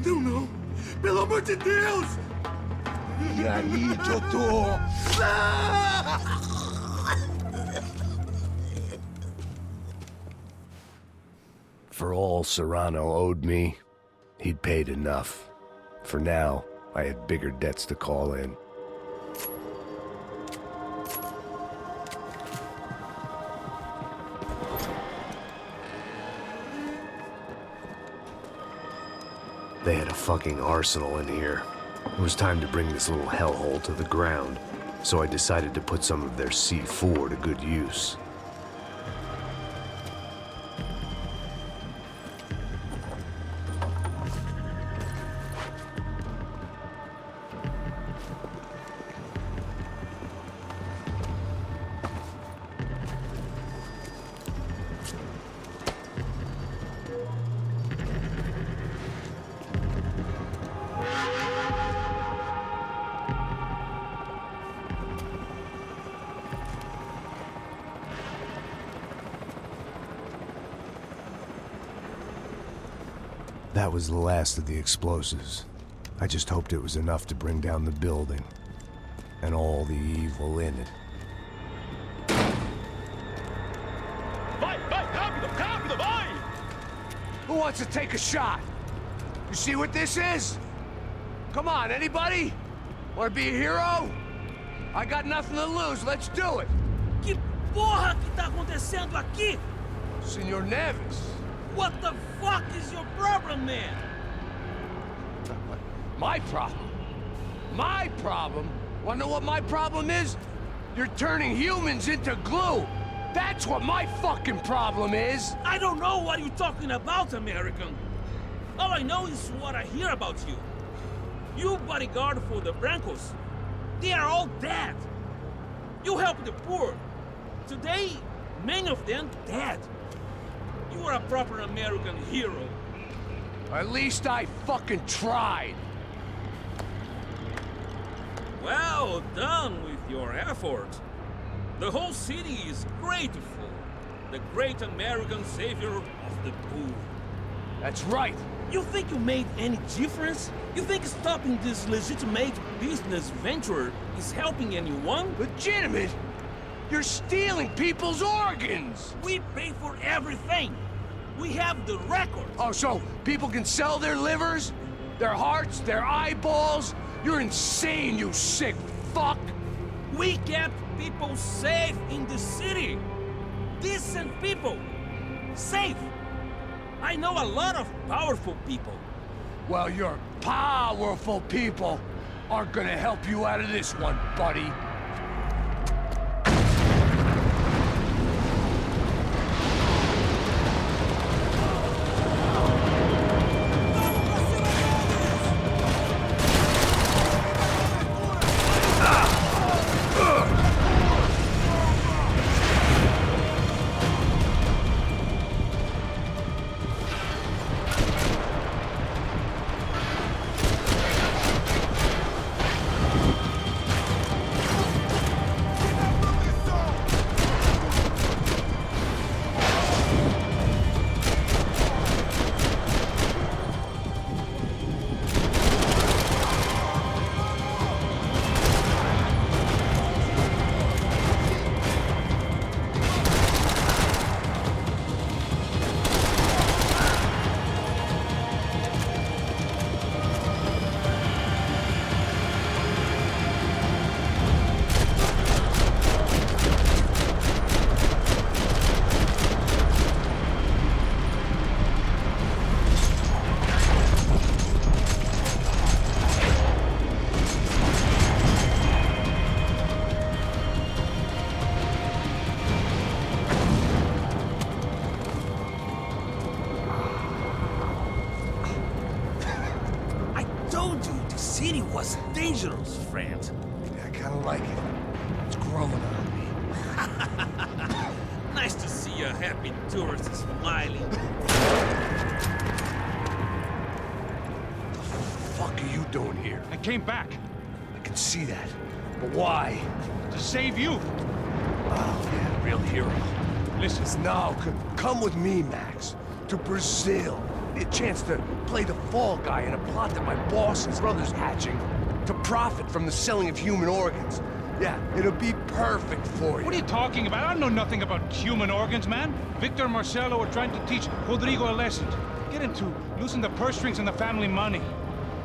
Não. Pelo amor de Deus. E aí, doutor? For all Serrano owed me, he'd paid enough. For now, I had bigger debts to call in. They had a fucking arsenal in here. It was time to bring this little hellhole to the ground, so I decided to put some of their C4 to good use. That was the last of the explosives. I just hoped it was enough to bring down the building and all the evil in it. Vai, rápido, vai! Who wants to take a shot? You see what this is? Come on, anybody? Want to be a hero? I got nothing to lose, let's do it! Que porra que tá acontecendo aqui? Senor Neves. What the fuck is your problem, man? My problem? My problem? Wanna know what my problem is? You're turning humans into glue! That's what my fucking problem is! I don't know what you're talking about, American. All I know is what I hear about you. You bodyguard for the Brancos. They are all dead. You help the poor. Today, many of them dead. You are a proper American hero. At least I fucking tried. Well done with your effort. The whole city is grateful. The great American savior of the poor. That's right. You think you made any difference? You think stopping this legitimate business venture is helping anyone? Legitimate? You're stealing people's organs! We pay for everything! We have the record! Oh, so people can sell their livers? Their hearts? Their eyeballs? You're insane, you sick fuck! We kept people safe in the city! Decent people! Safe! I know a lot of powerful people. Well, your powerful people aren't gonna help you out of this one, buddy. city was dangerous, friend. Yeah, I kind of like it. It's growing on me. Nice to see a happy tourist smiling. What the fuck are you doing here? I came back. I can see that. But why? To save you. Oh, yeah, real hero. Listen. Now, come with me, Max. To Brazil. A chance to play the fall guy in a plot that my boss and brother's hatching to profit from the selling of human organs. Yeah, it'll be perfect for you. What are you talking about? I know nothing about human organs, man. Victor and Marcelo are trying to teach Rodrigo a lesson. Get him to loosen the purse strings and the family money.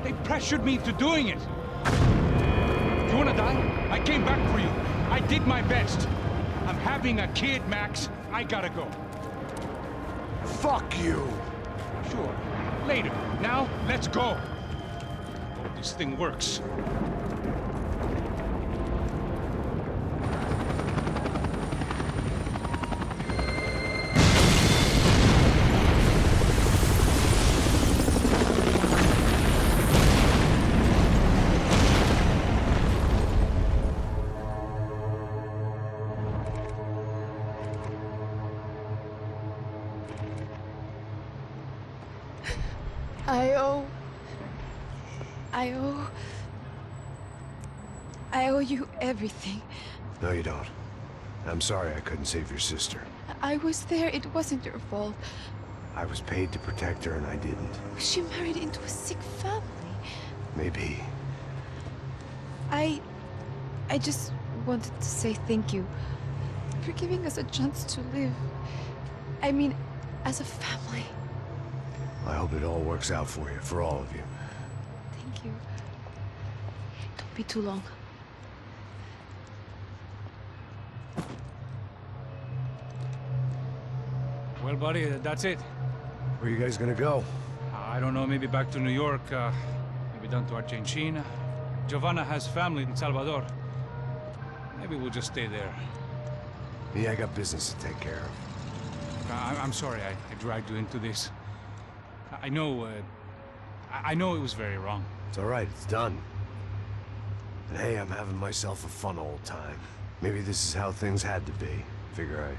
They pressured me into doing it. You wanna die? I came back for you. I did my best. I'm having a kid, Max. I gotta go. Fuck you. Sure. Later. Now, let's go. Hope this thing works. I owe you everything. No, you don't. I'm sorry I couldn't save your sister. I was there. It wasn't your fault. I was paid to protect her and I didn't. She married into a sick family. Maybe. I just wanted to say thank you for giving us a chance to live. I mean, as a family. I hope it all works out for you, for all of you. Thank you. Don't be too long. Well, buddy, that's it. Where are you guys gonna go? I don't know, maybe back to New York, maybe down to Argentina. Giovanna has family in Salvador. Maybe we'll just stay there. Me, I got business to take care of. I'm sorry I dragged you into this. I know it was very wrong. It's all right, it's done. And hey, I'm having myself a fun old time. Maybe this is how things had to be. Figure I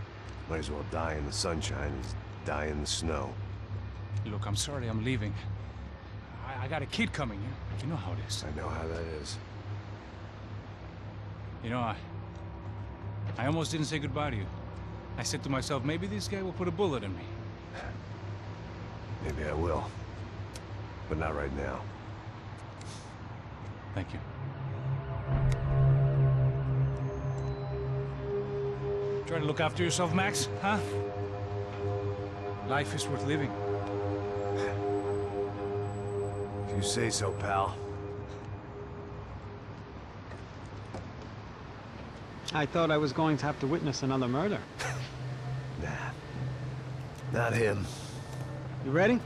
might as well die in the sunshine as die in the snow. Look, I'm sorry I'm leaving. I got a kid coming. You know how it is. I know how that is. You know, I almost didn't say goodbye to you. I said to myself, maybe this guy will put a bullet in me. Maybe I will. But not right now. Thank you. Try to look after yourself, Max, huh? Life is worth living. If you say so, pal. I thought I was going to have to witness another murder. Nah. Not him. You ready?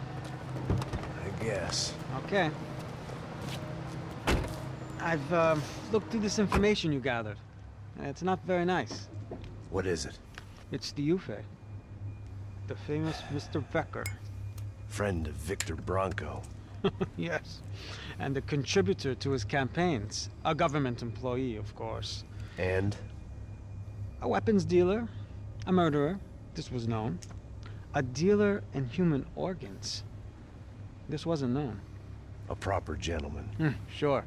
I guess. Okay. I've looked through this information you gathered. It's not very nice. What is it? It's the Ufe. The famous Mr. Becker. Friend of Victor Bronco. Yes. And a contributor to his campaigns. A government employee, of course. And? A weapons dealer. A murderer. This was known. A dealer in human organs. This wasn't known. A proper gentleman. Sure.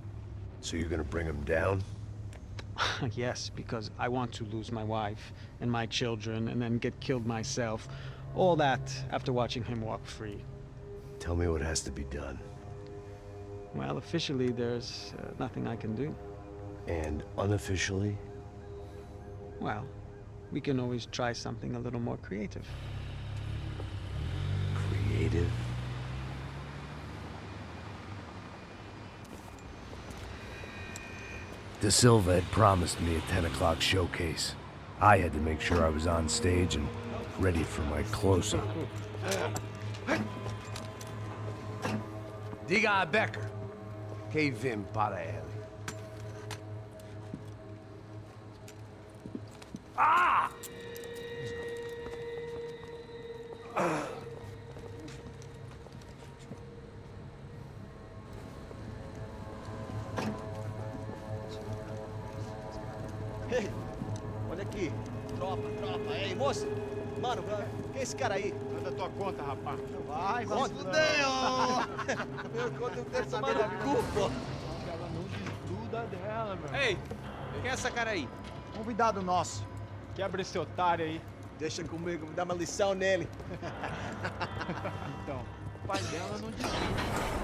So you're gonna bring him down? Yes, because I want to lose my wife and my children and then get killed myself. All that after watching him walk free. Tell me what has to be done. Well, officially, there's nothing I can do. And unofficially? Well, we can always try something a little more creative. Creative? De Silva had promised me a 10 o'clock showcase. I had to make sure I was on stage and ready for my close-up. Diga a Becker. Que vim para ele. Ah! Ei, olha aqui. Tropa. Ei, moça. Mano, quem é esse cara aí? Manda tua conta, rapaz. Vai, fudeu! Meu conta eu quero saber da culpa. Ela não desgruda dela, meu. Ei, quem é essa cara aí? Convidado nosso. Quebra esse otário aí. Deixa comigo, me dá uma lição nele. Então, o pai dela não desgruda.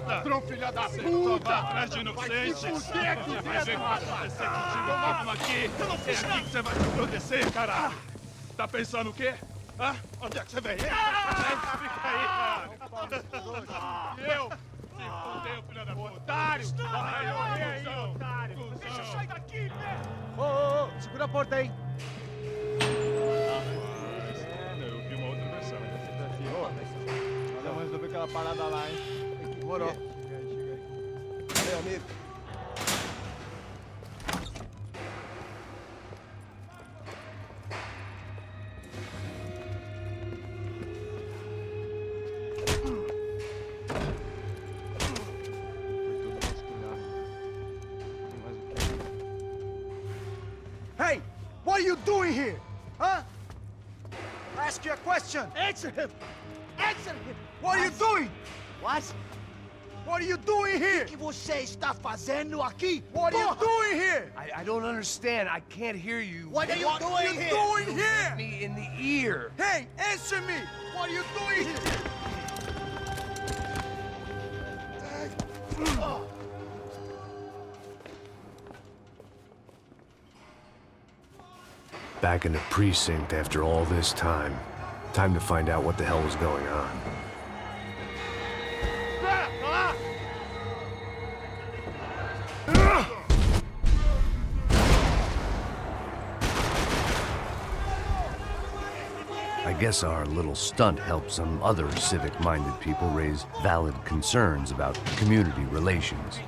Ladrão, filha da puta! Vai atrás de inocentes! Vai ver o que vai acontecer contigo. Vamos aqui! É aqui que você vai se proteger, caralho! Tá pensando o quê? Hã? Onde é que você vem? Fica aí, cara! Eu? Se fudeu, filha da puta! Otário! Vai morrer aí, otário! Deixa eu sair daqui, né? Ô, segura a porta aí! Eu vi uma outra versão. Vamos resolver aquela parada lá, hein? Demorou. Chega aí. Valeu, amigo. Hey! What are you doing here? Huh? I ask you a question. Answer him! Answer him! What are you doing? What? What are you doing here? O que você está fazendo aqui? What are you doing here? I don't understand. I can't hear you. What are you doing here? Doing here? Me in the ear. Hey, answer me! What are you doing here? Back in the precinct after all this time. Time to find out what the hell was going on. I guess our little stunt helped some other civic-minded people raise valid concerns about community relations.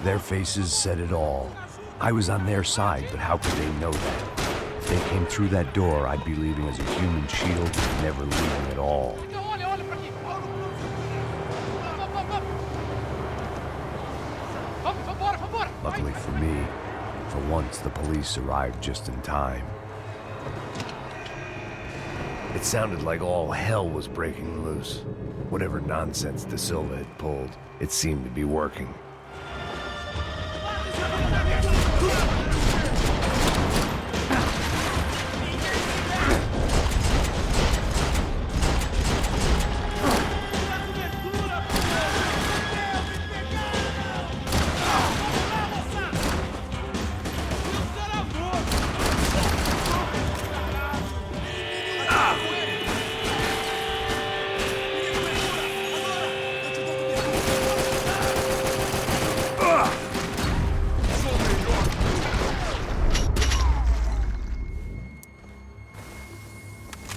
Their faces said it all. I was on their side, but how could they know that? If they came through that door, I'd be leaving as a human shield, never leaving at all. Luckily for me, for once the police arrived just in time. It sounded like all hell was breaking loose. Whatever nonsense De Silva had pulled, it seemed to be working.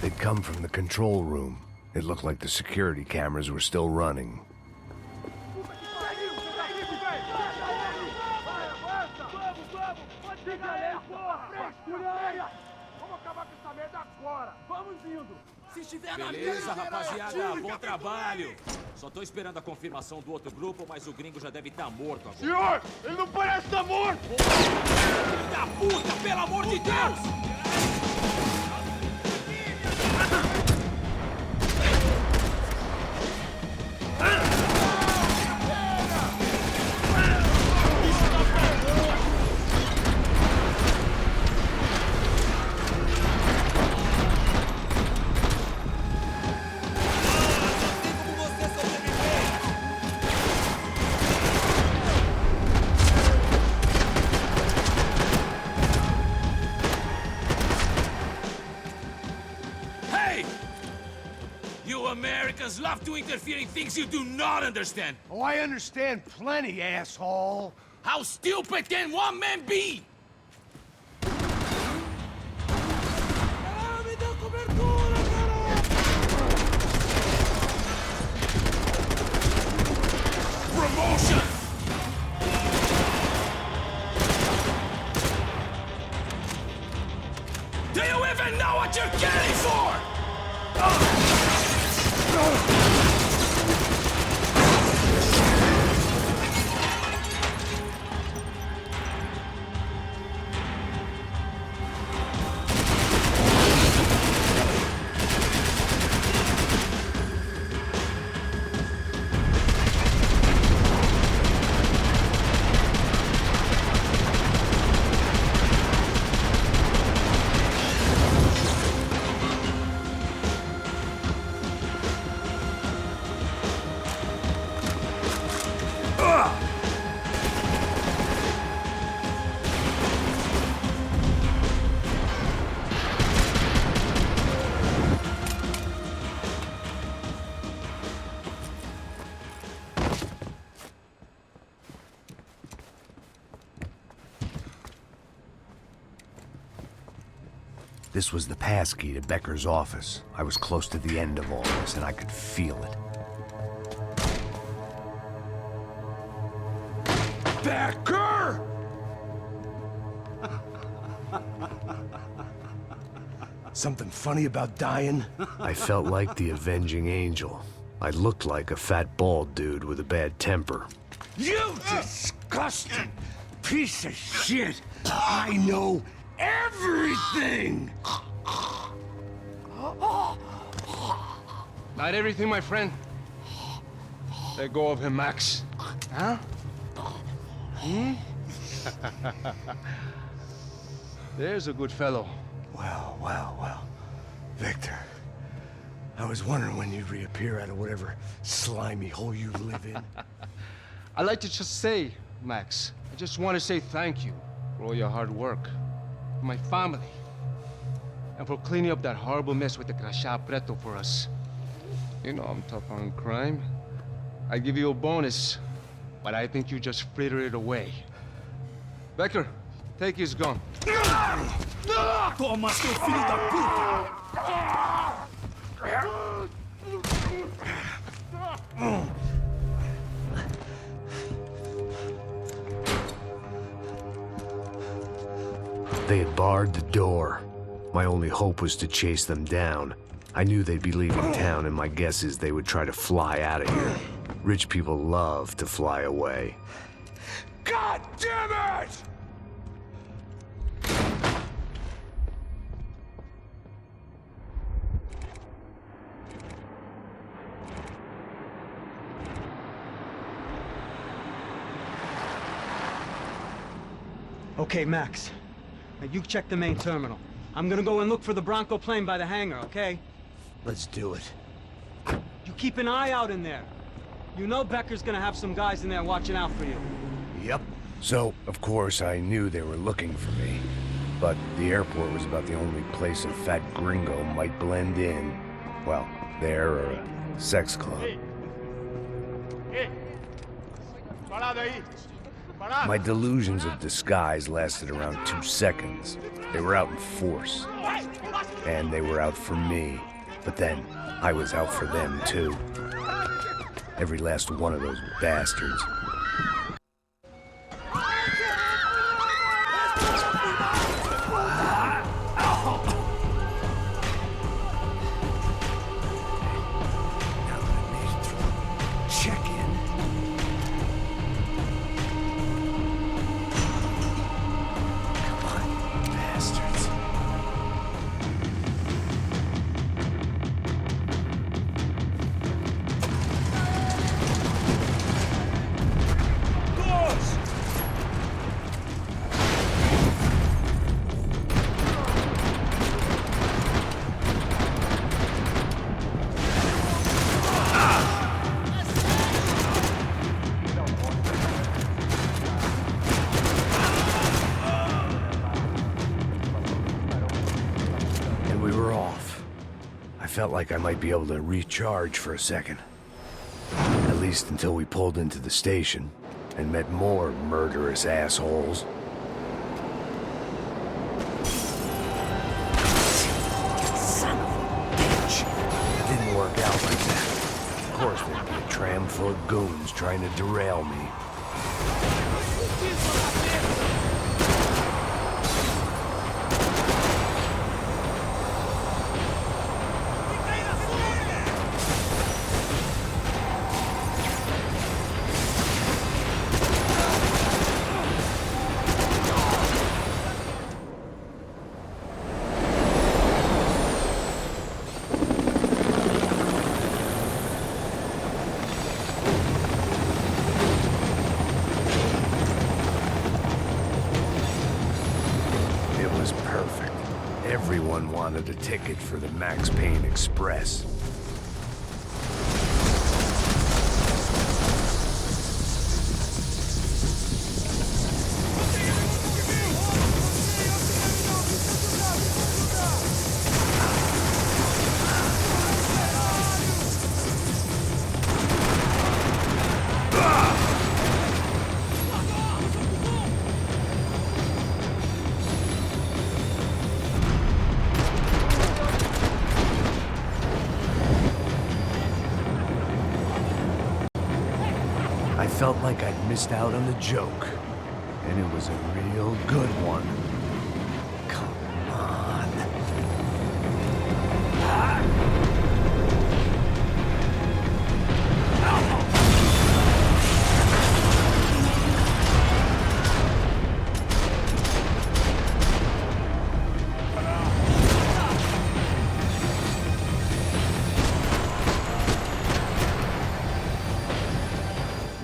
They'd come from the control room. It looked like the security cameras were still running. Beleza, rapaziada, bom trabalho. Só tô esperando a confirmação do outro grupo, mas o gringo já deve estar morto agora. Senhor, ele não parece estar morto! Filho da puta, pelo amor de Deus! Americans love to interfere in things you do not understand. Oh, I understand plenty, asshole. How stupid can one man be? Promotion! Do you even even know what you're getting for! This was the passkey to Becker's office. I was close to the end of all this, and I could feel it. Becker! Something funny about dying? I felt like the avenging angel. I looked like a fat bald dude with a bad temper. You disgusting piece of shit! I know everything! Not everything, my friend. Let go of him, Max. Huh? Hmm? There's a good fellow. Well, well, well. Victor, I was wondering when you'd reappear out of whatever slimy hole you live in. I'd like to just say, Max, I just want to say thank you for all your hard work, for my family, and for cleaning up that horrible mess with the crachá preto for us. You know I'm tough on crime. I give you a bonus, but I think you just frittered it away. Becker, take his gun. Toma, seu filho da puta! They had barred the door. My only hope was to chase them down. I knew they'd be leaving town, and my guess is they would try to fly out of here. Rich people love to fly away. God damn it! Okay, Max. Now you check the main terminal. I'm gonna go and look for the Bronco plane by the hangar, okay? Let's do it. You keep an eye out in there. You know Becker's gonna have some guys in there watching out for you. Yep. So, of course, I knew they were looking for me. But the airport was about the only place a fat gringo might blend in. Well, there or a sex club. My delusions of disguise lasted around 2 seconds. They were out in force. And they were out for me. But then, I was out for them, too. Every last one of those bastards. Felt like I might be able to recharge for a second. At least until we pulled into the station and met more murderous assholes. Son of a bitch! It didn't work out like that. Of course there'd be a tram full of goons trying to derail me. was perfect. Everyone wanted a ticket for the Max Payne Express. I felt like I'd missed out on the joke, and it was a real good one. Come on.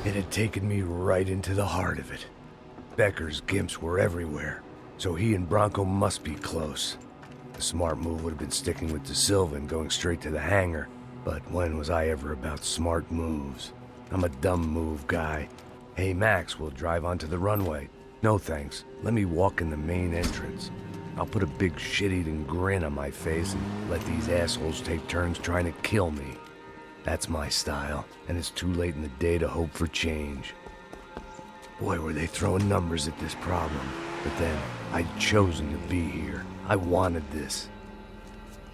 It had taken me right into the heart of it. Becker's gimps were everywhere, so he and Bronco must be close. The smart move would have been sticking with De Silva and going straight to the hangar, but when was I ever about smart moves? I'm a dumb move guy. Hey Max, we'll drive onto the runway. No thanks, let me walk in the main entrance. I'll put a big shit-eating grin on my face and let these assholes take turns trying to kill me. That's my style, and it's too late in the day to hope for change. Boy, were they throwing numbers at this problem. But then, I'd chosen to be here. I wanted this.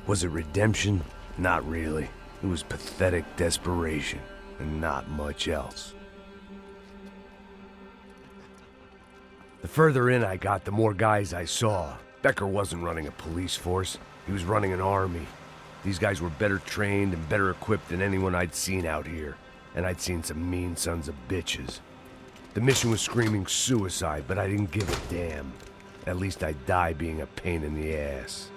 Was it redemption? Not really. It was pathetic desperation, and not much else. The further in I got, the more guys I saw. Becker wasn't running a police force. He was running an army. These guys were better trained and better equipped than anyone I'd seen out here. And I'd seen some mean sons of bitches. The mission was screaming suicide, but I didn't give a damn. At least I'd die being a pain in the ass.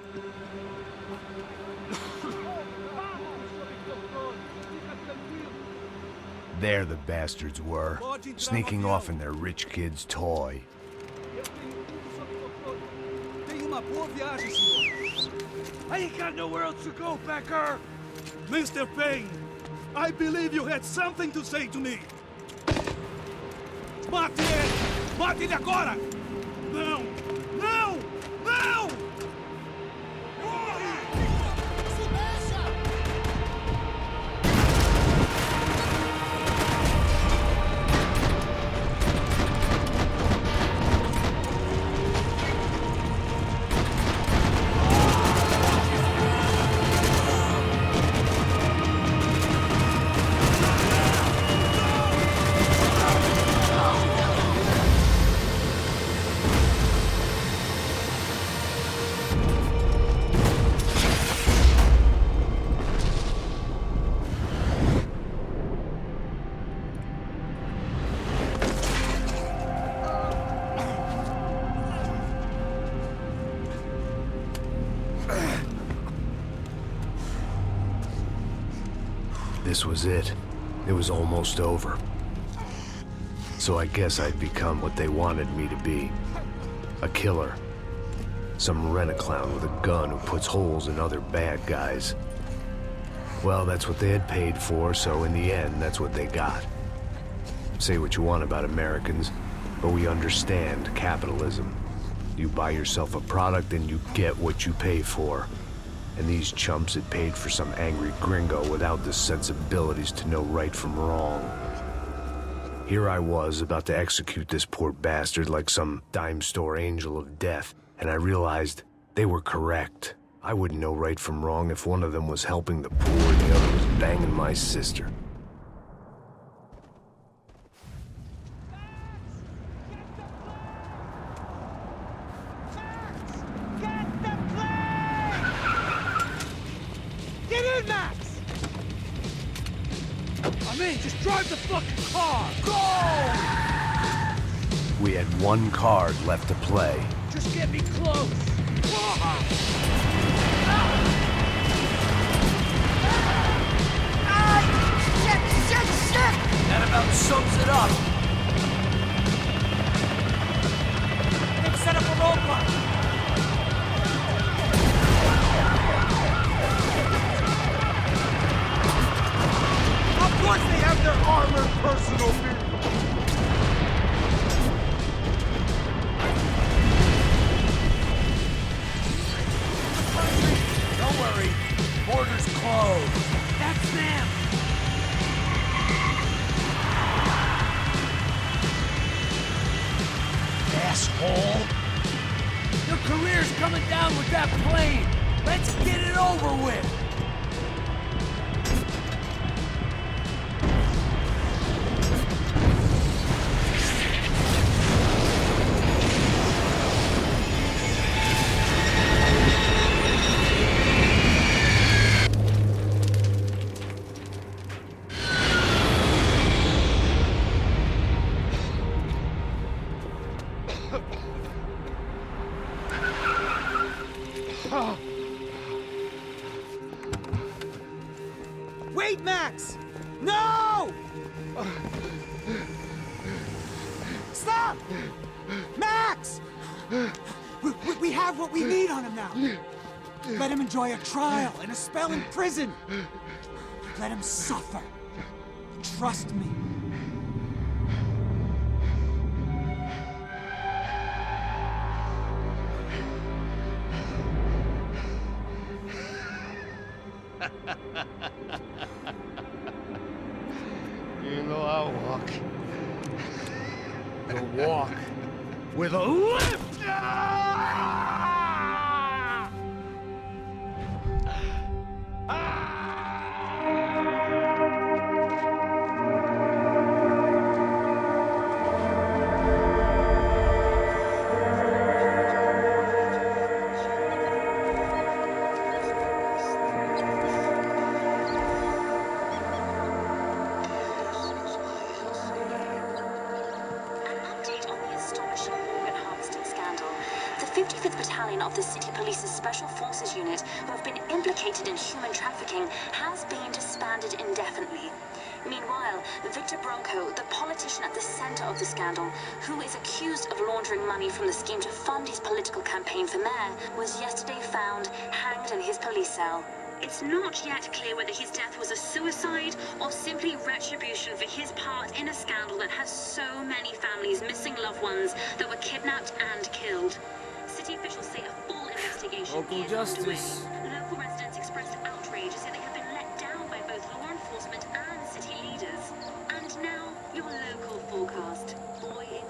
There the bastards were, sneaking off in their rich kid's toy. I ain't got nowhere else to go, Becker! Mr. Payne, I believe you had something to say to me. Mate ele! Mate ele agora! Não! Não! Não! This was it. It was almost over. So I guess I'd become what they wanted me to be. A killer. Some rent-a-clown with a gun who puts holes in other bad guys. Well, that's what they had paid for, so in the end, that's what they got. Say what you want about Americans, but we understand capitalism. You buy yourself a product and you get what you pay for. And these chumps had paid for some angry gringo without the sensibilities to know right from wrong. Here I was, about to execute this poor bastard like some dime store angel of death, and I realized they were correct. I wouldn't know right from wrong if one of them was helping the poor and the other was banging my sister. Get in, Max! I mean, just drive the fucking car! Go! We had one card left to play. Just get me close! Shit! That about sums it up. They've set up a roadblock. career's coming down with that plane. Let's get it over with. Wait, Max! No! Stop! Max! We have what we need on him now. Let him enjoy a trial and a spell in prison. Let him suffer. Trust me. You know I walk. You walk with a lift! Of the City Police's Special Forces Unit, who have been implicated in human trafficking, has been disbanded indefinitely. Meanwhile, Victor Bronco, the politician at the center of the scandal, who is accused of laundering money from the scheme to fund his political campaign for mayor, was yesterday found hanged in his police cell. It's not yet clear whether his death was a suicide or simply retribution for his part in a scandal that has so many families missing loved ones that were kidnapped and killed. City officials say a full investigation Local is justice. underway. Local residents expressed outrage, saying they have been let down by both law enforcement and city leaders. And now, your local forecast. Boy in